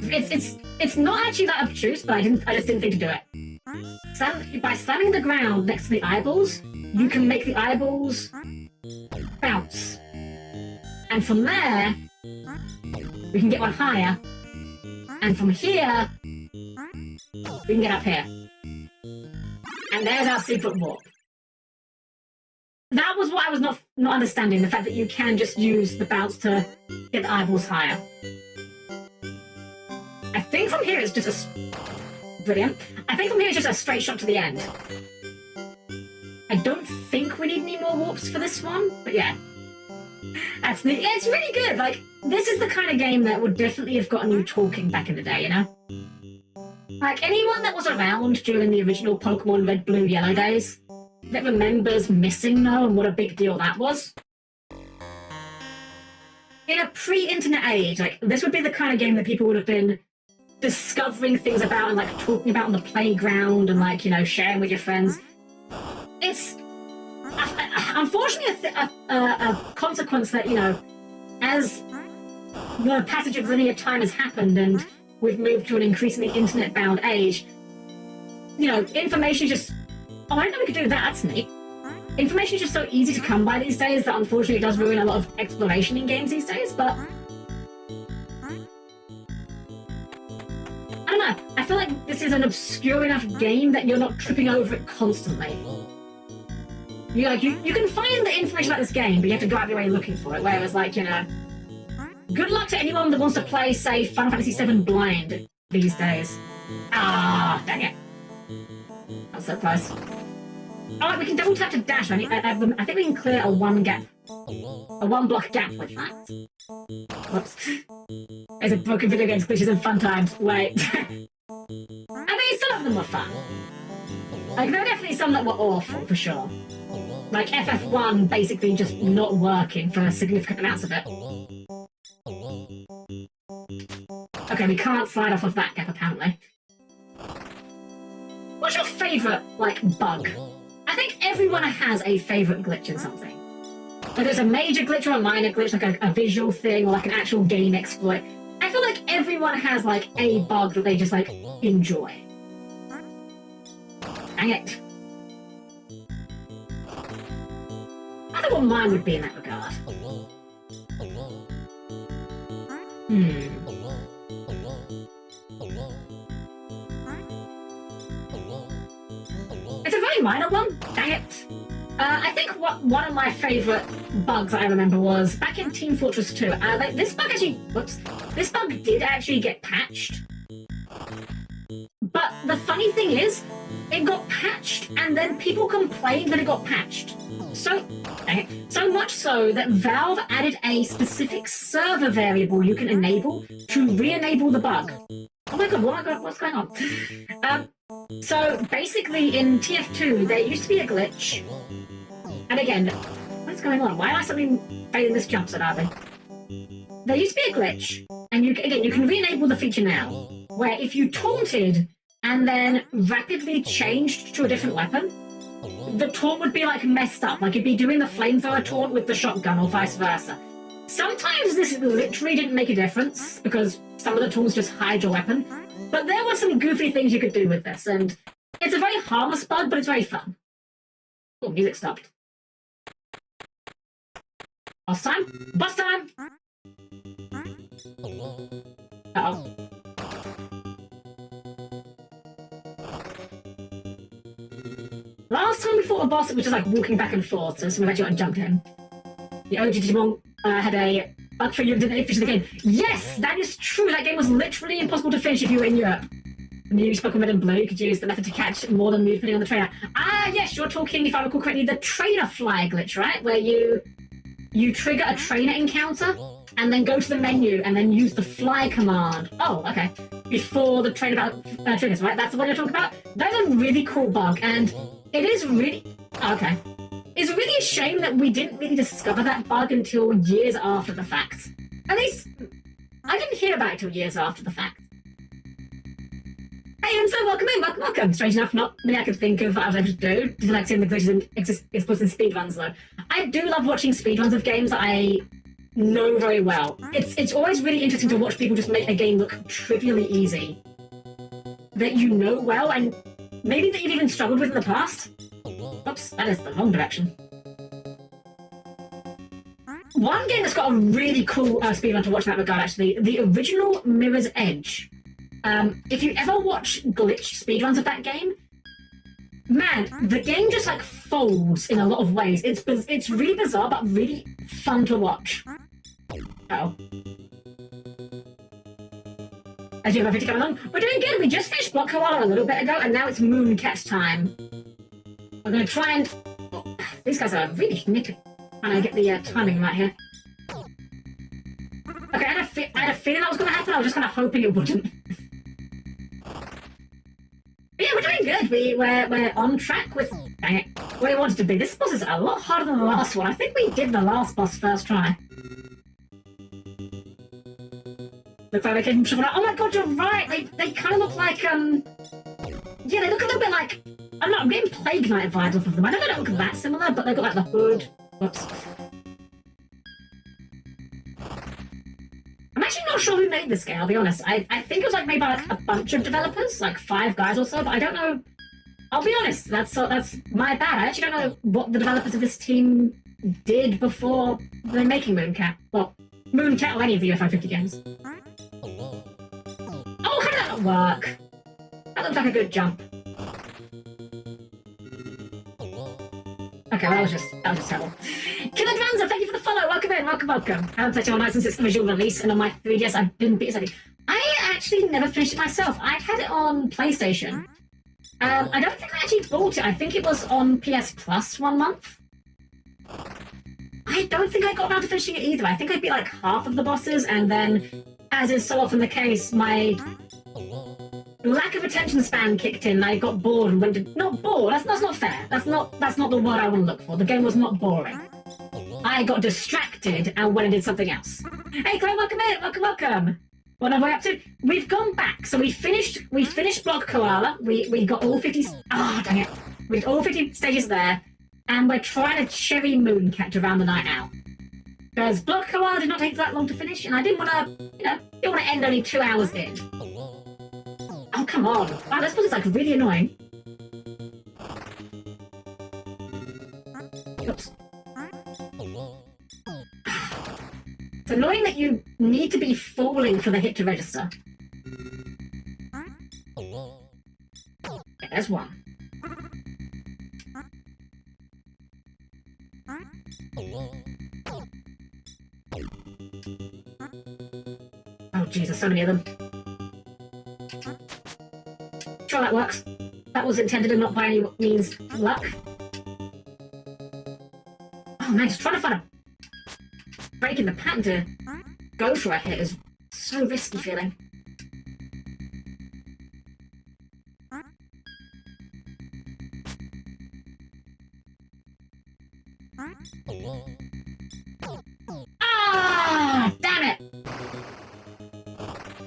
It's not actually that obtuse, but I just didn't think to do it. By slamming the ground next to the eyeballs, you can make the eyeballs bounce. And from there, we can get one higher. And from here, we can get up here. And there's our secret warp. That was what I was not understanding, the fact that you can just use the bounce to get the eyeballs higher. I think from here it's just brilliant. I think from here it's just a straight shot to the end. I don't think we need any more warps for this one, but yeah. That's neat. Yeah, it's really good. Like, this is the kind of game that would definitely have gotten you talking back in the day, you know? Like, anyone that was around during the original Pokemon Red, Blue, Yellow days that remembers Missing No and what a big deal that was. In a pre-internet age, like, this would be the kind of game that people would have been discovering things about and, like, talking about on the playground and, like, you know, sharing with your friends. It's, unfortunately, a consequence that, you know, as the passage of linear time has happened and we've moved to an increasingly internet-bound age, you know, information is just... Oh, I didn't know we could do that. That's neat. Information is just so easy to come by these days that unfortunately it does ruin a lot of exploration in games these days, but... I don't know. I feel like this is an obscure enough game that you're not tripping over it constantly. You can find the information about this game, but you have to go out of your way looking for it, whereas, like, you know... Good luck to anyone that wants to play, say, Final Fantasy VII blind these days. Ah, dang it. That's so close. Alright, we can double tap to dash. I think we can clear a one block gap with that. Whoops. There's a broken video games glitches and fun times. Wait. I mean, some of them were fun. Like, there were definitely some that were awful, for sure. Like, FF1 basically just not working for significant amounts of it. Okay, we can't slide off of that gap, apparently. What's your favourite, like, bug? I think everyone has a favourite glitch in something. Like, there's a major glitch or a minor glitch, like a visual thing or, like, an actual game exploit. I feel like everyone has, like, a bug that they just, like, enjoy. Dang it. I don't know what mine would be in that regard. It's a very minor one, dang it. I think one of my favourite bugs I remember was back in Team Fortress 2. Like, this bug did actually get patched. But the funny thing is, it got patched and then people complained that it got patched. So much so that Valve added a specific server variable you can enable to re-enable the bug. Oh my god, what's going on? So basically in TF2 there used to be a glitch. And again, what's going on? Why am I suddenly failing this jump so badly? There used to be a glitch, and you can re-enable the feature now, where if you taunted and then rapidly changed to a different weapon, the taunt would be, like, messed up. Like, you'd be doing the flamethrower taunt with the shotgun or vice versa. Sometimes this literally didn't make a difference, because some of the taunts just hide your weapon. But there were some goofy things you could do with this, and it's a very harmless bug, but it's very fun. Oh, music stopped. Boss time? Boss time! Uh-oh. Last time we fought a boss, it was just like walking back and forth, so someone actually went and jumped him. The OG Digimon had a bug for you and didn't finish the game. Yes, that is true. That game was literally impossible to finish if you were in Europe. When you used Pokemon Red and Blue, you could use the method to catch more than you depending on the trainer. Ah, yes, you're talking, if I recall correctly, the trainer fly glitch, right? Where you trigger a trainer encounter and then go to the menu and then use the fly command. Oh, okay. Before the trainer triggers, right? That's the one you're talking about? That's a really cool bug, and it is really... Okay. It's really a shame that we didn't really discover that bug until years after the fact. At least, I didn't hear about it till years after the fact. Hey, so welcome in, welcome. Strange enough, not many I could think of that I was able to do. Did you like seeing the glitches and exploits and speedruns, though? I do love watching speedruns of games that I know very well. It's always really interesting to watch people just make a game look trivially easy that you know well and maybe that you've even struggled with in the past. Oops. Whoops, that is the wrong direction. One game that's got a really cool speedrun to watch in that regard, actually, the original Mirror's Edge. If you ever watch glitch speedruns of that game, man, the game just like folds in a lot of ways. It's really bizarre, but really fun to watch. Uh-oh. As you have everything coming along, we're doing good. We just finished Block Koala a little bit ago, and now it's Moon Catch time. We're going to try and... Oh, these guys are really nitty. Trying to get the timing right here. Okay, I had a feeling that was going to happen. I was just kind of hoping it wouldn't. But yeah, we're doing good. We're on track with... Dang it. What it wanted to be. This boss is a lot harder than the last one. I think we did the last boss first try. Look like they came from somewhere. Oh my god, you're right! They kind of look like, yeah, they look a little bit like... I'm getting Plague Knight vibes off of them. I know they don't look that similar, but they've got like the hood. Whoops. I'm actually not sure who made this game, I'll be honest. I think it was like made by like a bunch of developers, like 5 guys or so, but I don't know. I'll be honest, that's my bad. I actually don't know what the developers of this team did before they're making Mooncat. Well, Mooncat or any of the UFO 50 games. Oh, how did that work? That looks like a good jump. Okay, well, that was just terrible. Killer Dranza, thank you for the follow. Welcome in, welcome. I haven't played it online since its visual release, and on my 3DS I didn't beat it. I actually never finished it myself. I had it on PlayStation. I don't think I actually bought it. I think it was on PS Plus 1 month. I don't think I got around to finishing it either. I think I beat like half of the bosses, and then, as is so often the case, my lack of attention span kicked in. I got bored and went to... Not bored, that's not fair. That's not the word I want to look for. The game was not boring. I got distracted and went and did something else. Hey, Chloe, welcome in, welcome. What are we up to? We've gone back. So we finished Block Koala. We got all 50... Oh, dang it. We got all 50 stages there. And we're trying to cherry Mooncat to round the night out. Because Block Koala did not take that long to finish, and I didn't want to, didn't want to end only 2 hours in. Oh, come on. Wow, this boss is like really annoying. Oops. It's annoying that you need to be falling for the hit to register. Okay, there's one. Oh Jesus, so many of them. Sure that works. That was intended and not by any means luck. Oh man, just trying to find a break in the pattern to go for a hit is so risky feeling. Ah, damn it!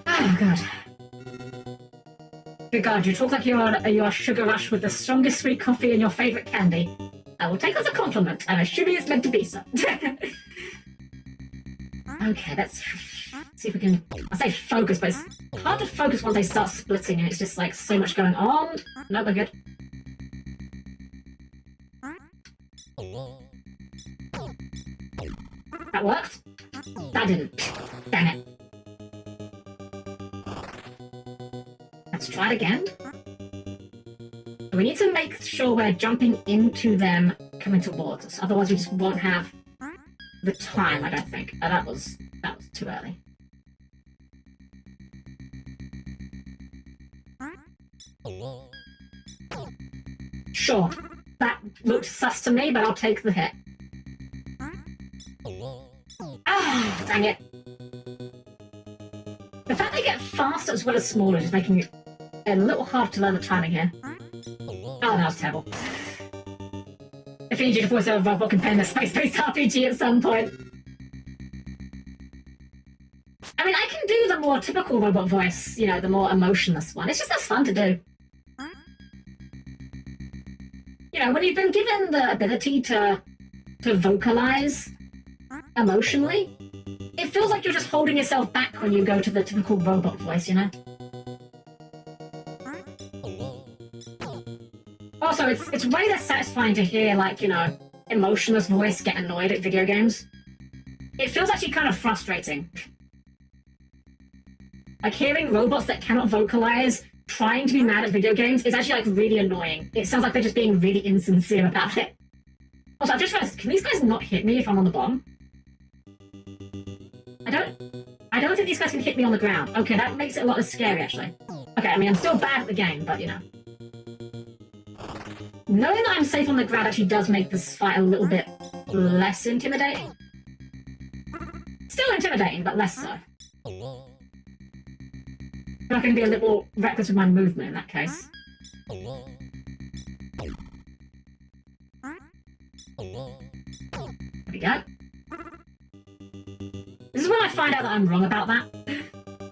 Oh god. Good god, you talk like you are Sugar Rush with the strongest sweet coffee and your favourite candy. I will take that as a compliment, and assuming it's meant to be so. Okay, let's see if we can... I say focus, but it's hard to focus once they start splitting and it's just like so much going on. No, we're good. That worked? That didn't. Damn it. Let's try it again. We need to make sure we're jumping into them coming towards us, otherwise we just won't have the time, I don't think. Oh, that was too early. Sure. That looked sus to me, but I'll take the hit. Ah, dang it. The fact they get faster as well as smaller is making it a little hard to learn the timing here. Oh, that was terrible. If you need you to voice over Robot can pen a space-based RPG at some point. I mean, I can do the more typical robot voice, the more emotionless one. It's just that's fun to do. When you've been given the ability to vocalize emotionally, it feels like you're just holding yourself back when you go to the typical robot voice, Also, it's way less satisfying to hear, like, you know, emotionless voice get annoyed at video games. It feels actually kind of frustrating. Like, hearing robots that cannot vocalize trying to be mad at video games is actually, like, really annoying. It sounds like they're just being really insincere about it. Also, I've just realized, can these guys not hit me if I'm on the bottom? I don't think these guys can hit me on the ground. Okay, that makes it a lot less scary, actually. Okay, I mean, I'm still bad at the game, but, you know. Knowing that I'm safe on the ground actually does make this fight a little bit less intimidating. Still intimidating, but less so. I can be a little more reckless with my movement in that case. There we go. This is when I find out that I'm wrong about that.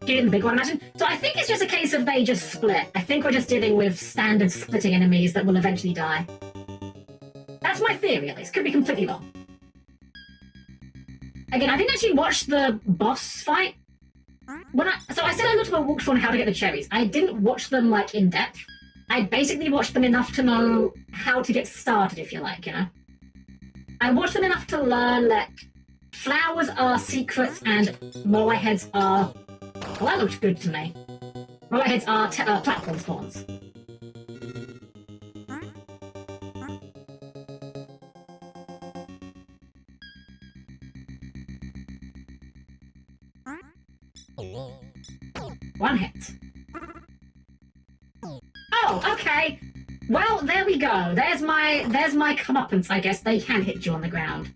Getting the big one, imagine. So I think it's just a case of they just split. I think we're just dealing with standard splitting enemies that will eventually die. That's my theory, at least. Could be completely wrong. Again, I didn't actually watch the boss fight. So I said I looked at a walkthrough on how to get the cherries. I didn't watch them, like, in depth. I basically watched them enough to know how to get started, if you like, you know? I watched them enough to learn that flowers are secrets and moai heads are... Well, that looked good to me. Moai heads are platform spawns. One hit. Oh, okay. Well, there we go. There's my comeuppance, I guess. They can hit you on the ground.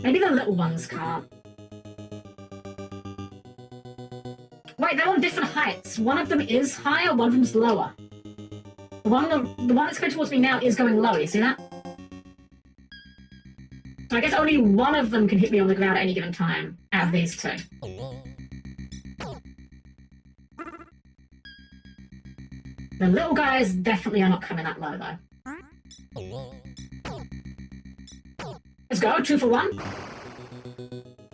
Maybe the little ones can't. Wait, they're on different heights. One of them is higher, one of them's lower. The one that's going towards me now is going lower, you see that? So I guess only one of them can hit me on the ground at any given time, out of these two. The little guys definitely are not coming that low, though. Let's go, 2 for 1.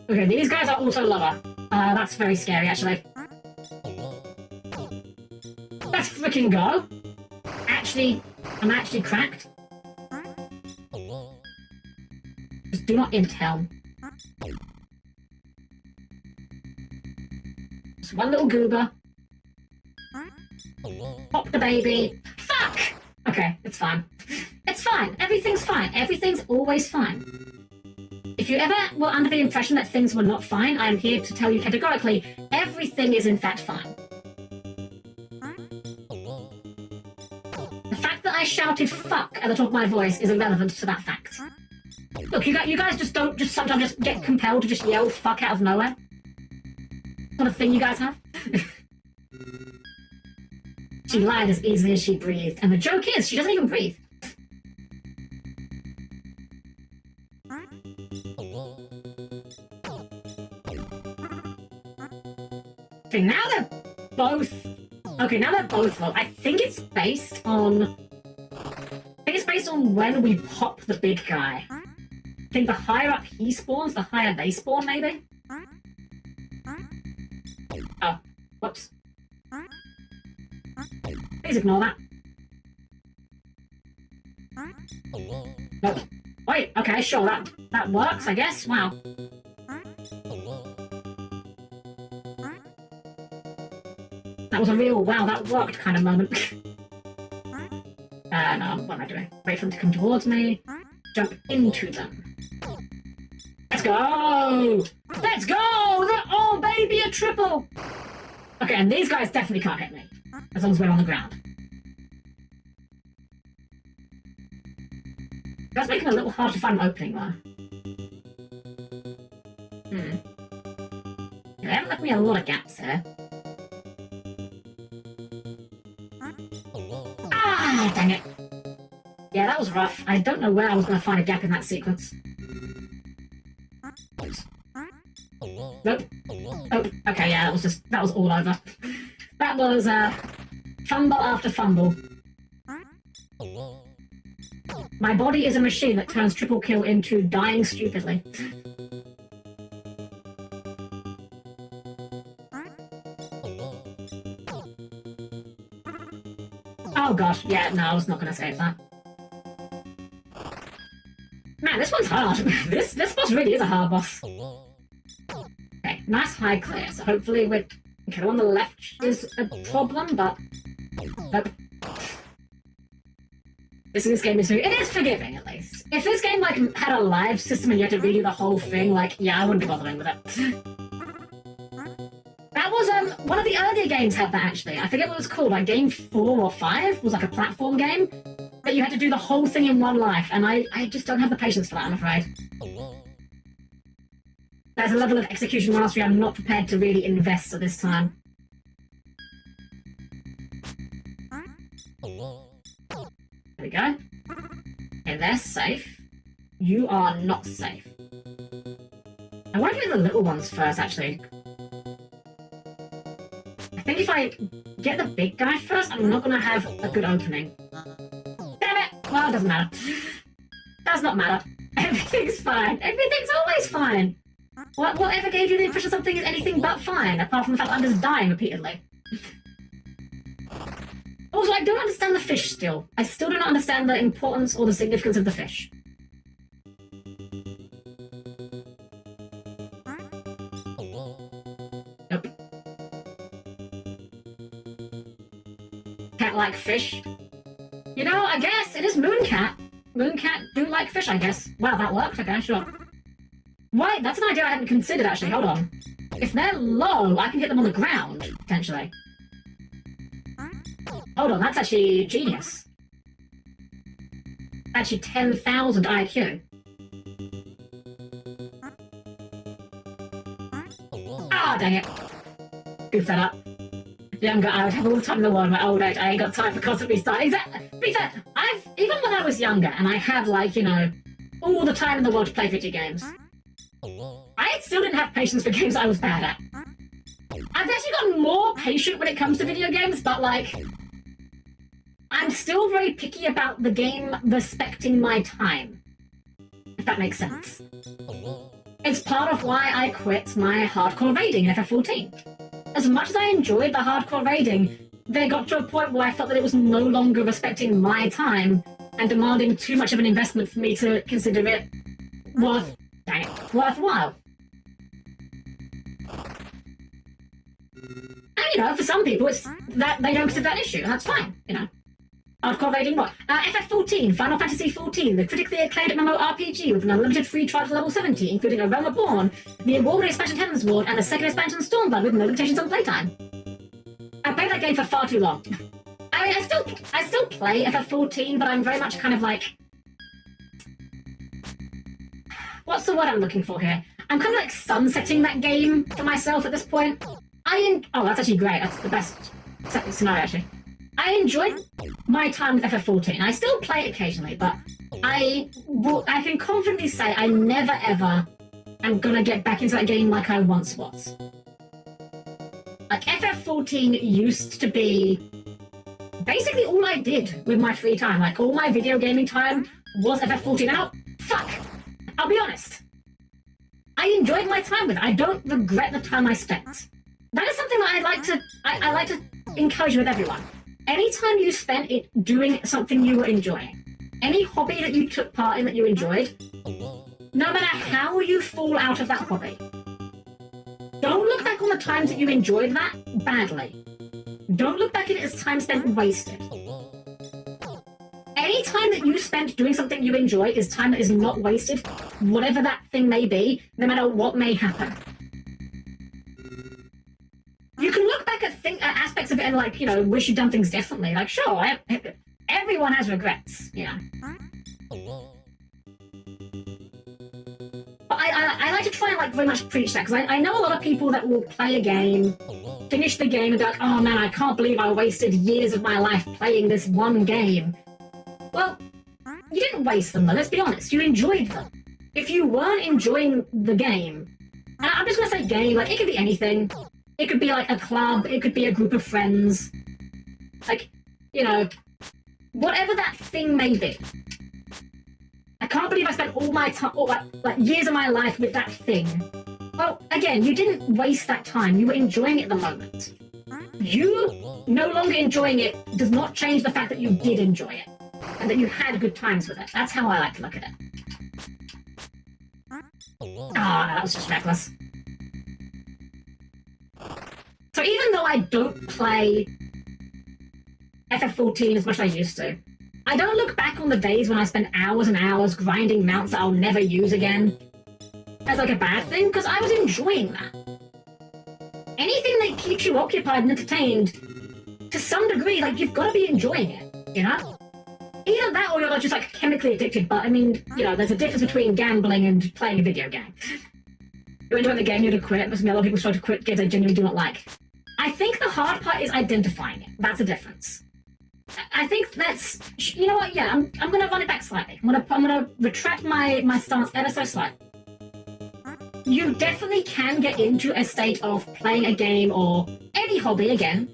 Okay, these guys are also lower. That's very scary, actually. Let's freaking go! I'm actually cracked. Just do not int Helm. Just one little goober. Pop the baby. Fuck! Okay, it's fine. It's fine. Everything's fine. Everything's always fine. If you ever were under the impression that things were not fine, I am here to tell you categorically, everything is in fact fine. The fact that I shouted fuck at the top of my voice is irrelevant to that fact. Look, you guys just don't sometimes just get compelled to just yell fuck out of nowhere? What a thing you guys have? She lied as easily as she breathed, and the joke is, she doesn't even breathe. Okay, now they're both... Okay, now they're both low. I think it's based on... when we pop the big guy. I think the higher up he spawns, the higher they spawn, maybe? Oh, whoops. Please ignore that. Nope. Wait, okay, sure, that works, I guess. Wow. That was a real wow, that worked kind of moment. No, what am I doing? Wait for them to come towards me. Jump into them. Let's go! Let's go! Oh, baby, a triple! Okay, and these guys definitely can't hit me. As long as we're on the ground. That's making it a little hard to find an opening, though. They haven't left me a lot of gaps here. Ah, dang it. Yeah, that was rough. I don't know where I was going to find a gap in that sequence. Nope. Oh, okay, yeah, that was all over. That was, fumble after fumble. My body is a machine that turns triple kill into dying stupidly. Oh gosh, yeah, no, I was not gonna escape that. Man, this one's hard. this boss really is a hard boss. Okay, nice high clear, so hopefully we're... Okay, the one on the left is a problem, but... Nope. This game is... It is forgiving, at least. If this game, like, had a live system and you had to redo the whole thing, like, yeah, I wouldn't be bothering with it. That was, one of the earlier games had that, actually. I forget what it was called, like, game 4 or 5 was, like, a platform game that you had to do the whole thing in one life, and I just don't have the patience for that, I'm afraid. There's a level of execution mastery I'm not prepared to really invest at this time. There we go. Okay, they're safe. You are not safe. I want to do the little ones first, actually. I think if I get the big guy first, I'm not going to have a good opening. Damn it! Well, it doesn't matter. Does not matter. Everything's fine. Everything's always fine. Whatever gave you the impression something is anything but fine, apart from the fact that I'm just dying repeatedly. Also, I don't understand the fish still. I still do not understand the importance or the significance of the fish. Nope. Cat like fish. You know, I guess it is Mooncat. Mooncat do like fish, I guess. Wow, that worked. Okay, sure. Why? That's an idea I hadn't considered, actually. Hold on. If they're low, I can hit them on the ground, potentially. Hold on, that's actually genius. Actually, 10,000 IQ. Ah, dang it. Goof that up. Younger, I would have all the time in the world. In my old age, I ain't got time for constant restarting. Exactly. To be fair, even when I was younger, and I had, like, you know, all the time in the world to play video games, I still didn't have patience for games I was bad at. I've actually gotten more patient when it comes to video games, but, like, I'm still very picky about the game respecting my time. If that makes sense. It's part of why I quit my hardcore raiding in FF14. As much as I enjoyed the hardcore raiding, they got to a point where I felt that it was no longer respecting my time and demanding too much of an investment for me to consider it worthwhile. And, you know, for some people, it's that they don't consider that an issue, and that's fine, you know. Hardcore raiding what? FF14, Final Fantasy XIV, the critically acclaimed MMORPG with an unlimited free trial to level 70, including a Realm Reborn, the award-winning expansion Heaven's Ward, and a second expansion Stormblood with no limitations on playtime. I played that game for far too long. I mean, I still play FF14, but I'm very much kind of like... What's the word I'm looking for here? I'm kind of like sunsetting that game for myself at this point. Oh, that's actually great. That's the best scenario, actually. I enjoyed my time with FF14. I still play it occasionally, but I can confidently say I never ever am gonna get back into that game like I once was. Like, FF14 used to be basically all I did with my free time. Like, all my video gaming time was FF14. Now, fuck! I'll be honest. I enjoyed my time with it. I don't regret the time I spent. That is something that I like to encourage with everyone. Any time you spent it doing something you were enjoying, any hobby that you took part in that you enjoyed, no matter how you fall out of that hobby, don't look back on the times that you enjoyed that badly. Don't look back at it as time spent wasted. Any time that you spent doing something you enjoy is time that is not wasted, whatever that thing may be, no matter what may happen. You can look back at aspects of it and, like, you know, wish you'd done things differently. Like, sure, everyone has regrets, you know. But I like to try and, like, very much preach that, because I know a lot of people that will play a game, finish the game, and be like, oh man, I can't believe I wasted years of my life playing this one game. Well, you didn't waste them, though, let's be honest. You enjoyed them. If you weren't enjoying the game, and I'm just going to say game, like, it could be anything. It could be, like, a club, it could be a group of friends. Like, you know, whatever that thing may be. I can't believe I spent all my time, like years of my life with that thing. Well, again, you didn't waste that time. You were enjoying it at the moment. you no longer enjoying it does not change the fact that you did enjoy it and that you had good times with it. That's how I like to look at it. Oh, that was just reckless. So even though I don't play FF14 as much as I used to, I don't look back on the days when I spent hours and hours grinding mounts that I'll never use again as like a bad thing, because I was enjoying that. Anything that keeps you occupied and entertained, to some degree, like, you've got to be enjoying it, you know? Either that or you're just like chemically addicted, but I mean, you know, there's a difference between gambling and playing a video game. You're enjoying the game, you're to quit. There's a lot of people try to quit games they genuinely do not like. I think the hard part is identifying it. That's the difference. I think that's, you know what, yeah, I'm going to run it back slightly. I'm gonna retract my stance ever so slightly. You definitely can get into a state of playing a game or any hobby again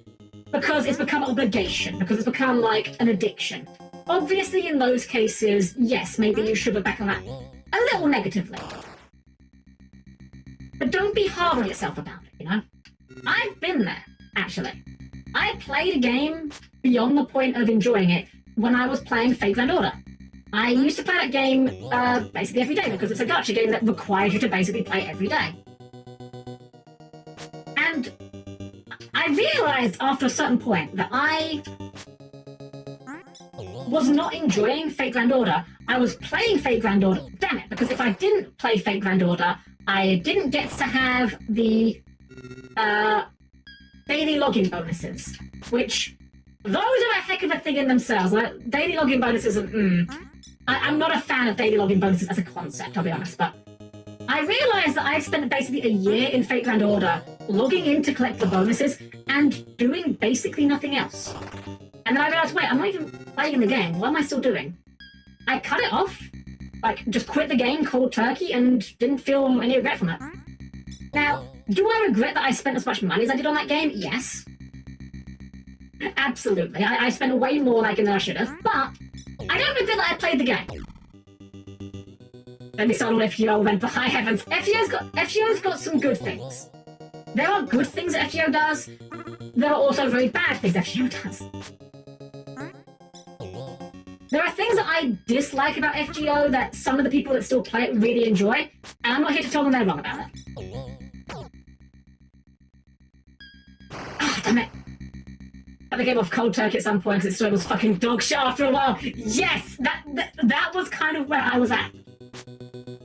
because it's become an obligation, because it's become like an addiction. Obviously, in those cases, yes, maybe you should look back on that a little negatively. But don't be hard on yourself about it, you know? I've been there, actually. I played a game beyond the point of enjoying it when I was playing Fate Grand Order. I used to play that game basically every day because it's a gacha game that requires you to basically play every day. And I realized after a certain point that I was not enjoying Fate Grand Order. I was playing Fate Grand Order, damn it, because if I didn't play Fate Grand Order, I didn't get to have the daily login bonuses, which those are a heck of a thing in themselves. Like, daily login bonuses are, I'm not a fan of daily login bonuses as a concept, I'll be honest, but I realized that I spent basically a year in Fate Grand Order logging in to collect the bonuses and doing basically nothing else. And then I realized, wait, I'm not even playing the game. What am I still doing? I cut it off, like, just quit the game cold turkey and didn't feel any regret from it. Now, do I regret that I spent as much money as I did on that game? Yes. Absolutely. I spent way more like than I should have, but I don't regret that I played the game. Let me start on FGO then, for high heavens. FGO's got some good things. There are good things that FGO does. There are also very bad things that FGO does. There are things that I dislike about FGO that some of the people that still play it really enjoy, and I'm not here to tell them they're wrong about it. Oh, damn it. I became off cold turkey at some point because its story was fucking dog shit after a while. Yes! That was kind of where I was at.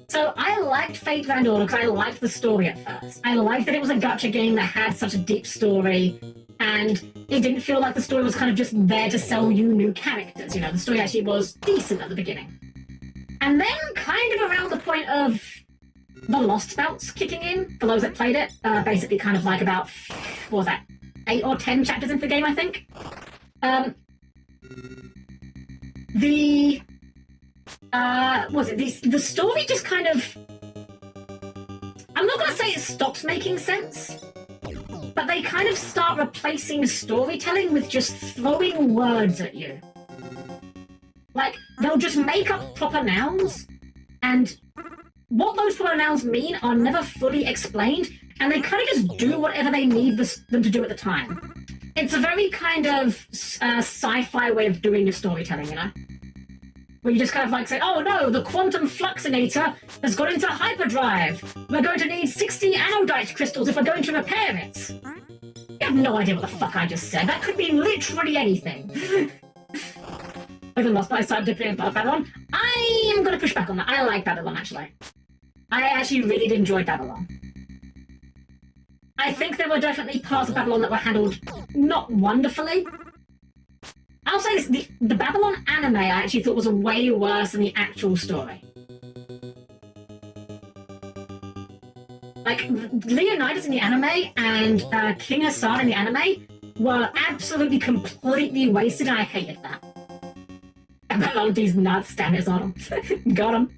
So I liked Fate Grand Order because I liked the story at first. I liked that it was a gacha game that had such a deep story, and it didn't feel like the story was kind of just there to sell you new characters. You know, the story actually was decent at the beginning. And then kind of around the point of the Lost Belts kicking in, for those that played it, basically kind of like about, what was that, 8 or 10 chapters into the game, I think. The story just kind of, I'm not going to say it stops making sense, but they kind of start replacing storytelling with just throwing words at you. Like, they'll just make up proper nouns, and what those proper nouns mean are never fully explained, and they kind of just do whatever they need them to do at the time. It's a very kind of sci-fi way of doing your storytelling, you know? Where you just kind of like say, oh no, the quantum fluxinator has gone into hyperdrive. We're going to need 60 anodite crystals if we're going to repair it. You have no idea what the fuck I just said. That could mean literally anything. I even lost my side to play about Babylon. I am going to push back on that. I like Babylon, actually. I actually really did enjoy Babylon. I think there were definitely parts of Babylon that were handled not wonderfully. I'll say this, the Babylon anime I actually thought was way worse than the actual story. Like, Leonidas in the anime and King Hassan in the anime were absolutely completely wasted, and I hated that. And all of these nuts, damn it, on them. Got them.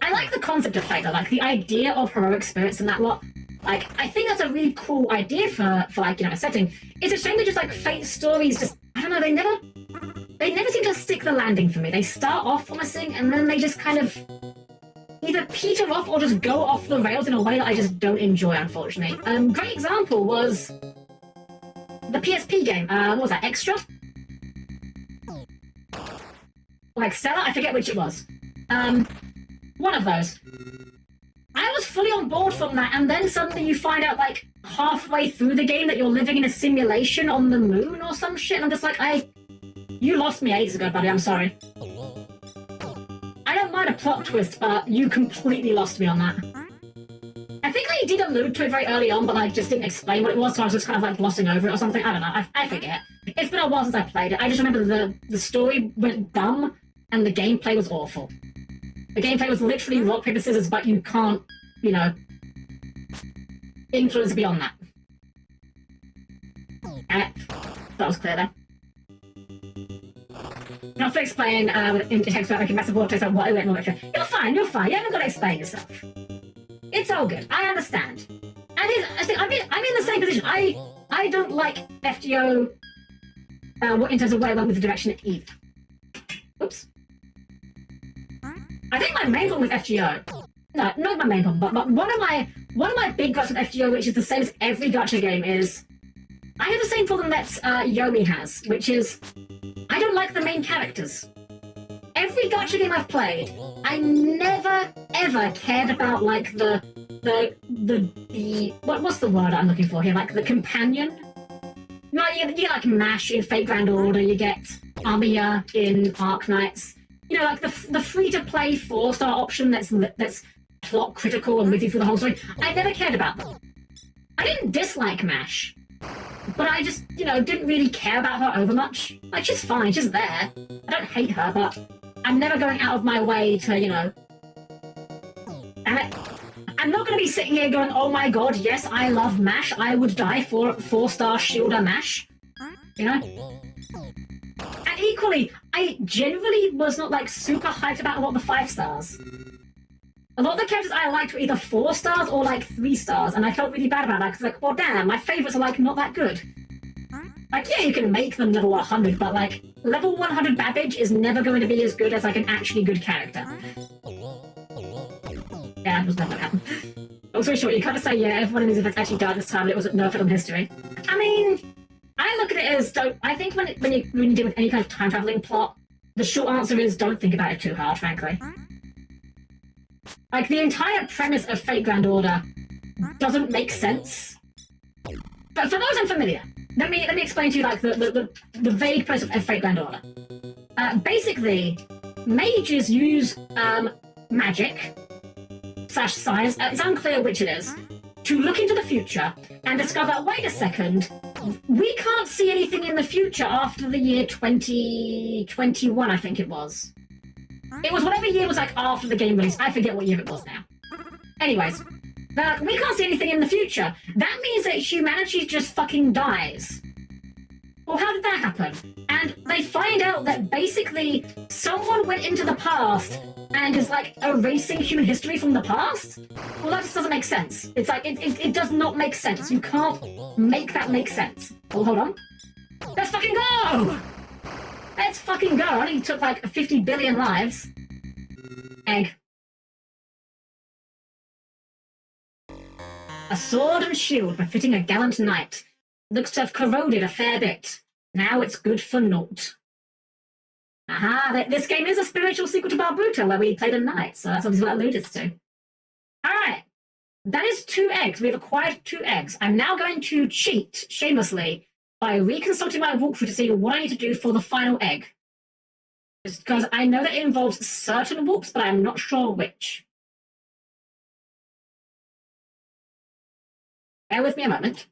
I like the concept of fate, I like the idea of heroic spirits and that lot. Like, I think that's a really cool idea for like, you know, a setting. It's a shame that just, like, Fate stories just, I don't know, they never seem to stick the landing for me. They start off promising, and then they just kind of, either peter off or just go off the rails in a way that I just don't enjoy, unfortunately. Great example was the PSP game. What was that, Extra? Like Stella? I forget which it was. One of those. I was fully on board from that, and then suddenly you find out, like, halfway through the game that you're living in a simulation on the moon or some shit, and I'm just like, you lost me ages ago, buddy, I'm sorry. I don't mind a plot twist, but you completely lost me on that. I think I did allude to it very early on, but I just didn't explain what it was, so I was just kind of like glossing over it or something. I don't know, I forget. It's been a while since I played it. I just remember the story went dumb, and the gameplay was awful. The gameplay was literally rock, paper, scissors, but you can't, you know, influence beyond that. That was clear there. Not to explain in text about making massive vortex on what I went wrong. You're fine, you're fine. You haven't got to explain yourself. It's all good. I understand. And I'm in the same position. I don't like FGO in terms of where I went with the direction either. Oops. I think my main problem with FGO, no, not my main problem, but one of my big gripes with FGO, which is the same as every gacha game, is I have the same problem that Yomi has, which is I don't like the main characters. Every gacha game I've played, I never ever cared about like the what's the word I'm looking for here? Like the companion. No, you get like Mash in Fate Grand Order, you get Amiya in Arc Knights. You know, like the free-to-play 4-star option that's plot critical and with you through the whole story. I never cared about them. I didn't dislike Mash, but I just, you know, didn't really care about her over much. Like, she's fine, she's there. I don't hate her, but I'm never going out of my way to, you know... I'm not going to be sitting here going, oh my god, yes, I love Mash. I would die for 4-star shielder Mash. You know? And equally, I generally was not, like, super hyped about a lot of the 5 stars. A lot of the characters I liked were either 4 stars or, like, 3 stars, and I felt really bad about that, because, like, well, damn, my favourites are, like, not that good. Like, yeah, you can make them level 100, but, like, level 100 Babbage is never going to be as good as, like, an actually good character. Yeah, it was never going to happen. Also, short, you kind of say, yeah, everyone in these events actually died this time, and it was no film history. I mean... I look at it as I think when you deal with any kind of time traveling plot, the short answer is don't think about it too hard, frankly. Like the entire premise of Fate Grand Order doesn't make sense. But for those unfamiliar, let me explain to you like the vague premise of Fate Grand Order. Basically, mages use magic / science. It's unclear which it is. To look into the future and discover, wait a second, we can't see anything in the future after the year 2021, I think it was. It was whatever year was like after the game release. I forget what year it was now. Anyways, we can't see anything in the future. That means that humanity just fucking dies. Well, how did that happen? And they find out that basically someone went into the past and is like erasing human history from the past? Well, that just doesn't make sense. It's like, it does not make sense. You can't make that make sense. Oh, hold on. Let's fucking go! Let's fucking go. I only took like 50 billion lives. Egg. A sword and shield befitting a gallant knight. Looks to have corroded a fair bit. Now it's good for naught. Aha, this game is a spiritual sequel to Barbuta, where we played a knight, so that's obviously what it alludes to. Alright, that is 2 eggs. We've acquired 2 eggs. I'm now going to cheat, shamelessly, by reconsulting my walkthrough to see what I need to do for the final egg. Just because I know that it involves certain warps, but I'm not sure which. Bear with me a moment.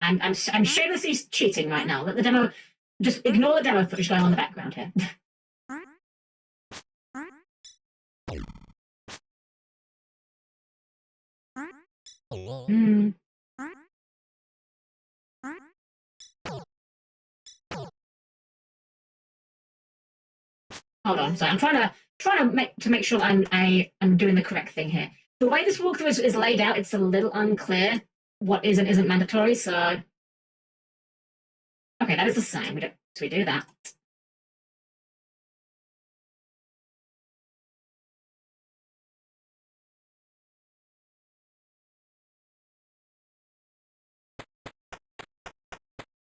I'm shamelessly cheating right now. Let the demo, just ignore the demo footage going on in the background here. Hold on, so I'm trying to make sure I'm doing the correct thing here. The way this walkthrough is laid out, it's a little unclear what is and isn't mandatory, so Okay, that is the same. So we do that.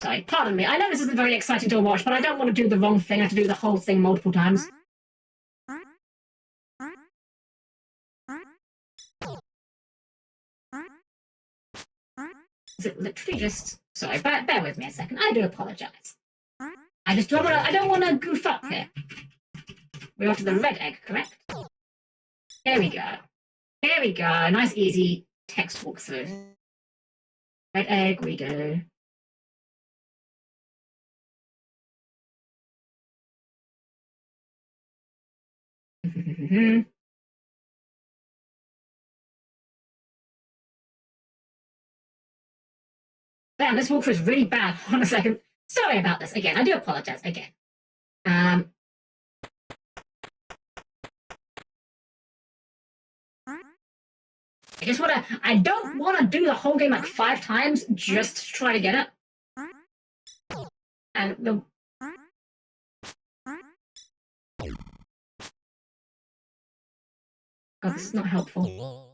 Sorry, pardon me. I know this isn't very exciting to watch, but I don't want to do the wrong thing. I have to do the whole thing multiple times. Is it literally just... Sorry, bear with me a second. I do apologize. I don't want to goof up here. We're after the red egg, correct? Here we go. Here we go. Nice, easy text walkthrough. Red egg, we do. Damn, this walkthrough is really bad. Hold on a second. Sorry about this again. I do apologize again. I don't want to do the whole game like 5 times just to try to get it. And the... God, this is not helpful.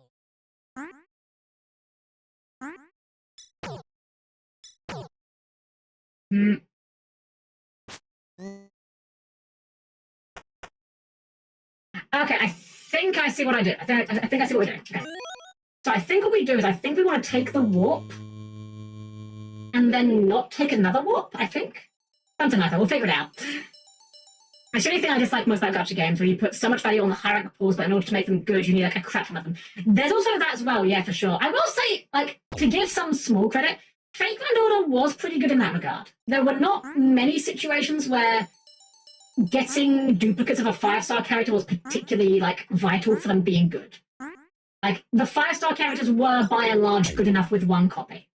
Okay, I think I see what I do. I think I see what we're doing. Okay. So I think what we do is I think we want to take the warp and then not take another warp, I think. Something like that. We'll figure it out. It's the only thing I dislike most about gacha games, where you put so much value on the high rank pools, but in order to make them good, you need like a crap ton of them. There's also that as well, yeah, for sure. I will say, like, to give some small credit, Fate Grand Order was pretty good in that regard. There were not many situations where getting duplicates of a 5-star character was particularly, like, vital for them being good. Like, the 5-star characters were, by and large, good enough with one copy.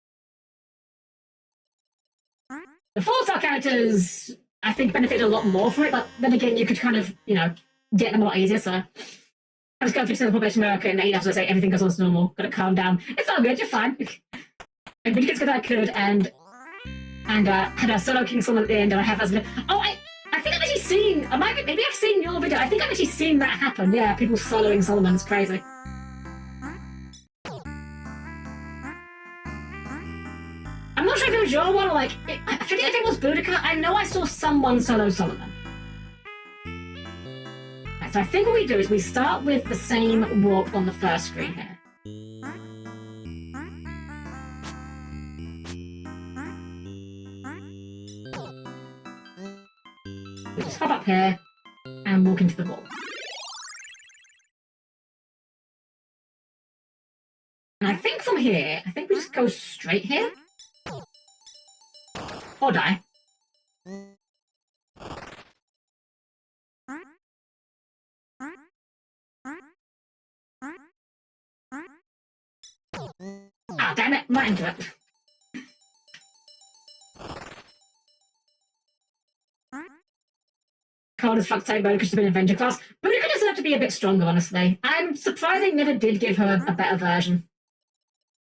The 4-star characters, I think, benefited a lot more from it, but then again, you could kind of, you know, get them a lot easier, so... I was going through the population in America, and AEW, so I say everything goes on as normal. Gotta calm down. It's all good, you're fine. I did as good as I could, and had a solo King Solomon at the end, and I have as a... Oh, I think I've actually seen... Maybe I've seen your video. I think I've actually seen that happen. Yeah, people soloing Solomon. It's crazy. I'm not sure if it was your one or, like... I forget if it was Boudica. I know I saw someone solo Solomon. Right, so I think what we do is we start with the same warp on the first screen here. We just hop up here and walk into the wall. And I think from here, I think we just go straight here. Or die. Ah, damn it, right into it. Cold as fuck saying Boudica should have been an Avenger class. Boudica deserved to be a bit stronger, honestly. I'm surprised they never did give her a better version.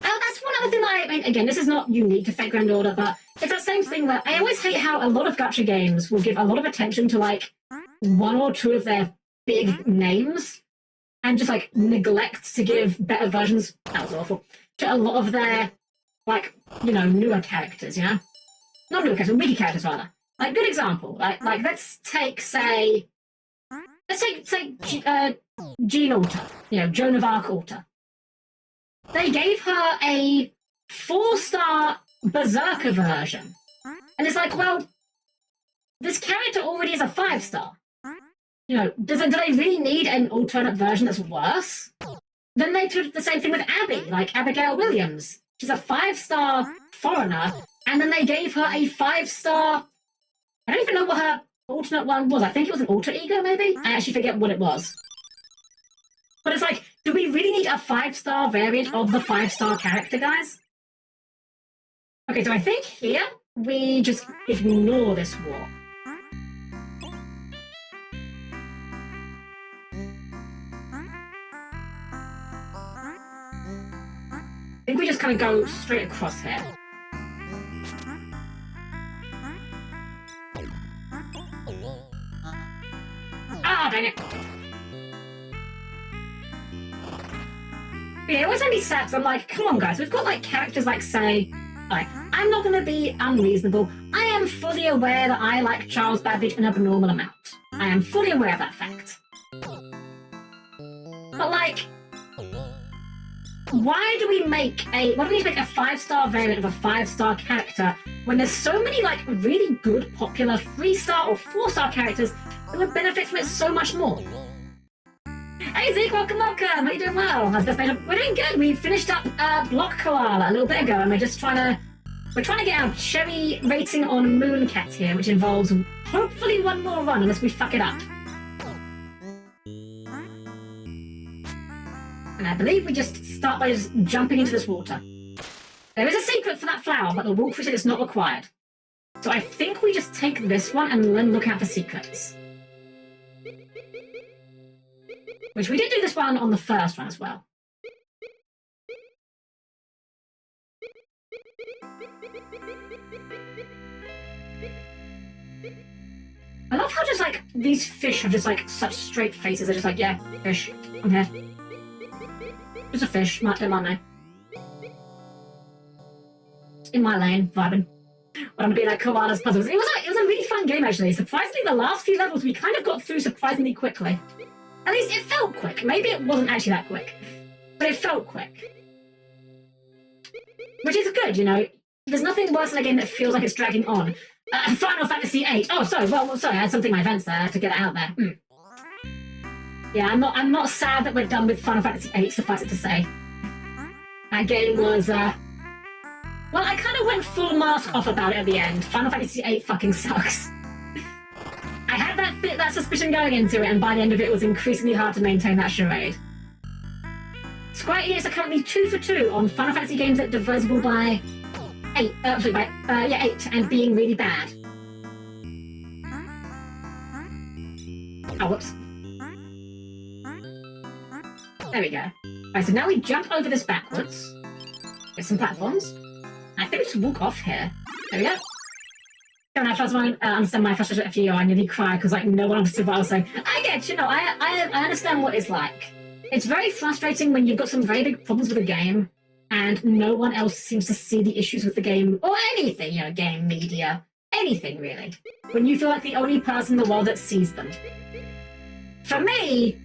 Oh, that's one other thing that I mean, again, this is not unique to Fate Grand Order, but it's that same thing where I always hate how a lot of gacha games will give a lot of attention to, like, 1 or 2 of their big names, and just, like, neglect to give better versions, that was awful, to a lot of their, like, you know, newer characters, you know? Not newer characters, wiki characters, rather. Like, good example, like let's take, say, Jean Alter, you know, Joan of Arc Alter. They gave her a 4-star Berserker version. And it's like, well, this character already is a 5-star. You know, do they really need an alternate version that's worse? Then they did the same thing with Abby, like Abigail Williams. She's a 5-star foreigner, and then they gave her a 5-star... I don't even know what her alternate one was. I think it was an alter ego, maybe? I actually forget what it was. But it's like, do we really need a 5-star variant of the 5-star character, guys? Okay, so I think here we just ignore this war. I think we just kind of go straight across here. I know. Yeah, it always made me sad because I'm like, come on, guys, we've got like characters like, say, like, I'm not going to be unreasonable. I am fully aware that I like Charles Babbage an abnormal amount. I am fully aware of that fact. But like, why do we make a 5-star variant of a 5-star character when there's so many like really good, popular 3-star or 4-star characters that would benefit from it so much more? Hey Zeke, welcome. How you doing? Well, we're doing good. We finished up Block Koala a little bit ago, and we're trying to get our cherry rating on Mooncat here, which involves hopefully one more run unless we fuck it up. And I believe we just start by just jumping into this water. There is a secret for that flower, but the walkthrough said it's not required. So I think we just take this one and then look out for secrets. Which we did do this one on the first one as well. I love how just like these fish have just like such straight faces. They're just like, yeah, fish, I'm here. Just a fish, don't mind me. In my lane, vibing. But I'm gonna be like Koala's puzzles. It was a really fun game actually. Surprisingly, the last few levels we kind of got through surprisingly quickly. At least it felt quick. Maybe it wasn't actually that quick, but it felt quick. Which is good, you know. There's nothing worse than a game that feels like it's dragging on. Final Fantasy VIII. Oh, sorry. Well, sorry. I had something in my events there to get it out there. Yeah, I'm not sad that we're done with Final Fantasy VIII. Suffice it to say, that game was. Well, I kind of went full mask off about it at the end. Final Fantasy VIII fucking sucks. I had that suspicion going into it, and by the end of it, it was increasingly hard to maintain that charade. Square Enix are currently 2 for 2 on Final Fantasy games that are divisible by 8. 8, and being really bad. Oh, whoops. There we go. Alright, so now we jump over this backwards. Get some platforms. I think we just walk off here. There we go. When I first understand my frustration at FGO, I nearly cried because like no one understood what I was saying. I get, you know, I understand what it's like. It's very frustrating when you've got some very big problems with a game and no one else seems to see the issues with the game or anything, you know, game, media, anything really. When you feel like the only person in the world that sees them. For me,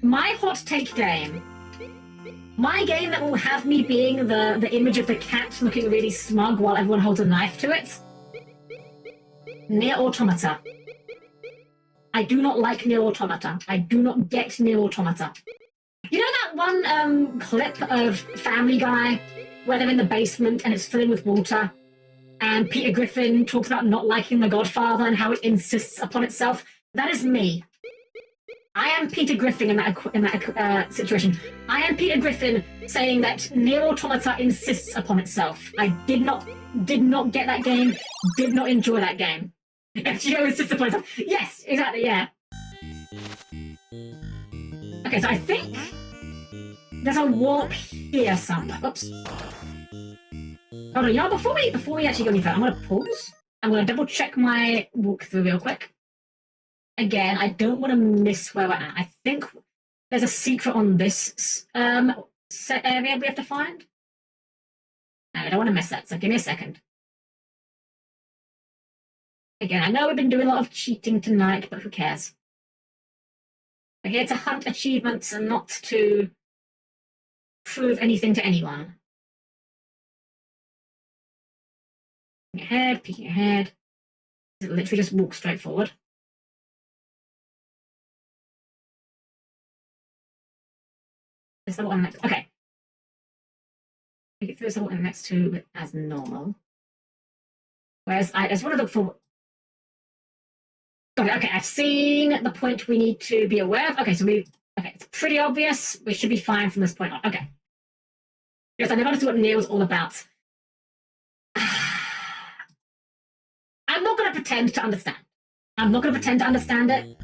my hot take game, my game that will have me being the image of the cat looking really smug while everyone holds a knife to it, Nier Automata. I do not like Nier Automata. I do not get Nier Automata. You know that one clip of Family Guy where they're in the basement and it's filling with water and Peter Griffin talks about not liking The Godfather and how it insists upon itself? That is me. I am Peter Griffin in that situation. I am Peter Griffin saying that Nier Automata insists upon itself. I did not get that game, did not enjoy that game. FGO insists upon itself. Yes, exactly, yeah. Okay, so I think there's a warp here somewhere. Oops. Hold on, y'all, before we actually go any further, I'm gonna pause. I'm gonna double check my walkthrough real quick. Again, I don't want to miss where we're at. I think there's a secret on this area we have to find. No, I don't want to miss that, so give me a second. Again, I know we've been doing a lot of cheating tonight, but who cares? We're here to hunt achievements and not to prove anything to anyone. Peeking ahead. Literally just walk straight forward. Is that what I'm next? Okay. I get through this what I'm next to as normal. Whereas I just want to look for. Got it. Okay, I've seen the point we need to be aware of. Okay, so it's pretty obvious. We should be fine from this point on. Okay. Because I never understood what Nier was all about. I'm not going to pretend to understand. I'm not going to pretend to understand it.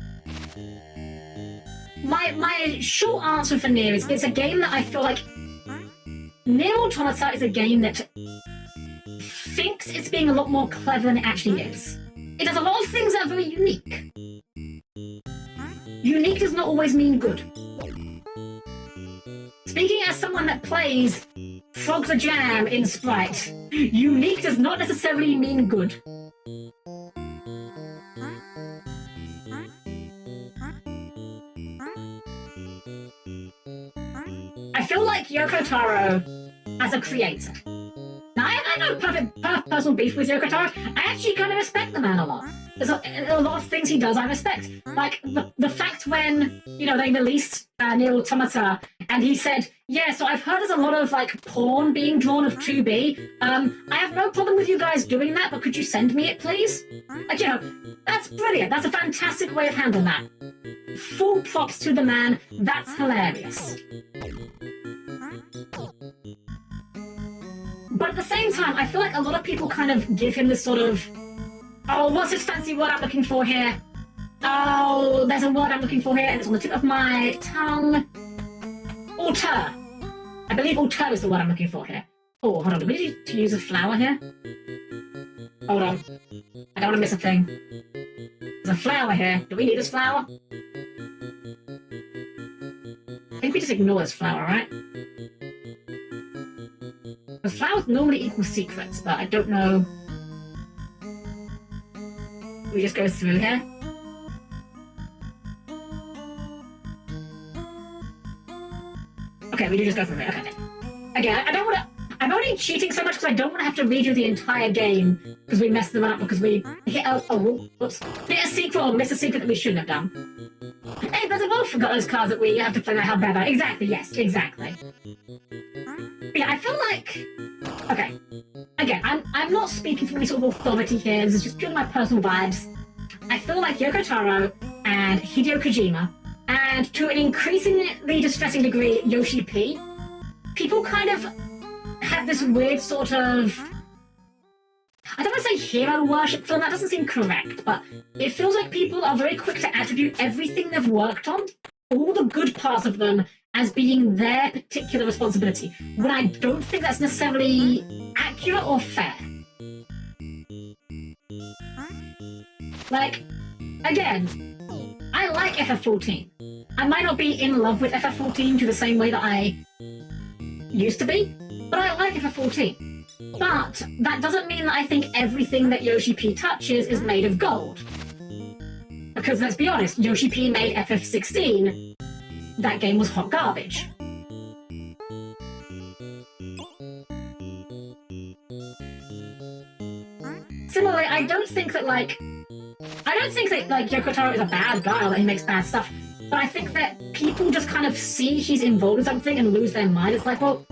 My short answer for Nier is it's a game that I feel like Nier Automata is a game that thinks it's being a lot more clever than it actually is. It does a lot of things that are very unique. unique does not always mean good. Speaking as someone that plays Frog the Jam in Sprite, unique does not necessarily mean good. I feel like Yoko Taro as a creator. Now, I have no perfect personal beef with Yoko Taro. I actually kind of respect the man a lot. There's a lot of things he does I respect. Like the fact when, you know, they released Nier Automata and he said, yeah, so I've heard there's a lot of like porn being drawn of 2B. I have no problem with you guys doing that, but could you send me it, please? Like, you know, that's brilliant. That's a fantastic way of handling that. Full props to the man. That's hilarious. But at the same time, I feel like a lot of people kind of give him this sort of, oh, what's this fancy word I'm looking for here? Oh, there's a word I'm looking for here, and it's on the tip of my tongue. Auteur. I believe auteur is the word I'm looking for here. Oh, hold on. Do we need to use a flower here? Hold on. I don't want to miss a thing. There's a flower here. Do we need this flower? I think we just ignore this flower, right? The flowers normally equal secrets, but I don't know. We just go through here. Okay, we do just go through here. Okay. Again, I don't want to. I'm only cheating so much because I don't want to have to redo the entire game because we messed them up because we hit hit a secret or missed a secret that we shouldn't have done. Hey, there's a wolf got those cards that we have to find out how bad they are. Exactly. Yes. Exactly. But yeah, I feel like. Okay. Again, I'm not speaking from any sort of authority here. This is just purely my personal vibes. I feel like Yoko Taro and Hideo Kojima, and to an increasingly distressing degree, Yoshi P, people kind of have this weird sort of, I don't want to say hero worship film, that doesn't seem correct, but it feels like people are very quick to attribute everything they've worked on, all the good parts of them, as being their particular responsibility, when I don't think that's necessarily accurate or fair. Like, again, I like FF14. I might not be in love with FF14 to the same way that I used to be, but I like FF14. But that doesn't mean that I think everything that Yoshi P touches is made of gold. Because let's be honest, Yoshi P made FF16. That game was hot garbage. Similarly, I don't think that Yoko Taro is a bad guy or that he makes bad stuff, but I think that people just kind of see he's involved in something and lose their mind. It's like, well,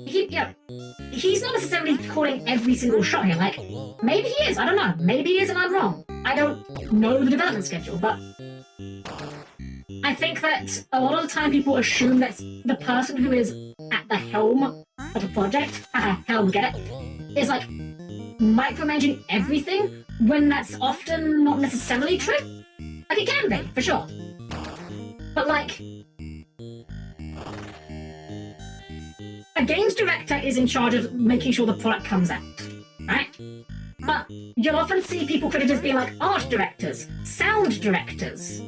he's not necessarily calling every single shot here. Like, maybe he is, I don't know. Maybe he is and I'm wrong. I don't know the development schedule, but I think that a lot of the time people assume that the person who is at the helm of a project, helm, get it, is like micromanaging everything when that's often not necessarily true. Like, it can be, for sure. But like, a games director is in charge of making sure the product comes out, right? But you'll often see people credited as being like art directors, sound directors,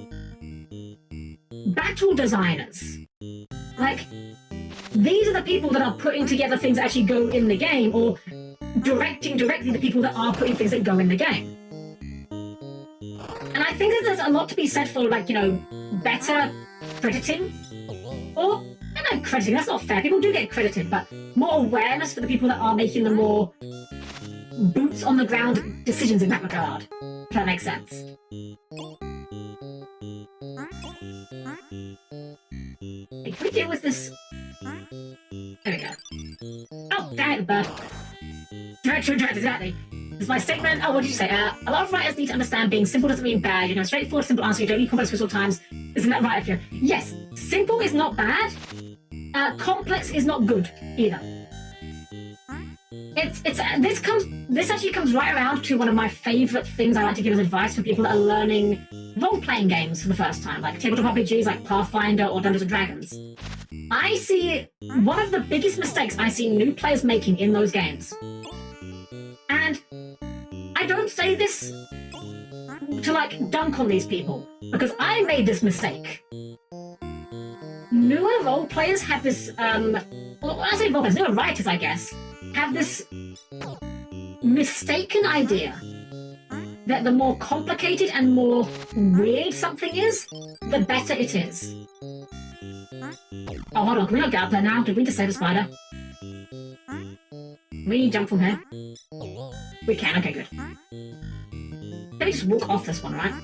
battle designers. Like, these are the people that are putting together things that actually go in the game, or directing directly the people that are putting things that go in the game. And I think that there's a lot to be said for, like, you know, better crediting. Or, I don't know, crediting, that's not fair. People do get credited, but more awareness for the people that are making the more boots on the ground decisions in that regard. If that makes sense. Hey, can we deal with this? There we go. Oh, damn it, the bird. True, exactly. This is my statement. Oh, what did you say? A lot of writers need to understand being simple doesn't mean bad. You know, straightforward, simple answer. You don't need complex twists all times. Isn't that right of you? Yes, simple is not bad. Complex is not good either. This actually comes right around to one of my favourite things I like to give as advice for people that are learning role-playing games for the first time, like tabletop RPGs like Pathfinder or Dungeons & Dragons. I see one of the biggest mistakes I see new players making in those games. And I don't say this like dunk on these people because I made this mistake. Newer role players have this, well, I say role players, newer writers, I guess, have this mistaken idea that the more complicated and more weird something is, the better it is. Oh, hold on, can we not get up there now? Did we just save a spider? Can we jump from here? We can, okay, good. Let me just walk off this one, right?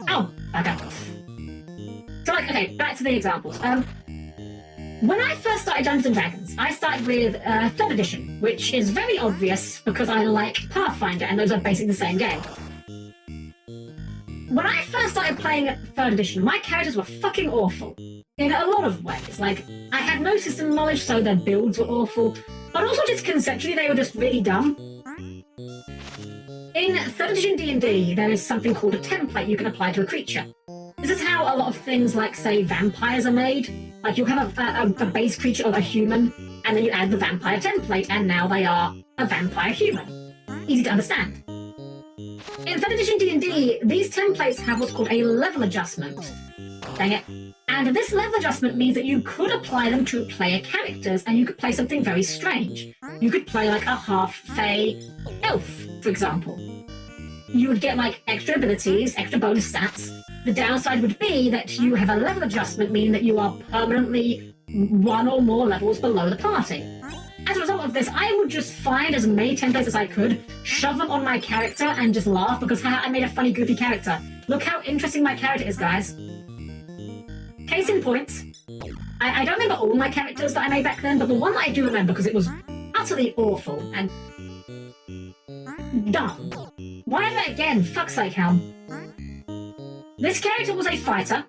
Oh, okay. So, like, okay, back to the examples. When I first started Dungeons & Dragons, I started with 3rd edition, which is very obvious because I like Pathfinder, and those are basically the same game. When I first started playing 3rd edition, my characters were fucking awful. In a lot of ways. Like, I had no system knowledge, so their builds were awful, but also just conceptually, they were just really dumb. In 3rd edition D&D, there is something called a template you can apply to a creature. This is how a lot of things like, say, vampires are made. Like, you have a base creature of a human, and then you add the vampire template, and now they are a vampire human. Easy to understand. In 3rd edition D&D, these templates have what's called a level adjustment. Dang it. And this level adjustment means that you could apply them to player characters, and you could play something very strange. You could play like a half-fey elf, for example. You would get like extra abilities, extra bonus stats. The downside would be that you have a level adjustment, meaning that you are permanently one or more levels below the party. As a result of this, I would just find as many templates as I could, shove them on my character, and just laugh because I made a funny, goofy character. Look how interesting my character is, guys. Case in point, I don't remember all my characters that I made back then, but the one that I do remember because it was utterly awful and dumb. Why did I again? Fuck's sake, Helm. This character was a fighter.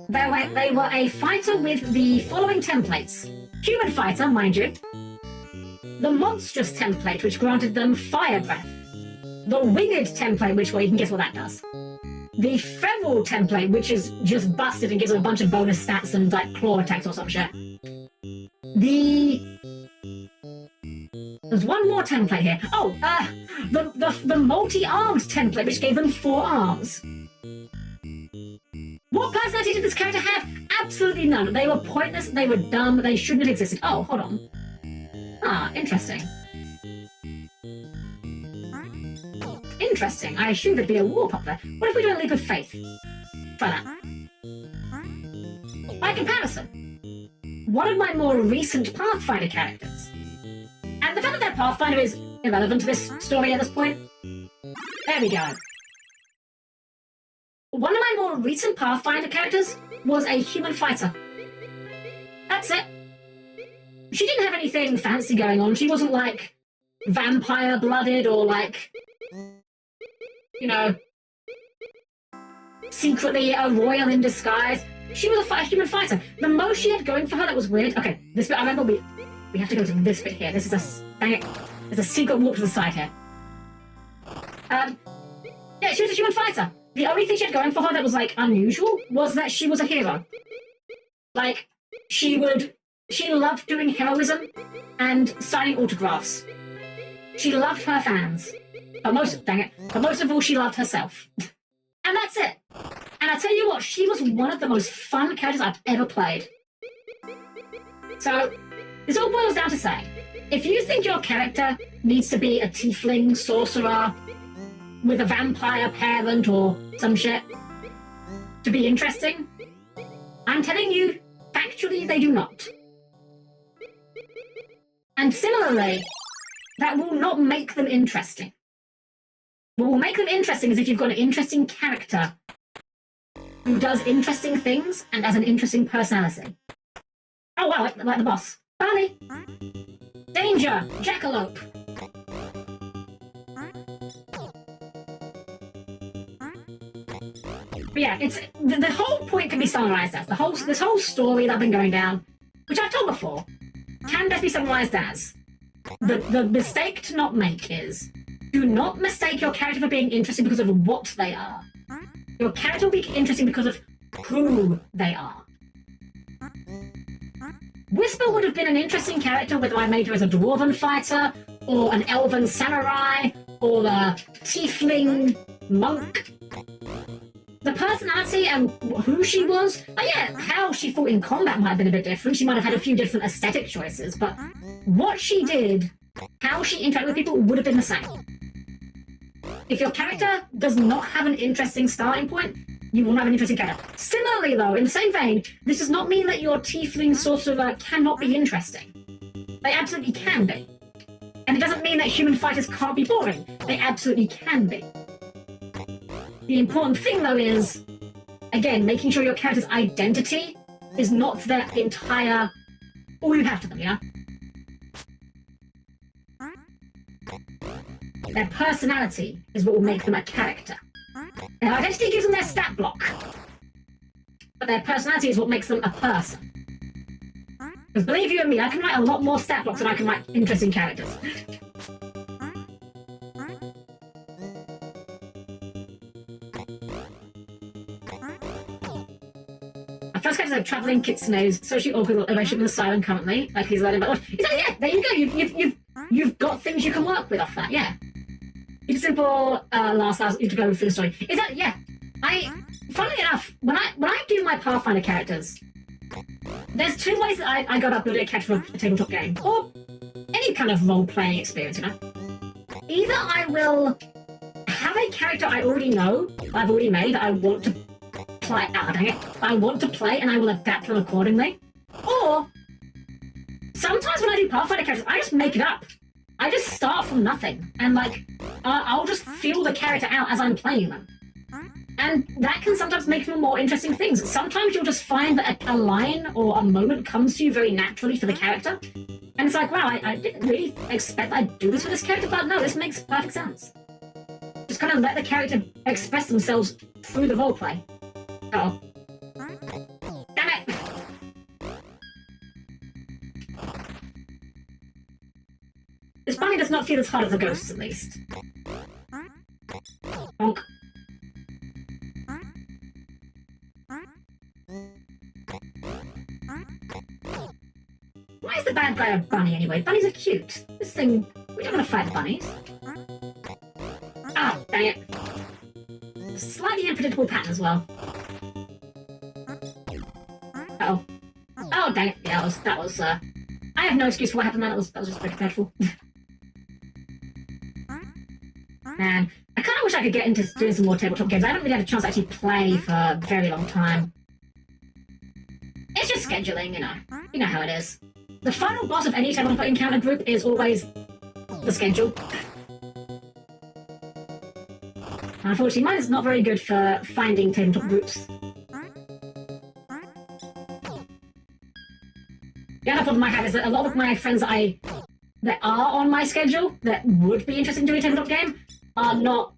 They were a fighter with the following templates. Human fighter, mind you. The monstrous template, which granted them fire breath. The winged template, which, well, you can guess what that does. The feral template, which is just busted and gives them a bunch of bonus stats and, like, claw attacks or some shit. There's one more template here. Oh, the multi-armed template, which gave them 4 arms. What personality did this character have? Absolutely none. They were pointless, they were dumb, they shouldn't have existed. Oh, hold on. Ah, interesting. Interesting. I assumed there'd be a warp up there. What if we do a leap of faith? Try that. By comparison, one of my more recent Pathfinder characters, and the fact that their Pathfinder is irrelevant to this story at this point. There we go. One of my more recent Pathfinder characters was a human fighter. That's it. She didn't have anything fancy going on. She wasn't, like, vampire-blooded or, like, you know, secretly a royal in disguise. She was a human fighter. The most she had going for her that was weird. Okay, this bit, I remember we have to go to this bit here. This is a, dang it, there's a secret walk to the side here. Yeah, she was a human fighter. The only thing she had going for her that was, like, unusual was that she was a hero. Like, she loved doing heroism and signing autographs. She loved her fans. But most of all, she loved herself. And that's it. And I tell you what, she was one of the most fun characters I've ever played. So, this all boils down to saying, if you think your character needs to be a tiefling sorcerer with a vampire parent or some shit to be interesting, I'm telling you, factually, they do not. And similarly, that will not make them interesting. What will make them interesting is if you've got an interesting character who does interesting things and has an interesting personality. Oh wow, like the boss. Barley! Danger! Jackalope! But yeah, it's the whole point can be summarized as this whole story that I've been going down, which I've told before, can best be summarized as the mistake to not make is do not mistake your character for being interesting because of what they are. Your character will be interesting because of who they are. Whisper would have been an interesting character whether I made her as a dwarven fighter, or an elven samurai, or a tiefling monk. The personality and who she was, oh yeah, how she fought in combat might have been a bit different. She might have had a few different aesthetic choices, but what she did, how she interacted with people would have been the same. If your character does not have an interesting starting point, you won't have an interesting character. Similarly though, in the same vein, this does not mean that your tiefling sorcerer cannot be interesting. They absolutely can be. And it doesn't mean that human fighters can't be boring. They absolutely can be. The important thing, though, is, again, making sure your character's identity is not their entire... all you have to them, you know? Their personality is what will make them a character. Their identity gives them their stat block. But their personality is what makes them a person. Because believe you and me, I can write a lot more stat blocks than I can write interesting characters. First character is a travelling kitsune, socially awkward relationship with asylum currently. Like he's learning about. Is that yeah? There you go. You've got things you can work with off that. Yeah. It's simple. Last you to go through the story. Is that yeah? Funnily enough, when I do my Pathfinder characters, there's two ways that I got uploaded a character for a tabletop game or any kind of role playing experience. You know, either I will have a character I already know, I've already made that I want to play. Dang it! I want to play, and I will adapt them accordingly. Or sometimes when I do Pathfinder characters, I just make it up. I just start from nothing, and like I'll just feel the character out as I'm playing them, and that can sometimes make them more interesting things. Sometimes you'll just find that a line or a moment comes to you very naturally for the character, and it's like, wow, I didn't really expect I'd do this for this character, but no, this makes perfect sense. Just kind of let the character express themselves through the roleplay. Uh-oh. Damn it! This bunny does not feel as hard as the ghosts, at least. Bonk. Why is the bad guy a bunny anyway? Bunnies are cute. This thing... we don't want to fight bunnies. Ah, dang it. Slightly unpredictable pattern as well. Uh-oh. Oh, dang it. Yeah, that was, I have no excuse for what happened there. That was just very dreadful. Man, I kind of wish I could get into doing some more tabletop games. I haven't really had a chance to actually play for a very long time. It's just scheduling, you know. You know how it is. The final boss of any tabletop encounter group is always the schedule. Unfortunately, mine is not very good for finding tabletop groups. The other problem I have is that a lot of my friends that are on my schedule that would be interested in doing a tabletop game are not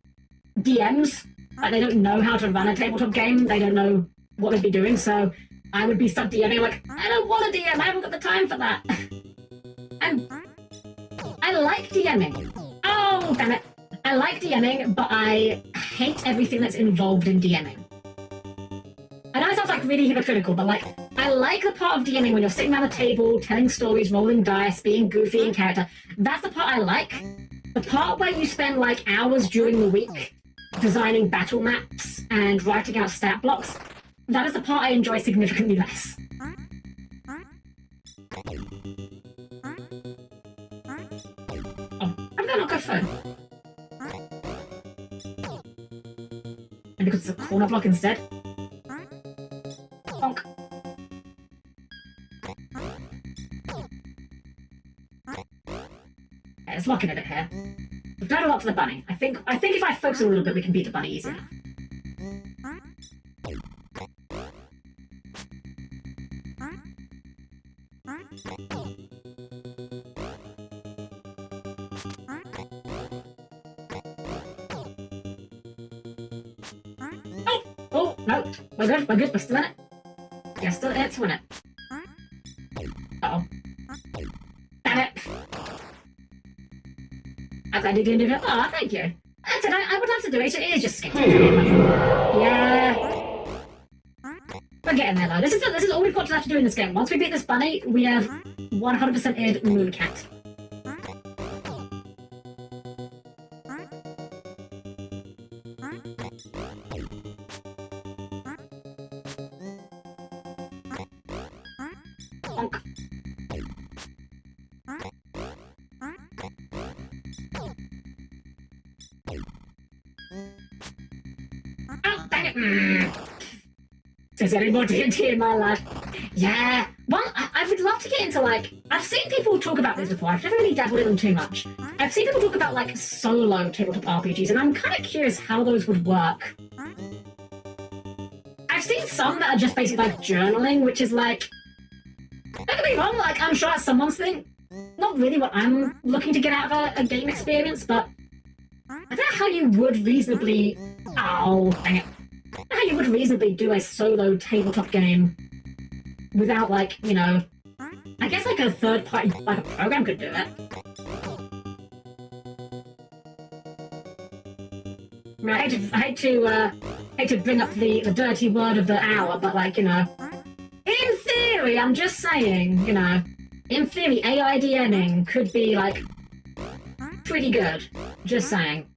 DMs. Like, they don't know how to run a tabletop game. They don't know what they'd be doing, so I would be stuck DMing like, I don't want to DM, I haven't got the time for that. And I like DMing. Oh, damn it. I like DMing, but I hate everything that's involved in DMing. I know it sounds like really hypocritical, but like, I like the part of DMing when you're sitting around the table, telling stories, rolling dice, being goofy in character. That's the part I like. The part where you spend like hours during the week designing battle maps and writing out stat blocks, that is the part I enjoy significantly less. Oh, I'm gonna not go phone. Maybe because it's a corner block instead. Bonk. Yeah, it's locking a bit here. We've done a lot to the bunny. I think if I focus a little bit, we can beat the bunny easy enough. Oh, no, we're good, we're still in it. Yeah, still in it to win it. Uh-oh. Damn it! I'm glad you didn't do it. Oh, thank you. That's it, I would love to do it, it is just scheduling. Yeah. We're getting there though. This is all we've got left to do in this game. Once we beat this bunny, we have 100% id Mooncat. Bonk. Oh, dang it! Is there any more D&D in my life? Yeah. Well, I would love to get into, like... I've seen people talk about this before. I've never really dabbled in them too much. I've seen people talk about, like, solo tabletop RPGs, and I'm kind of curious how those would work. I've seen some that are just basically, like, journaling, which is, like... Don't get me wrong, like, I'm sure that's someone's thing. Not really what I'm looking to get out of a game experience, but... I don't know how you would reasonably... Oh, dang it. I don't know how you would reasonably do a solo tabletop game without, like, you know... I guess, like, a third-party, like, a program could do it. I mean, I hate to bring up the dirty word of the hour, but, like, you know... In theory, I'm just saying, you know... In theory, AI DMing could be, like... pretty good. Just saying.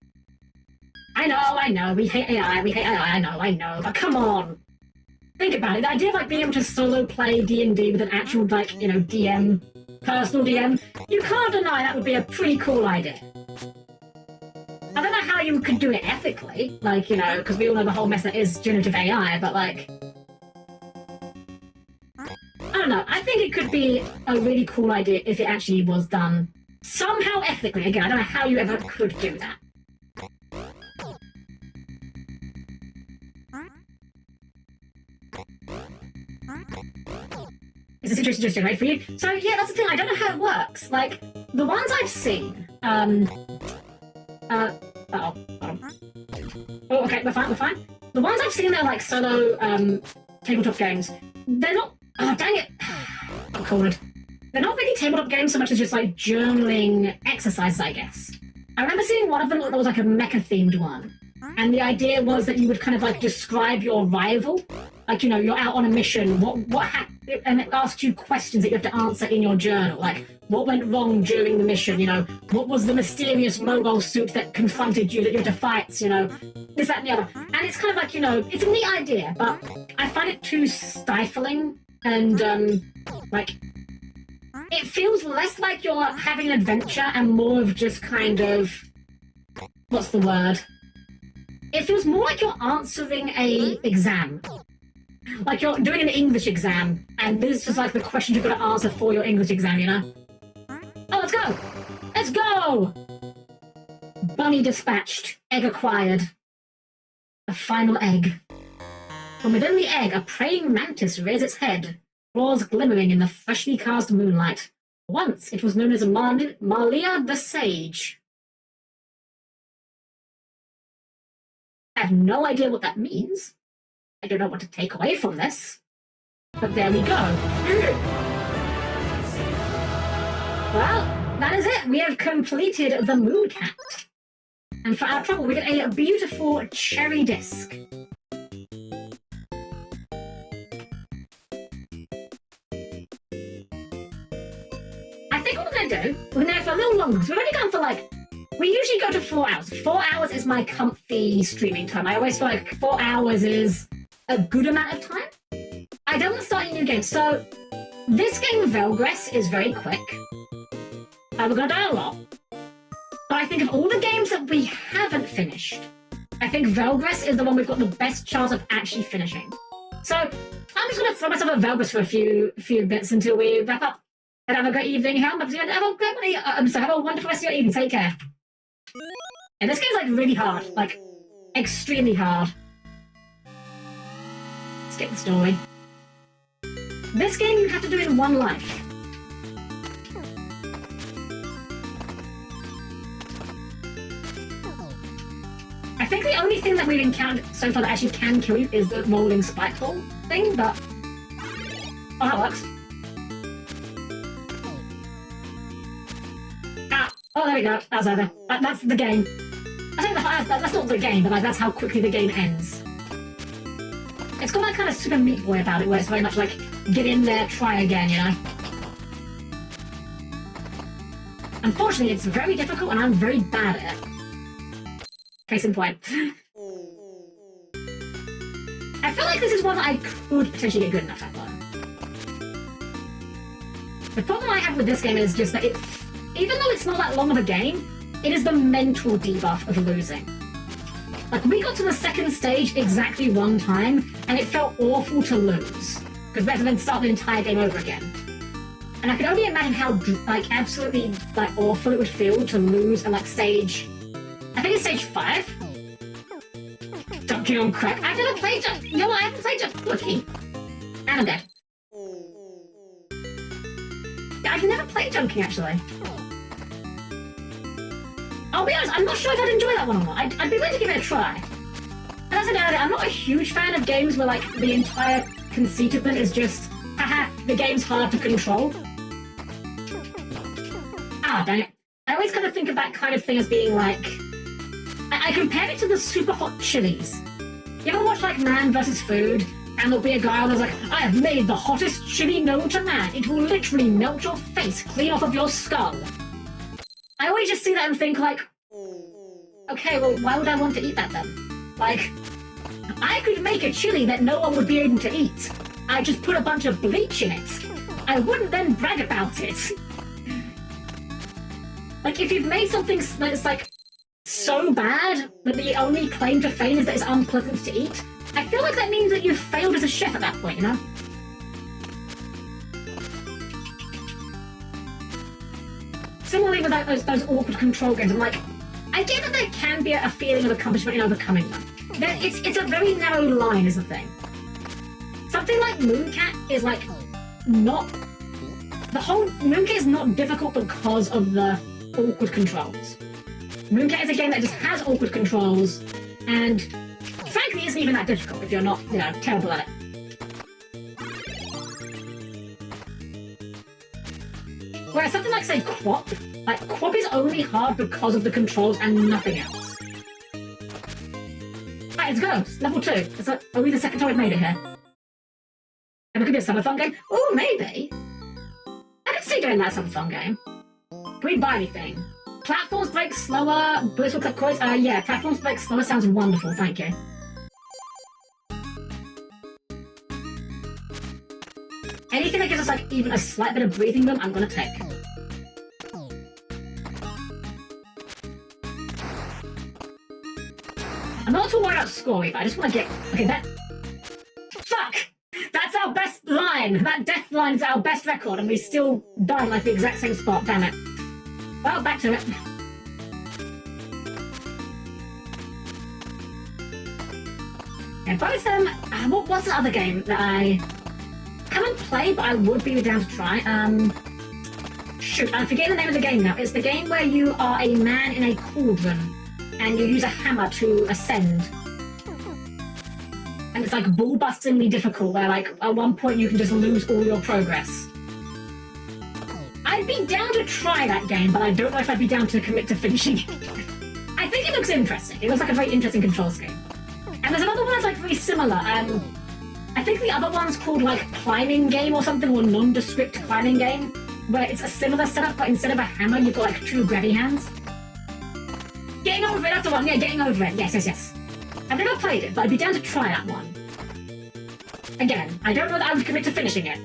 I know, we hate AI, I know, but come on! Think about it, the idea of, like, being able to solo play D&D with an actual, like, you know, DM, personal DM, you can't deny that would be a pretty cool idea. I don't know how you could do it ethically, like, you know, because we all know the whole mess that is generative AI, but, like... I don't know, I think it could be a really cool idea if it actually was done somehow ethically. Again, I don't know how you ever could do that. Is this interesting just generate for you? So yeah, that's the thing, I don't know how it works. Like, the ones I've seen, oh, okay, we're fine. The ones I've seen that are like solo, tabletop games, they're not, oh dang it, I'm cornered. They're not really tabletop games so much as just like journaling exercises, I guess. I remember seeing one of them that was like a mecha-themed one. And the idea was that you would kind of like describe your rival. Like, you know, you're out on a mission, and it asks you questions that you have to answer in your journal. Like, what went wrong during the mission, you know? What was the mysterious mobile suit that confronted you that you had to fight, you know? This, that, and the other. And it's kind of like, you know, it's a neat idea, but I find it too stifling and, like... It feels less like you're having an adventure and more of just kind of... What's the word? It feels more like you're answering an exam. Like you're doing an English exam, and this is just like the questions you've got to answer for your English exam, you know? Oh, let's go! Let's go! Bunny dispatched. Egg acquired. The final egg. From within the egg, a praying mantis rears its head, claws glimmering in the freshly cast moonlight. Once it was known as Malia the Sage. I have no idea what that means. I don't know what to take away from this. But there we go. Well, that is it. We have completed the Moon Cat. And for our trouble, we get a beautiful cherry disc. I think what we're going to do, we're going to go for a little longer, because we've only gone for like... We usually go to 4 hours. 4 hours is my comfy streaming time. I always feel like 4 hours is a good amount of time. I don't want to start a new game. So, this game, Velgress, is very quick. We're going to die a lot. But I think of all the games that we haven't finished, I think Velgress is the one we've got the best chance of actually finishing. So, I'm just going to throw myself at Velgress for a few bits until we wrap up. And have a great evening, Helm. Have a wonderful rest of your evening. Take care. And this game's like really hard, like extremely hard. Skip the story. This game you have to do in one life. I think the only thing that we've encountered so far that actually can kill you is the rolling spike ball thing, but... Oh, that works. Ah! Oh, there we go. That's over. That's the game. I think that's not the game, but like, that's how quickly the game ends. It's got that kind of Super Meat Boy about it, where it's very much like, get in there, try again, you know? Unfortunately, it's very difficult and I'm very bad at it. Case in point. I feel like this is one that I could potentially get good enough at, though. The problem I have with this game is just that even though it's not that long of a game, it is the mental debuff of losing. Like, we got to the second stage exactly one time, and it felt awful to lose. Because we had to then start the entire game over again. And I can only imagine how, like, absolutely, like, awful it would feel to lose at, like, stage... I think it's stage 5? Dunking on crack. I've never played Jump... No, I haven't played Jump... Lucky. And I'm dead. Yeah, I've never played Junking, actually. I'll be honest, I'm not sure if I'd enjoy that one or not. I'd be willing to give it a try. And as I said earlier, I'm not a huge fan of games where, like, the entire conceit of them is just, haha, the game's hard to control. Ah, dang it. I always kind of think of that kind of thing as being like... I compare it to the super hot chilies. You ever watch, like, Man vs. Food? And there'll be a guy who's like, I have made the hottest chili known to man. It will literally melt your face clean off of your skull. I always just see that and think, like, okay, well, why would I want to eat that then? Like, I could make a chili that no one would be able to eat. I just put a bunch of bleach in it. I wouldn't then brag about it. Like, if you've made something that's, like, so bad that the only claim to fame is that it's unpleasant to eat, I feel like that means that you've failed as a chef at that point, you know? Similarly with, like, those awkward control games, I'm like, I get that there can be a feeling of accomplishment in overcoming them. It's a very narrow line, is the thing. Something like Mooncat is, like, not... The whole... Mooncat is not difficult because of the awkward controls. Mooncat is a game that just has awkward controls, and frankly isn't even that difficult if you're not, you know, terrible at it. Whereas something like, say, Quap, like, Quap is only hard because of the controls and nothing else. Right, let's go. It's level 2. It's like only the second time we've made it here. And we could do a summer fun game. Oh, maybe. I could see doing that summer fun game. Can we buy anything? Platforms break slower. Bullets will cut coins. Yeah, platforms break slower sounds wonderful. Thank you. Anything that gives us, like, even a slight bit of breathing room, I'm gonna take. I'm not too worried about score either. I just want to get... Okay, that... Fuck! That's our best line! That death line is our best record, and we still die in, like, the exact same spot. Damn it. Well, back to it. Yeah, both what's the other game that I haven't played, but I would be down to try? Shoot, I'm forgetting the name of the game now. It's the game where you are a man in a cauldron, and you use a hammer to ascend. And it's, like, ball-bustingly difficult, where, like, at one point you can just lose all your progress. I'd be down to try that game, but I don't know if I'd be down to commit to finishing it. I think it looks interesting. It looks like a very interesting control scheme. And there's another one that's, like, very similar. I think the other one's called, like, Climbing Game or something, or Nondescript Climbing Game, where it's a similar setup, but instead of a hammer, you've got, like, 2 grabby hands. Getting over it, that's the one. Yeah, Getting Over It. Yes, yes, yes. I've never played it, but I'd be down to try that one. Again, I don't know that I would commit to finishing it.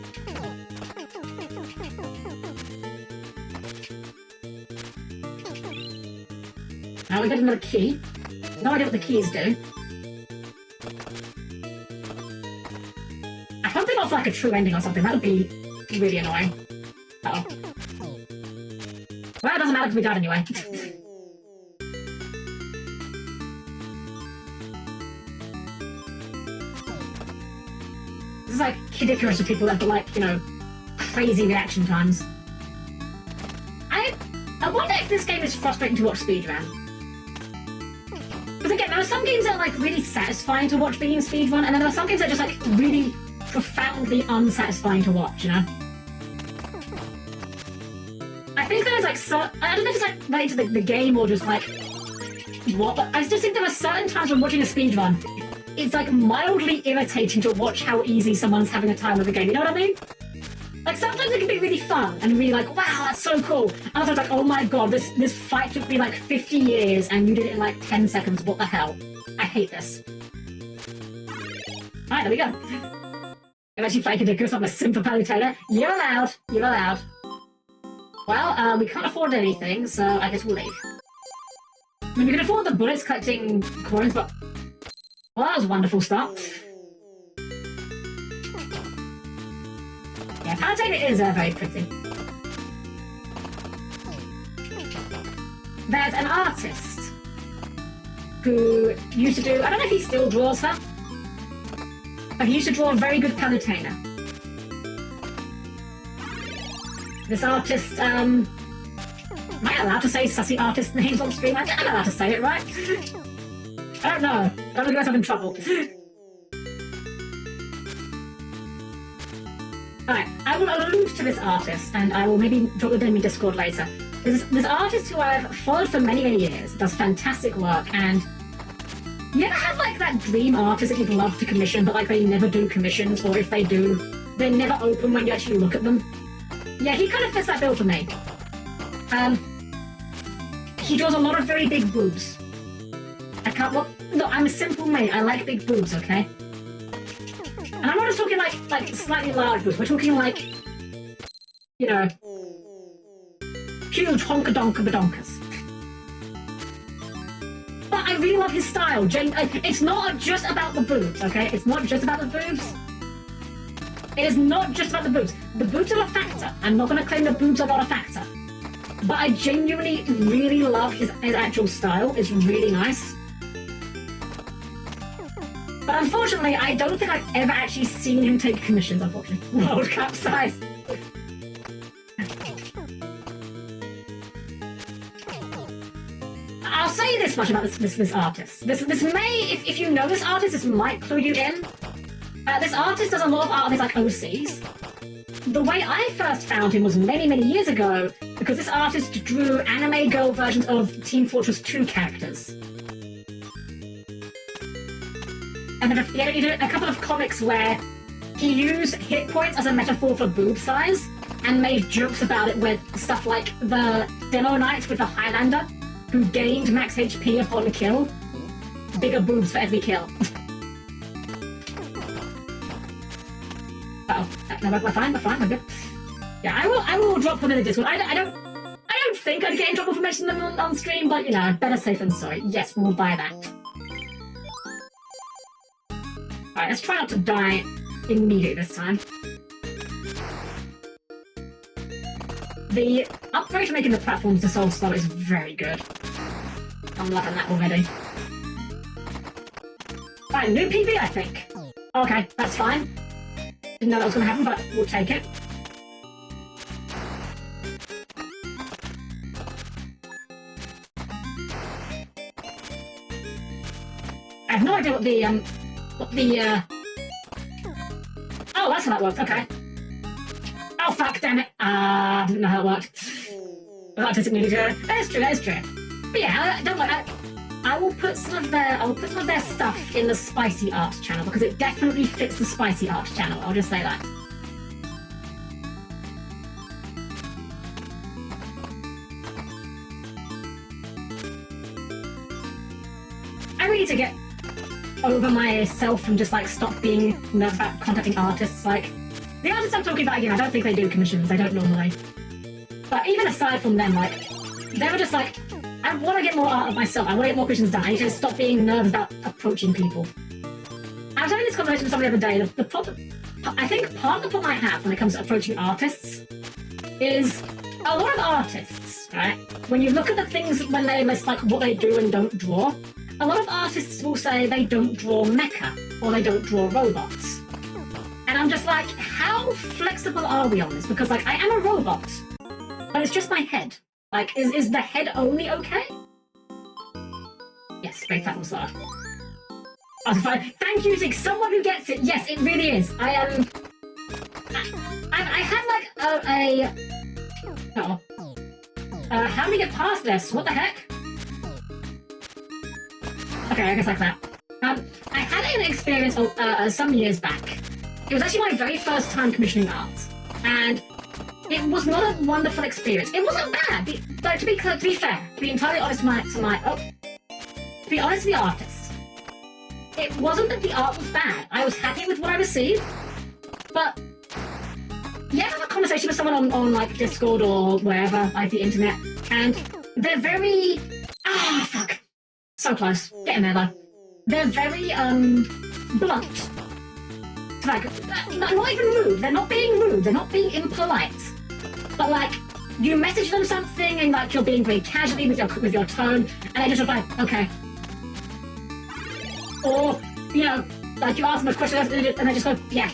Now we get another key. No idea what the keys do. I hope they offer, like, a true ending or something. That would be really annoying. Uh-oh. Well, it doesn't matter because we died anyway. This is, like, ridiculous for people that have, like, you know, crazy reaction times. I wonder if this game is frustrating to watch speedrun. Because again, there are some games that are, like, really satisfying to watch being speedrun, and then there are some games that are just, like, really profoundly unsatisfying to watch, you know? I think there's, like, I don't know if it's, like, related to the game or just, like, what, but I just think there are certain times when watching a speedrun, it's, like, mildly irritating to watch how easy someone's having a time with the game, you know what I mean? Like, sometimes it can be really fun and really like, wow, that's so cool. And other times like, oh my god, this fight took me like 50 years and you did it in like 10 seconds, what the hell? I hate this. Alright, there we go. I'm actually fake ridiculous. I'm a simple palutator. You're allowed. You're allowed. Well, we can't afford anything, so I guess we'll leave. I mean, we can afford the bullets collecting coins, but... Well, that was a wonderful start. Yeah, palutator is very pretty. There's an artist who used to do... I don't know if he still draws her, but he used to draw a very good palutator. This artist, am I allowed to say sussy artist names on stream? I'm allowed to say it, right? I don't know. I don't get myself in trouble. Alright, I will allude to this artist, and I will maybe drop the name in Discord later. This artist who I've followed for many, many years does fantastic work, and you ever have like that dream artist that you'd love to commission, but like they never do commissions, or if they do, they're never open when you actually look at them? Yeah, he kind of fits that bill for me. He draws a lot of very big boobs. I can't, well, no, I'm a simple mate, I like big boobs, okay? And I'm not just talking like slightly large boobs, we're talking like, you know, huge honka-donka-badonkas. But I really love his style. It's not just about the boobs, okay? It's not just about the boobs. It is not just about the boobs. The boobs are a factor. I'm not going to claim the boobs are not a factor. But I genuinely really love his actual style. It's really nice. But unfortunately, I don't think I've ever actually seen him take commissions, unfortunately. World Cup size. I'll say this much about this artist. This may, if you know this artist, this might clue you in. This artist does a lot of art of his like OCs. The way I first found him was many, many years ago, because this artist drew anime girl versions of Team Fortress 2 characters. And then he did a couple of comics where he used hit points as a metaphor for boob size, and made jokes about it with stuff like the Demo Knight with the Highlander, who gained max HP upon kill. Bigger boobs for every kill. Uh-oh. No, we're fine, we're good. Yeah, I will drop them in the Discord. I don't think I'd get in trouble for mentioning them on stream, but you know, better safe than sorry. Yes, we'll buy that. Alright, let's try not to die immediately this time. The upgrade to making the platforms dissolve slow is very good. I'm loving that already. Right, new PB, I think. Okay, that's fine. Didn't know that was going to happen, but we'll take it. I have no idea what the oh, that's how that works, okay. Oh, fuck, damn it. I didn't know how it worked. Well, that doesn't need to go. That's true. But yeah, don't worry. I will put some of their stuff in the Spicy Art channel, because it definitely fits the Spicy Art channel, I'll just say that. I really need to get over myself and just like stop being nervous about contacting artists. Like, the artists I'm talking about, again, I don't think they do commissions, they don't normally. But even aside from them, like, they were just like, I want to get more art of myself, I want to get more commissions done, I need to stop being nervous about approaching people. I was having this conversation with somebody the other day, I think part of the problem I have when it comes to approaching artists is a lot of artists, right, when you look at the things when they list like what they do and don't draw, a lot of artists will say they don't draw mecha, or they don't draw robots. And I'm just like, how flexible are we on this? Because, like, I am a robot, but it's just my head. Like, is the head only okay? Yes, great platform start. Oh, thank you, Zig, someone who gets it. Yes, it really is. I had, like, how do we get past this? What the heck? Okay, I guess like that. I had an experience some years back. It was actually my very first time commissioning art, and it was not a wonderful experience. It wasn't bad, but to be fair, to be entirely honest to the artist, it wasn't that the art was bad. I was happy with what I received, but you ever have a conversation with someone on like Discord or wherever, like the internet, and they're very fuck. So close. Get in there though. They're very blunt. Like not even rude. They're not being rude. They're not being impolite. But like you message them something and like you're being very casually with your tone, and they just reply, okay. Or you know, like you ask them a question and they just go, yeah.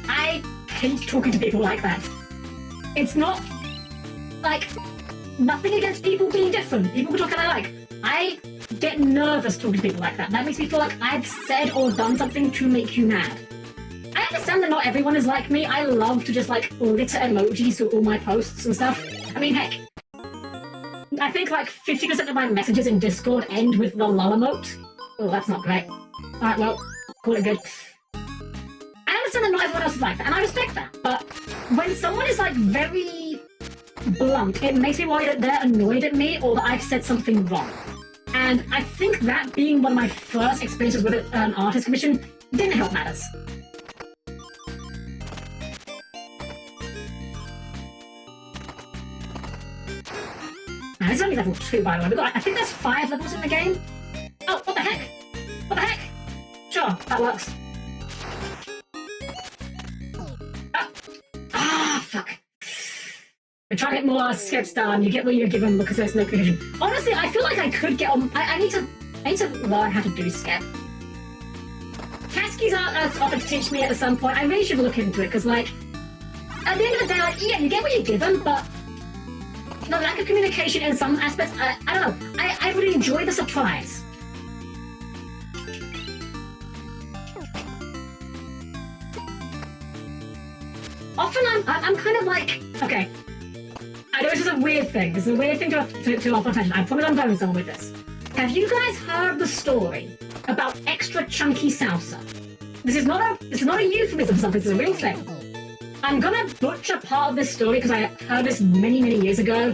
I hate talking to people like that. It's not like nothing against people being different. People can talk how they like. I get nervous talking to people like that. That makes me feel like I've said or done something to make you mad. I understand that not everyone is like me. I love to just like litter emojis to all my posts and stuff. I mean, heck, I think like 50% of my messages in Discord end with the lull emote. Oh, that's not great. Alright, well, call it good. I understand that not everyone else is like that, and I respect that. But when someone is like very blunt, it makes me worry that they're annoyed at me or that I've said something wrong. And I think that being one of my first experiences with an artist commission didn't help matters. Now, this is only level 2, by the way. I think there's 5 levels in the game. Oh, what the heck? What the heck? Sure, that works. Fuck. We try to get more skips done. You get what you're given because there's no cohesion. Honestly, I feel like I could get on. I need to learn how to do skip. Kaski's offered to teach me at some point. I really should look into it because, like, at the end of the day, like, yeah, you get what you're given, but the lack of communication in some aspects, I don't know. I would enjoy the surprise. Often I'm kind of like, okay, I know this is a weird thing. This is a weird thing to offer attention. I promise I'm going somewhere with this. Have you guys heard the story about extra chunky salsa? This is not a euphemism or something. This is a real thing. I'm gonna butcher part of this story because I heard this many, many years ago,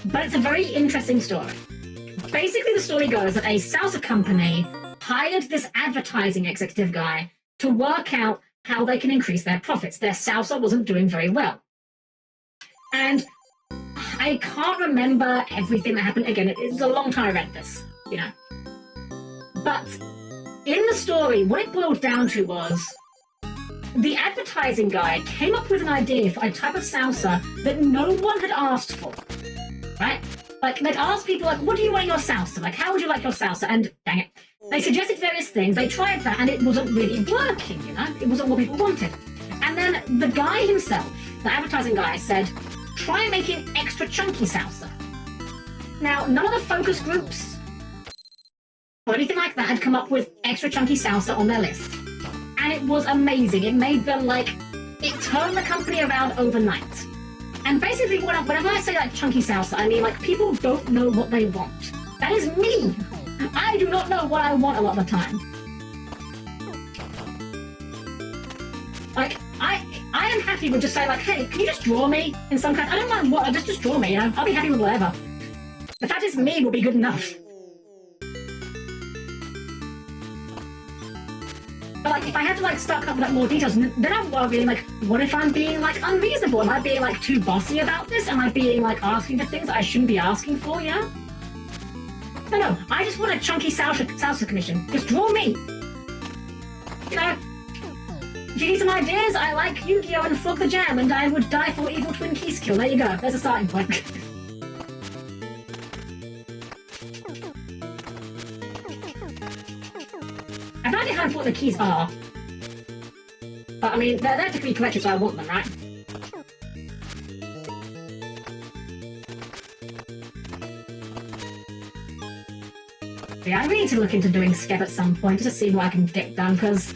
but it's a very interesting story. Basically, the story goes that a salsa company hired this advertising executive guy to work out how they can increase their profits. Their salsa wasn't doing very well. And I can't remember everything that happened. Again, it's a long time I read this, you know. But in the story, what it boiled down to was the advertising guy came up with an idea for a type of salsa that no one had asked for, right? Like, they'd ask people, like, what do you want in your salsa? Like, how would you like your salsa? And, dang it, they suggested various things. They tried that, and it wasn't really working, you know? It wasn't what people wanted. And then the guy himself, the advertising guy, said, try making extra chunky salsa. Now, none of the focus groups or anything like that had come up with extra chunky salsa on their list. And it was amazing. It made them, like, it turned the company around overnight. And basically, whenever I say, like, chunky salsa, I mean, like, people don't know what they want. That is me. I do not know what I want a lot of the time. Like, I am happy with just saying, like, hey, can you just draw me in some kind? I don't mind what, just draw me, you know? I'll be happy with whatever. The fact is, me will be good enough. But, like, if I had to, like, start coming up with, like, more details, then I'm worrying, like, what if I'm being, like, unreasonable? Am I being, like, too bossy about this? Am I being, like, asking for things that I shouldn't be asking for, you know? No, I just want a chunky salsa commission. Just draw me. You know? If you need some ideas, I like Yu-Gi-Oh! And Frog the Jam, and I would die for Evil Twin Key skill. There you go. There's a starting point. I don't know how important the keys are. But, I mean, they're there to be collected, so I want them, right? Yeah, I really need to look into doing Skeb at some point, just to see what I can get done, because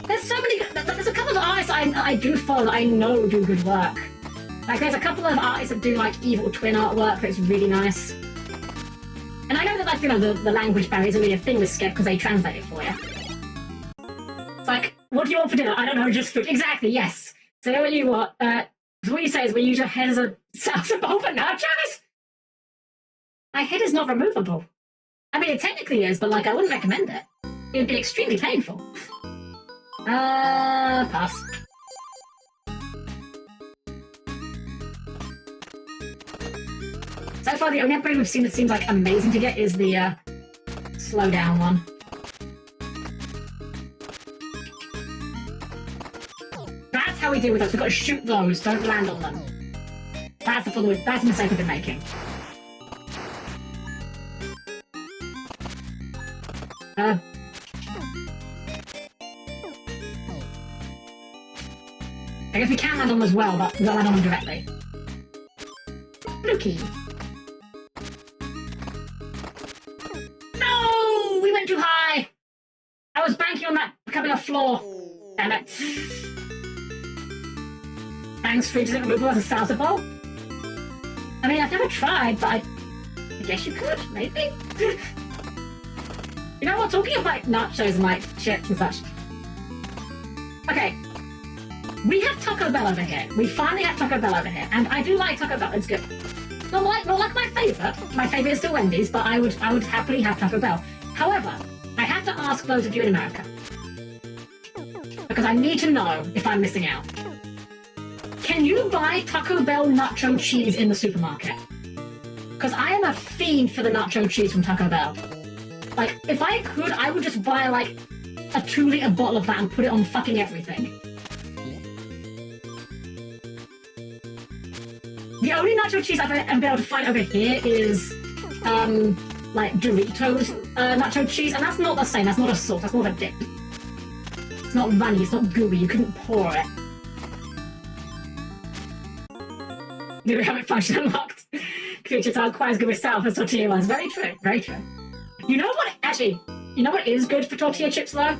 there's so many... There's a couple of artists I do follow that I know do good work. Like, there's a couple of artists that do, like, Evil Twin artwork that's really nice. And I know that, like, you know, the language barrier isn't really a thing with Skeb because they translate it for you. It's like, what do you want for dinner? I don't know, just food. Exactly, yes. So what you want. So what you say is we use your head as a salsa bowl for nachos? My head is not removable. I mean, it technically is, but like, I wouldn't recommend it. It would be extremely painful. Pass. So far, the only upgrade we've seen that seems like amazing to get is the slow down one. That's how we deal with those. We've got to shoot those, don't land on them. That's the mistake we've been making. I guess we can land on them as well, but we don't land on them directly. Blue key. No! We went too high! I was banking on that becoming a floor. Damn it. Thanks for using removal as a salsa bowl. I mean, I've never tried, but I guess you could, maybe? You know what, talking about nachos and like chips and such. Okay. We have Taco Bell over here. We finally have Taco Bell over here. And I do like Taco Bell, it's good. Not like my favourite. My favourite is still Wendy's, but I would happily have Taco Bell. However, I have to ask those of you in America. Because I need to know if I'm missing out. Can you buy Taco Bell nacho cheese in the supermarket? Because I am a fiend for the nacho cheese from Taco Bell. Like, if I could, I would just buy, like, a 2-litre bottle of that and put it on fucking everything. The only nacho cheese I've ever been able to find over here is, like, Doritos nacho cheese, and that's not the same. That's not a sauce. That's more of a dip. It's not runny. It's not gooey. You couldn't pour it. Do we have it function unlocked? Creatures aren't quite as good with salad as tortilla ones. Very true. Very true. You know what? Actually, you know what is good for tortilla chips, though?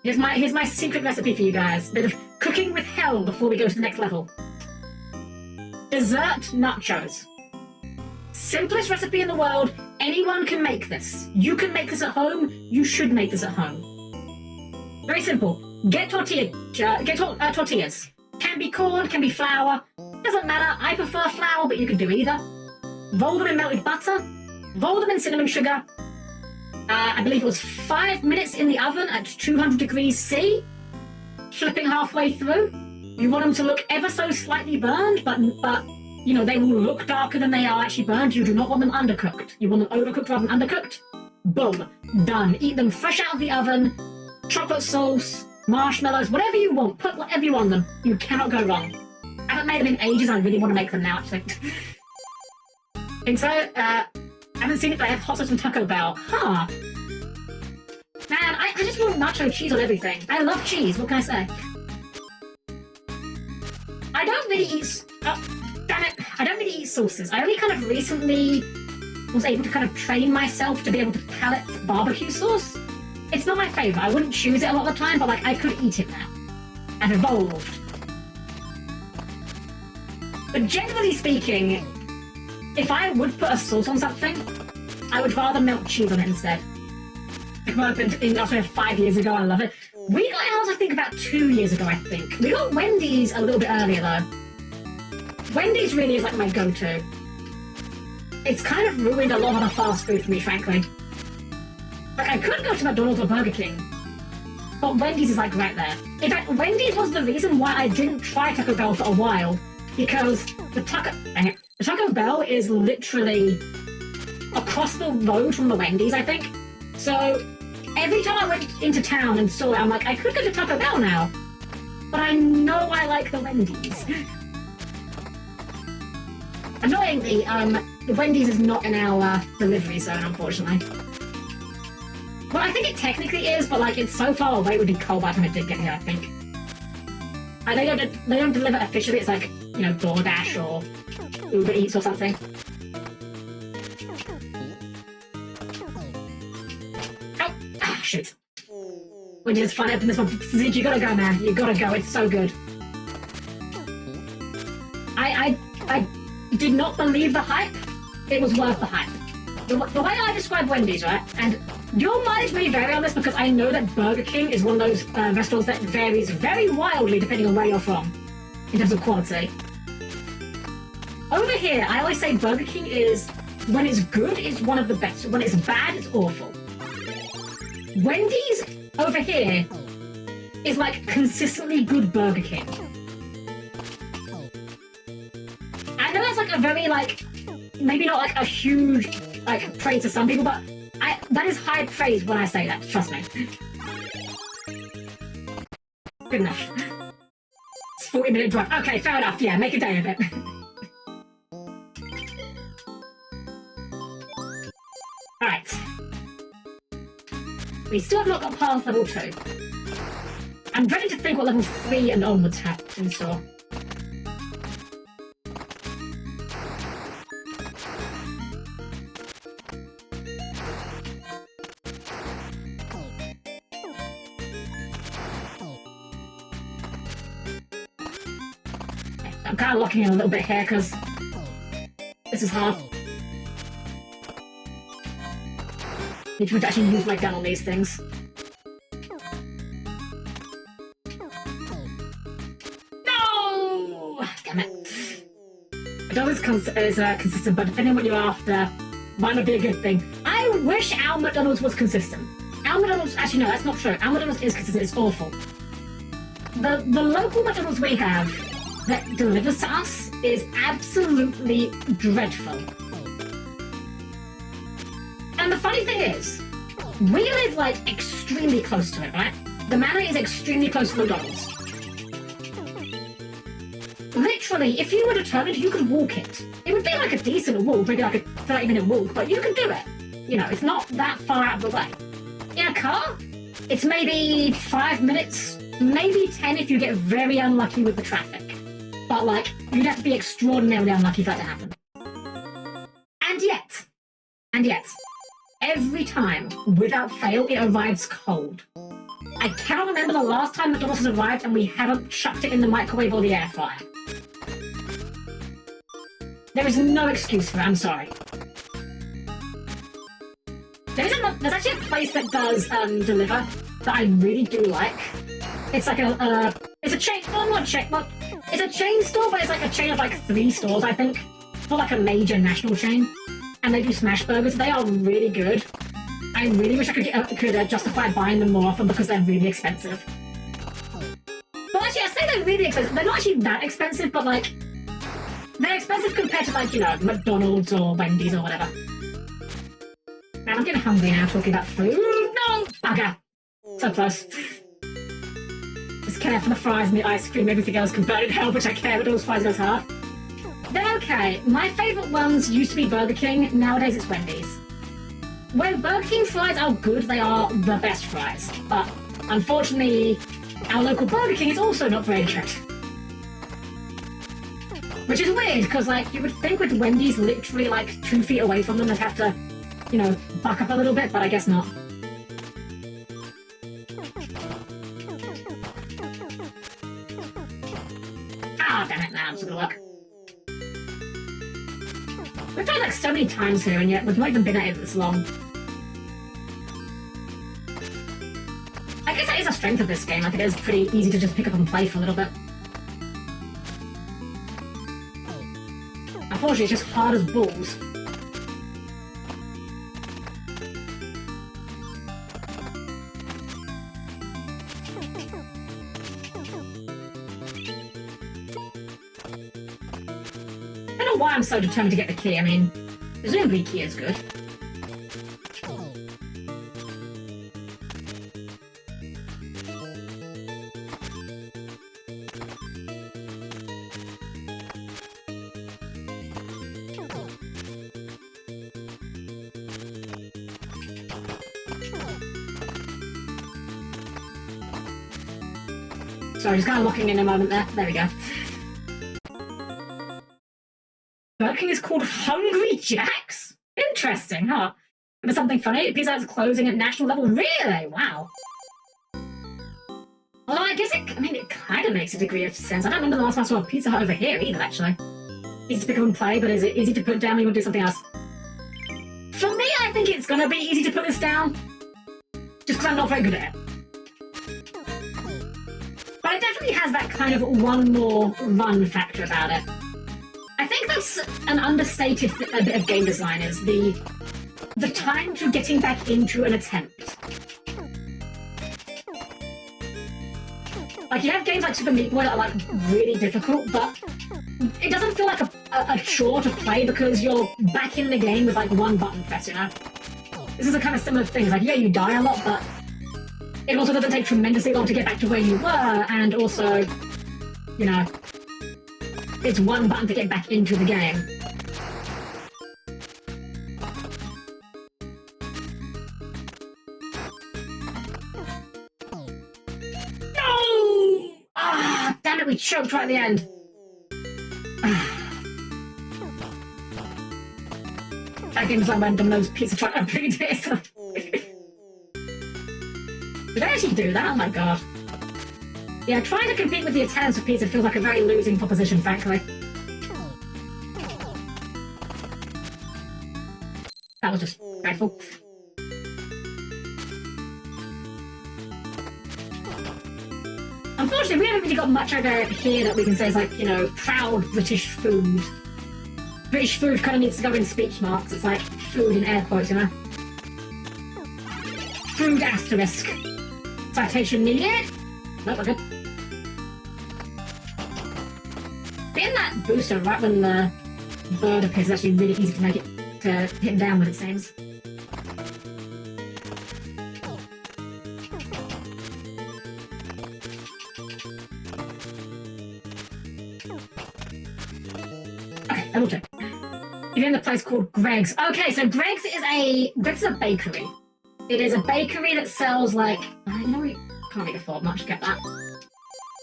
Here's my secret recipe for you guys. A bit of cooking with hell before we go to the next level. Dessert nachos. Simplest recipe in the world. Anyone can make this. You can make this at home. You should make this at home. Very simple. Get tortillas. Can be corn, can be flour. Doesn't matter. I prefer flour, but you can do either. Roll them in melted butter. Roll them in cinnamon sugar. I believe it was 5 minutes in the oven at 200 degrees C. Flipping halfway through. You want them to look ever so slightly burned, but you know, they will look darker than they are actually burned. You do not want them undercooked. You want them overcooked rather than undercooked. Boom. Done. Eat them fresh out of the oven. Chocolate sauce, marshmallows, whatever you want. Put whatever you want on them. You cannot go wrong. I haven't made them in ages. I really want to make them now, actually. And so, I haven't seen it, but I have hot sauce from Taco Bell. Huh. Man, I just want nacho cheese on everything. I love cheese. What can I say? I don't really eat... damn it. I don't really eat sauces. I only kind of recently was able to kind of train myself to be able to palate barbecue sauce. It's not my favourite. I wouldn't choose it a lot of the time, but like I could eat it now. I've evolved. But generally speaking, if I would put a sauce on something, I would rather melt cheese on it instead. It opened in Australia 5 years ago. I love it. We got ours, I think, about 2 years ago, I think. We got Wendy's a little bit earlier, though. Wendy's really is like my go-to. It's kind of ruined a lot of the fast food for me, frankly. Like, I could go to McDonald's or Burger King, but Wendy's is like right there. In fact, Wendy's was the reason why I didn't try Taco Bell for a while, because the Taco Bell is literally across the road from the Wendy's, I think. So every time I went into town and saw it, I'm like, I could go to Taco Bell now, but I know I like the Wendy's. Annoyingly, the Wendy's is not in our delivery zone, unfortunately. Well, I think it technically is, but like it's so far away it would be cold by the time it did get here, I think. They don't deliver officially, it's like, you know, DoorDash or Uber Eats or something. Oh! Ah, shoot. We're just trying to open this one. Zeke, you gotta go, man. You gotta go, it's so good. I did not believe the hype. It was worth the hype. The way I describe Wendy's, right, and your mileage may vary on this because I know that Burger King is one of those restaurants that varies very wildly depending on where you're from in terms of quality. Over here, I always say Burger King is When it's good, it's one of the best. When it's bad, it's awful. Wendy's over here is like consistently good Burger King. I know that's like a very like, maybe not like a huge like praise to some people, but that is high praise when I say that, trust me. Good enough. It's 40-minute drive. Okay, fair enough, yeah, make a day of it. Alright. We still have not got past level 2. I'm ready to think what level 3 and onwards have in store. I'm kind of locking in a little bit here because this is hard. Need to actually use my gun on these things. No! Damn it. I know this is consistent, but depending on what you're after, might not be a good thing. I wish our McDonald's was consistent. Our McDonald's, actually no, that's not true. Our McDonald's is consistent, it's awful. The local McDonald's we have that delivers to us is absolutely dreadful. And the funny thing is, we live like extremely close to it, right? The manor is extremely close to McDonald's. Literally, if you were determined, you could walk it. It would be like a decent walk, maybe like a 30-minute walk, but you can do it. You know, it's not that far out of the way. In a car, it's maybe 5 minutes, maybe 10 if you get very unlucky with the traffic. But like, you'd have to be extraordinarily unlucky for that to happen. And yet, every time, without fail, it arrives cold. I cannot remember the last time McDonald's has arrived and we haven't chucked it in the microwave or the air fryer. There is no excuse for it, I'm sorry. There's actually a place that does deliver that I really do like. It's like it's a chain, well, not a chain, well, it's a chain store, but it's like a chain of like 3 stores, I think. It's not like a major national chain. And they do smash burgers. They are really good. I really wish I could justify buying them more often because they're really expensive. Well, actually, I say they're really expensive. They're not actually that expensive, but like, they're expensive compared to like, you know, McDonald's or Wendy's or whatever. Man, I'm getting hungry now talking about food. No! Bugger. So close. Just care for the fries and the ice cream. Everything else can burn in hell, which I care, but those fries goes hard. They're okay. My favourite ones used to be Burger King. Nowadays it's Wendy's. When Burger King fries are good, they are the best fries. But unfortunately, our local Burger King is also not very good. Which is weird, because like, you would think with Wendy's literally like 2 feet away from them, they'd have to, you know, buck up a little bit, but I guess not. Ah, damn it, now I'm just gonna look. We've done like so many times here, and yet we've not even been at it this long. I guess that is a strength of this game, like it is pretty easy to just pick up and play for a little bit. Unfortunately, it's just hard as balls. I don't know why I'm so determined to get the key. I mean, presumably key is good. Sorry, just kind of locking in a moment there. There we go. Burger King is called Hungry Jack's? Interesting, huh? There's something funny. Pizza Hut is closing at national level. Really? Wow. Although I guess it kind of makes a degree of sense. I don't remember the last time I saw a Pizza Hut over here either, actually. Easy to pick up and play, but is it easy to put down when you want to do something else? For me, I think it's gonna be easy to put this down. Just because I'm not very good at it. But it definitely has that kind of one more run factor about it. I think that's an understated bit of game design, is the time to getting back into an attempt. Like, you have games like Super Meat Boy that are, like, really difficult, but it doesn't feel like a chore to play because you're back in the game with, like, one button press, you know? This is a kind of similar thing. Like, yeah, you die a lot, but it also doesn't take tremendously long to get back to where you were, and also, you know, it's one button to get back into the game. No! Ah, damn it, we choked right at the end. That game's like when Domino's Pizza tried to beat it. Did I actually do that? Oh my god. Yeah, trying to compete with the Italians for pizza feels like a very losing proposition, frankly. That was just dreadful. Unfortunately, we haven't really got much over here that we can say is like, you know, proud British food. British food kind of needs to go in speech marks. It's like food in air quotes, you know? Food asterisk. Citation needed. Nope, we're good. Getting that booster right when the bird appears is actually really easy to make it to hit him down with, it seems. Okay, level 2. You're in a place called Greg's. Okay, so Greg's is a bakery. It is a bakery that sells like, you know, we can't really afford much to get that.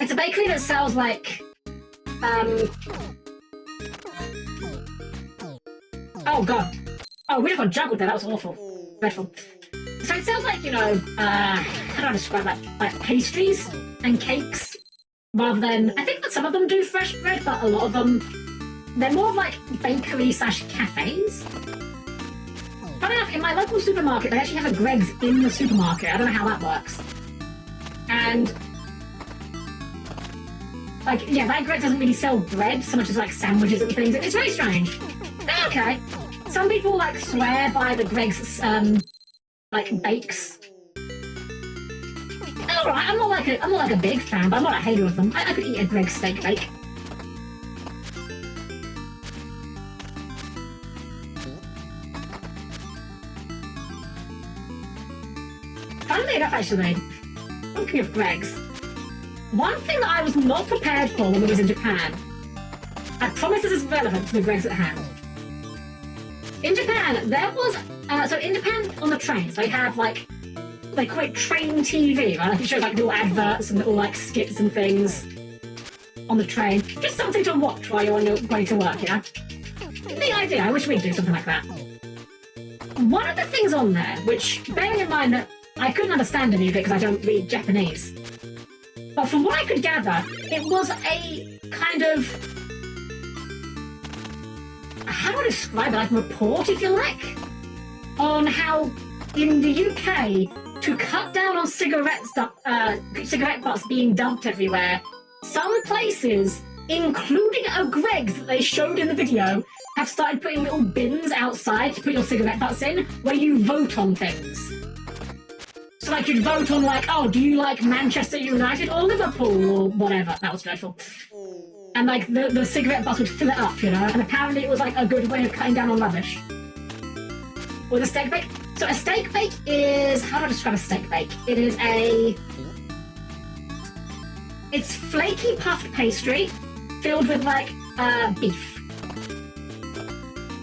It's a bakery that sells like oh god. Oh, we just got juggled there, that was awful. Dreadful. So it sells like, you know, how do I describe that? Like pastries and cakes, rather than, I think that some of them do fresh bread, but a lot of them, they're more of like bakery/cafes. Funny enough, in my local supermarket, they actually have a Greg's in the supermarket. I don't know how that works. And, like, yeah, that Greg's doesn't really sell bread so much as, like, sandwiches and things. It's very strange. Okay. Some people, like, swear by the Greg's, like, bakes. Alright, I'm not like a big fan, but I'm not a hater of them. I could eat a Greg's steak bake. Funnily enough, actually, talking of Greg's, one thing that I was not prepared for when we was in Japan, I promise this is relevant to the Greg's at hand. In Japan, there was, so in Japan on the trains, they have like, they call it train TV, right? Like it shows like little adverts and little like skits and things on the train. Just something to watch while you're on your way to work, you know? The idea, I wish we'd do something like that. One of the things on there, which, bearing in mind that I couldn't understand any of it because I don't read Japanese. But from what I could gather, it was a kind of, how do I describe it, like a report, if you like, on how in the UK, to cut down on cigarette butts being dumped everywhere, some places, including a Greg's that they showed in the video, have started putting little bins outside to put your cigarette butts in, where you vote on things. So, like, you'd vote on, like, oh, do you like Manchester United or Liverpool or whatever? That was dreadful. And, like, the cigarette butts would fill it up, you know? And apparently it was, like, a good way of cutting down on rubbish. With a steak bake. So a steak bake is... How do I describe a steak bake? It is a... It's flaky puffed pastry filled with, like, beef.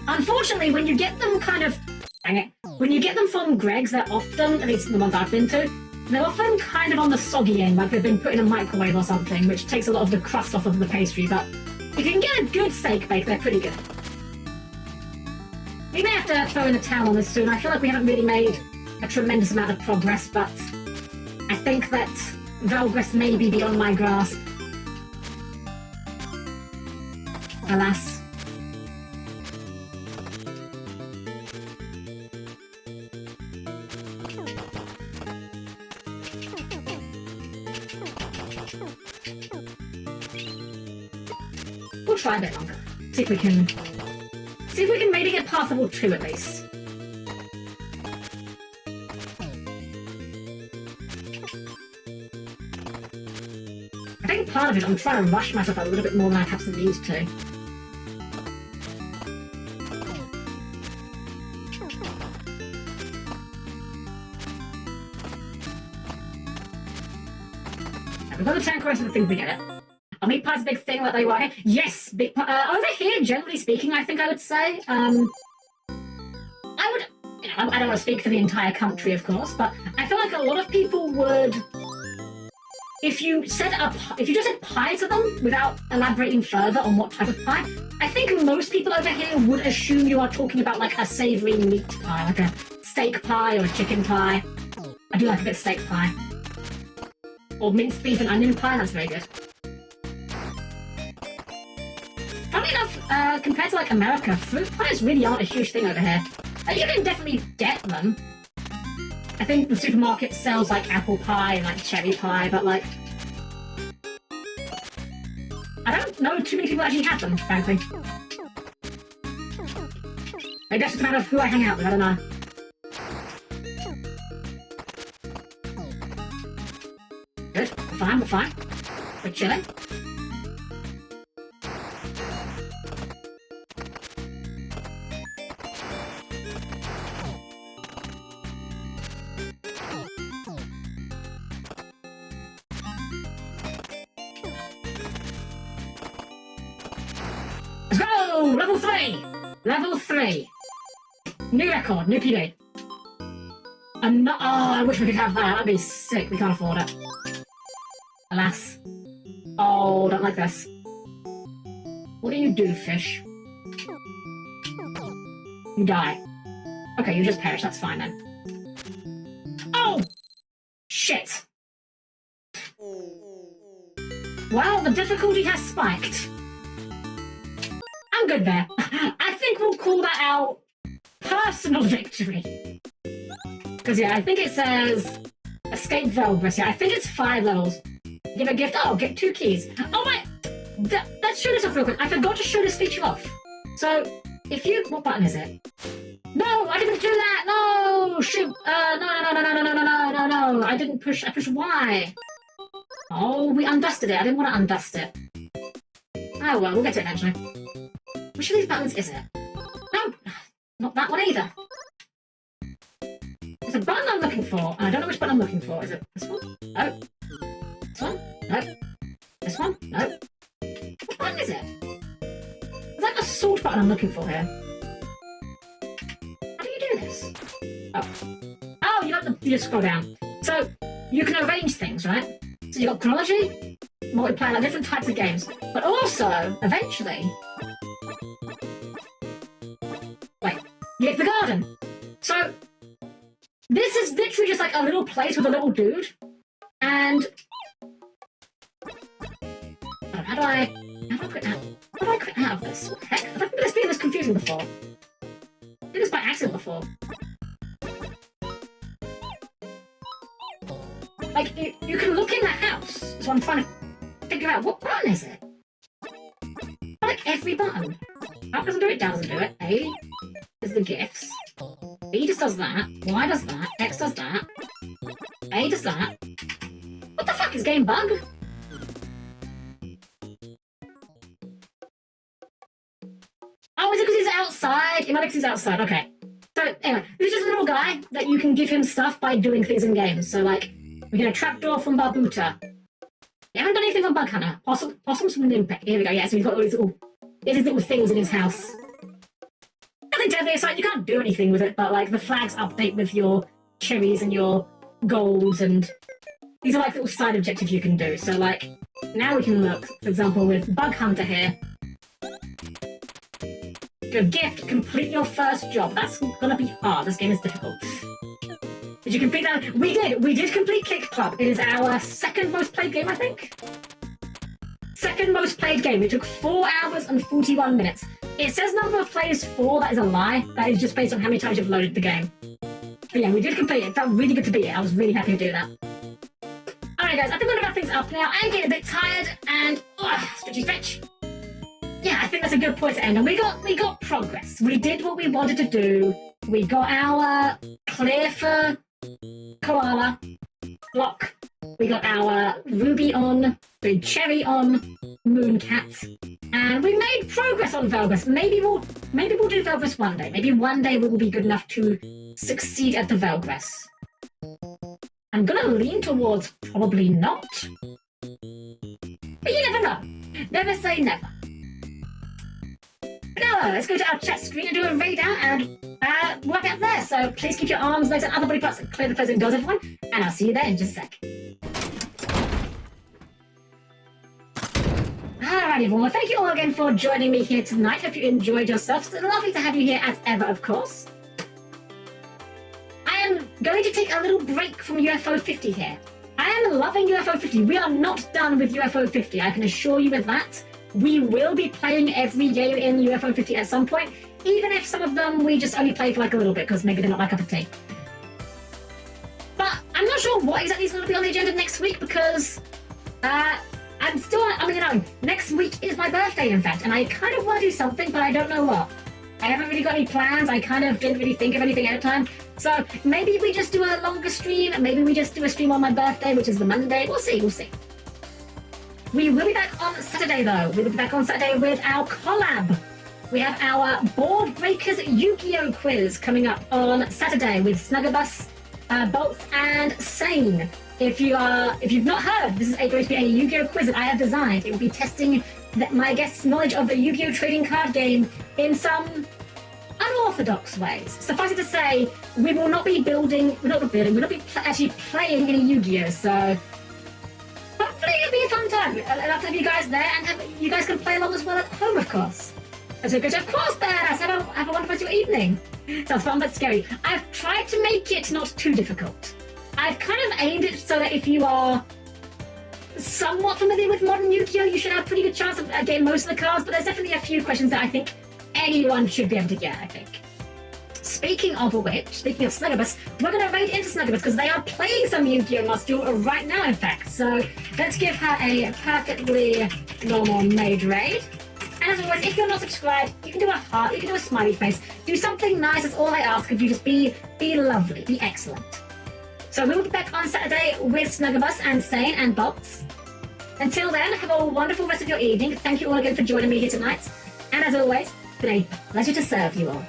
Unfortunately, when you get them kind of... Dang it. When you get them from Greg's, they're often, at least the ones I've been to, they're often kind of on the soggy end, like they've been put in a microwave or something, which takes a lot of the crust off of the pastry, but if you can get a good steak bake, they're pretty good. We may have to throw in the towel on this soon. I feel like we haven't really made a tremendous amount of progress, but I think that Velgress may be beyond my grasp. Alas. We'll try a bit longer. See if we can maybe get past level 2 at least. I think part of it, I'm trying to rush myself a little bit more than I perhaps need to. We've got the tank rest of the thing, we get it. Are meat pies a big thing like they were here? Yes, big pie. Over here, generally speaking, I think I would say. I don't want to speak for the entire country, of course, but I feel like a lot of people would, if you just said pie to them without elaborating further on what type of pie, I think most people over here would assume you are talking about like a savoury meat pie, like a steak pie or a chicken pie. I do like a bit of steak pie. Or minced beef and onion pie, that's very good. Funnily enough, compared to like America, fruit pies really aren't a huge thing over here. You can definitely get them. I think the supermarket sells like apple pie and like cherry pie, but like... I don't know too many people actually have them, frankly. Maybe that's just a matter of who I hang out with, I don't know. Good, we're fine. We're chilling. Let's go! Level 3! Level 3. New record, new PB. Oh, I wish we could have that. That'd be sick. We can't afford it. Alas. Oh, don't like this. What do you do, fish? You die. Okay, you just perish. That's fine then. Oh! Shit. Well, the difficulty has spiked. I'm good there. I think we'll call that out personal victory. Because, yeah, I think it says escape Velgress. Yeah, I think it's 5 levels. Give a gift. Oh, get 2 keys. Oh, my... Let's show this off real quick. I forgot to show this feature off. So, if you... What button is it? No, I didn't do that. No, shoot. No. I didn't push... I pushed Y. Oh, we undusted it. I didn't want to undust it. Oh, well, we'll get to it eventually. Which of these buttons is it? No, not that one either. There's a button I'm looking for, and I don't know which button I'm looking for. Is it this one? No. This one? No. This one? No. What button is it? It's like a sword button I'm looking for here. How do you do this? Oh, you just scroll down. So, you can arrange things, right? So you've got chronology, multiplayer, like different types of games. But also, eventually... Wait, you get the garden. So, this is literally just like a little place with a little dude. And... Oh, how do I quit out? How do I quit out of this? What the heck? I've never been this confusing before. I did this by accident before. Like, you can look in the house, so I'm trying to figure out what button is it? I like every button. Up doesn't do it, down doesn't do it. A is the gifts. B just does that. Y does that. X does that. A does that. What the fuck is game bug? Oh, is it because he's outside? It might be because he's outside, okay. So, anyway, this is just a little guy that you can give him stuff by doing things in games. So, like, we get a trapdoor from Barbuta. We haven't done anything on Bug Hunter. Possums from Limpet. Here we go, yeah, so he's got all these little things in his house. Nothing deadly aside, you can't do anything with it, but, like, the flags update with your cherries and your golds, and these are, like, little side objectives you can do. So, like, now we can look, for example, with Bug Hunter here. Your gift, complete your first job. That's gonna be hard. This game is difficult. Did you complete that? We did. We did complete Kick Club. It is our second most played game, I think. Second most played game. It took 4 hours and 41 minutes. It says number of players 4. That is a lie. That is just based on how many times you've loaded the game. But yeah, we did complete it. It felt really good to beat it. I was really happy to do that. Alright guys, I think I'm gonna wrap things up now. I'm getting a bit tired and... stretchy stretch. Yeah, I think that's a good point to end on. We got progress. We did what we wanted to do. We got our clear for Koala, Block. We got our Ruby on, the Cherry on, Mooncat, and we made progress on Velgress. Maybe we'll do Velgress one day. Maybe one day we will be good enough to succeed at the Velgress. I'm gonna lean towards probably not, but you never know. Never say never. But now let's go to our chat screen and do a raid out and work out there. So please keep your arms, legs, and other body parts clear the closing doors, everyone. And I'll see you there in just a sec. Alright everyone, well, thank you all again for joining me here tonight. Hope you enjoyed yourselves. It's lovely to have you here as ever, of course. I am going to take a little break from UFO 50 here. I am loving UFO 50. We are not done with UFO 50, I can assure you of that. We will be playing every game in UFO 50 at some point, even if some of them we just only play for like a little bit because maybe they're not my cup of tea. But I'm not sure what exactly is going to be on the agenda next week because next week is my birthday, in fact, and I kind of want to do something, but I don't know what. I haven't really got any plans. I kind of didn't really think of anything ahead of time. So maybe we just do a longer stream. Maybe we just do a stream on my birthday, which is the Monday. We'll see. We will be back on Saturday, though. We will be back on Saturday with our collab. We have our Board Breakers Yu-Gi-Oh! Quiz coming up on Saturday with Snuggabus, Bolts, and Sane. If you've not heard, this is going to be a Yu-Gi-Oh! Quiz that I have designed. It will be testing my guests' knowledge of the Yu-Gi-Oh! Trading card game in some unorthodox ways. Suffice it to say, we will not be actually playing any Yu-Gi-Oh! So hopefully it'll be a fun time. I'd love to have you guys there, and you guys can play along as well at home, of course. So good, of course, badass. Have a wonderful evening. Sounds fun but scary. I've tried to make it not too difficult. I've kind of aimed it so that if you are somewhat familiar with modern Yu-Gi-Oh! You should have a pretty good chance of getting most of the cards, but there's definitely a few questions that I think anyone should be able to get, I think. Speaking of Snuggabus, we're going to raid into Snuggabus because they are playing some Yu-Gi-Oh! Module right now, in fact. So let's give her a perfectly normal made raid. And as always, if you're not subscribed, you can do a heart, you can do a smiley face. Do something nice, that's all I ask of you. Just be lovely, be excellent. So we will be back on Saturday with Snuggabus and Sane and Bolts. Until then, have a wonderful rest of your evening. Thank you all again for joining me here tonight. And as always, it's been a pleasure to serve you all.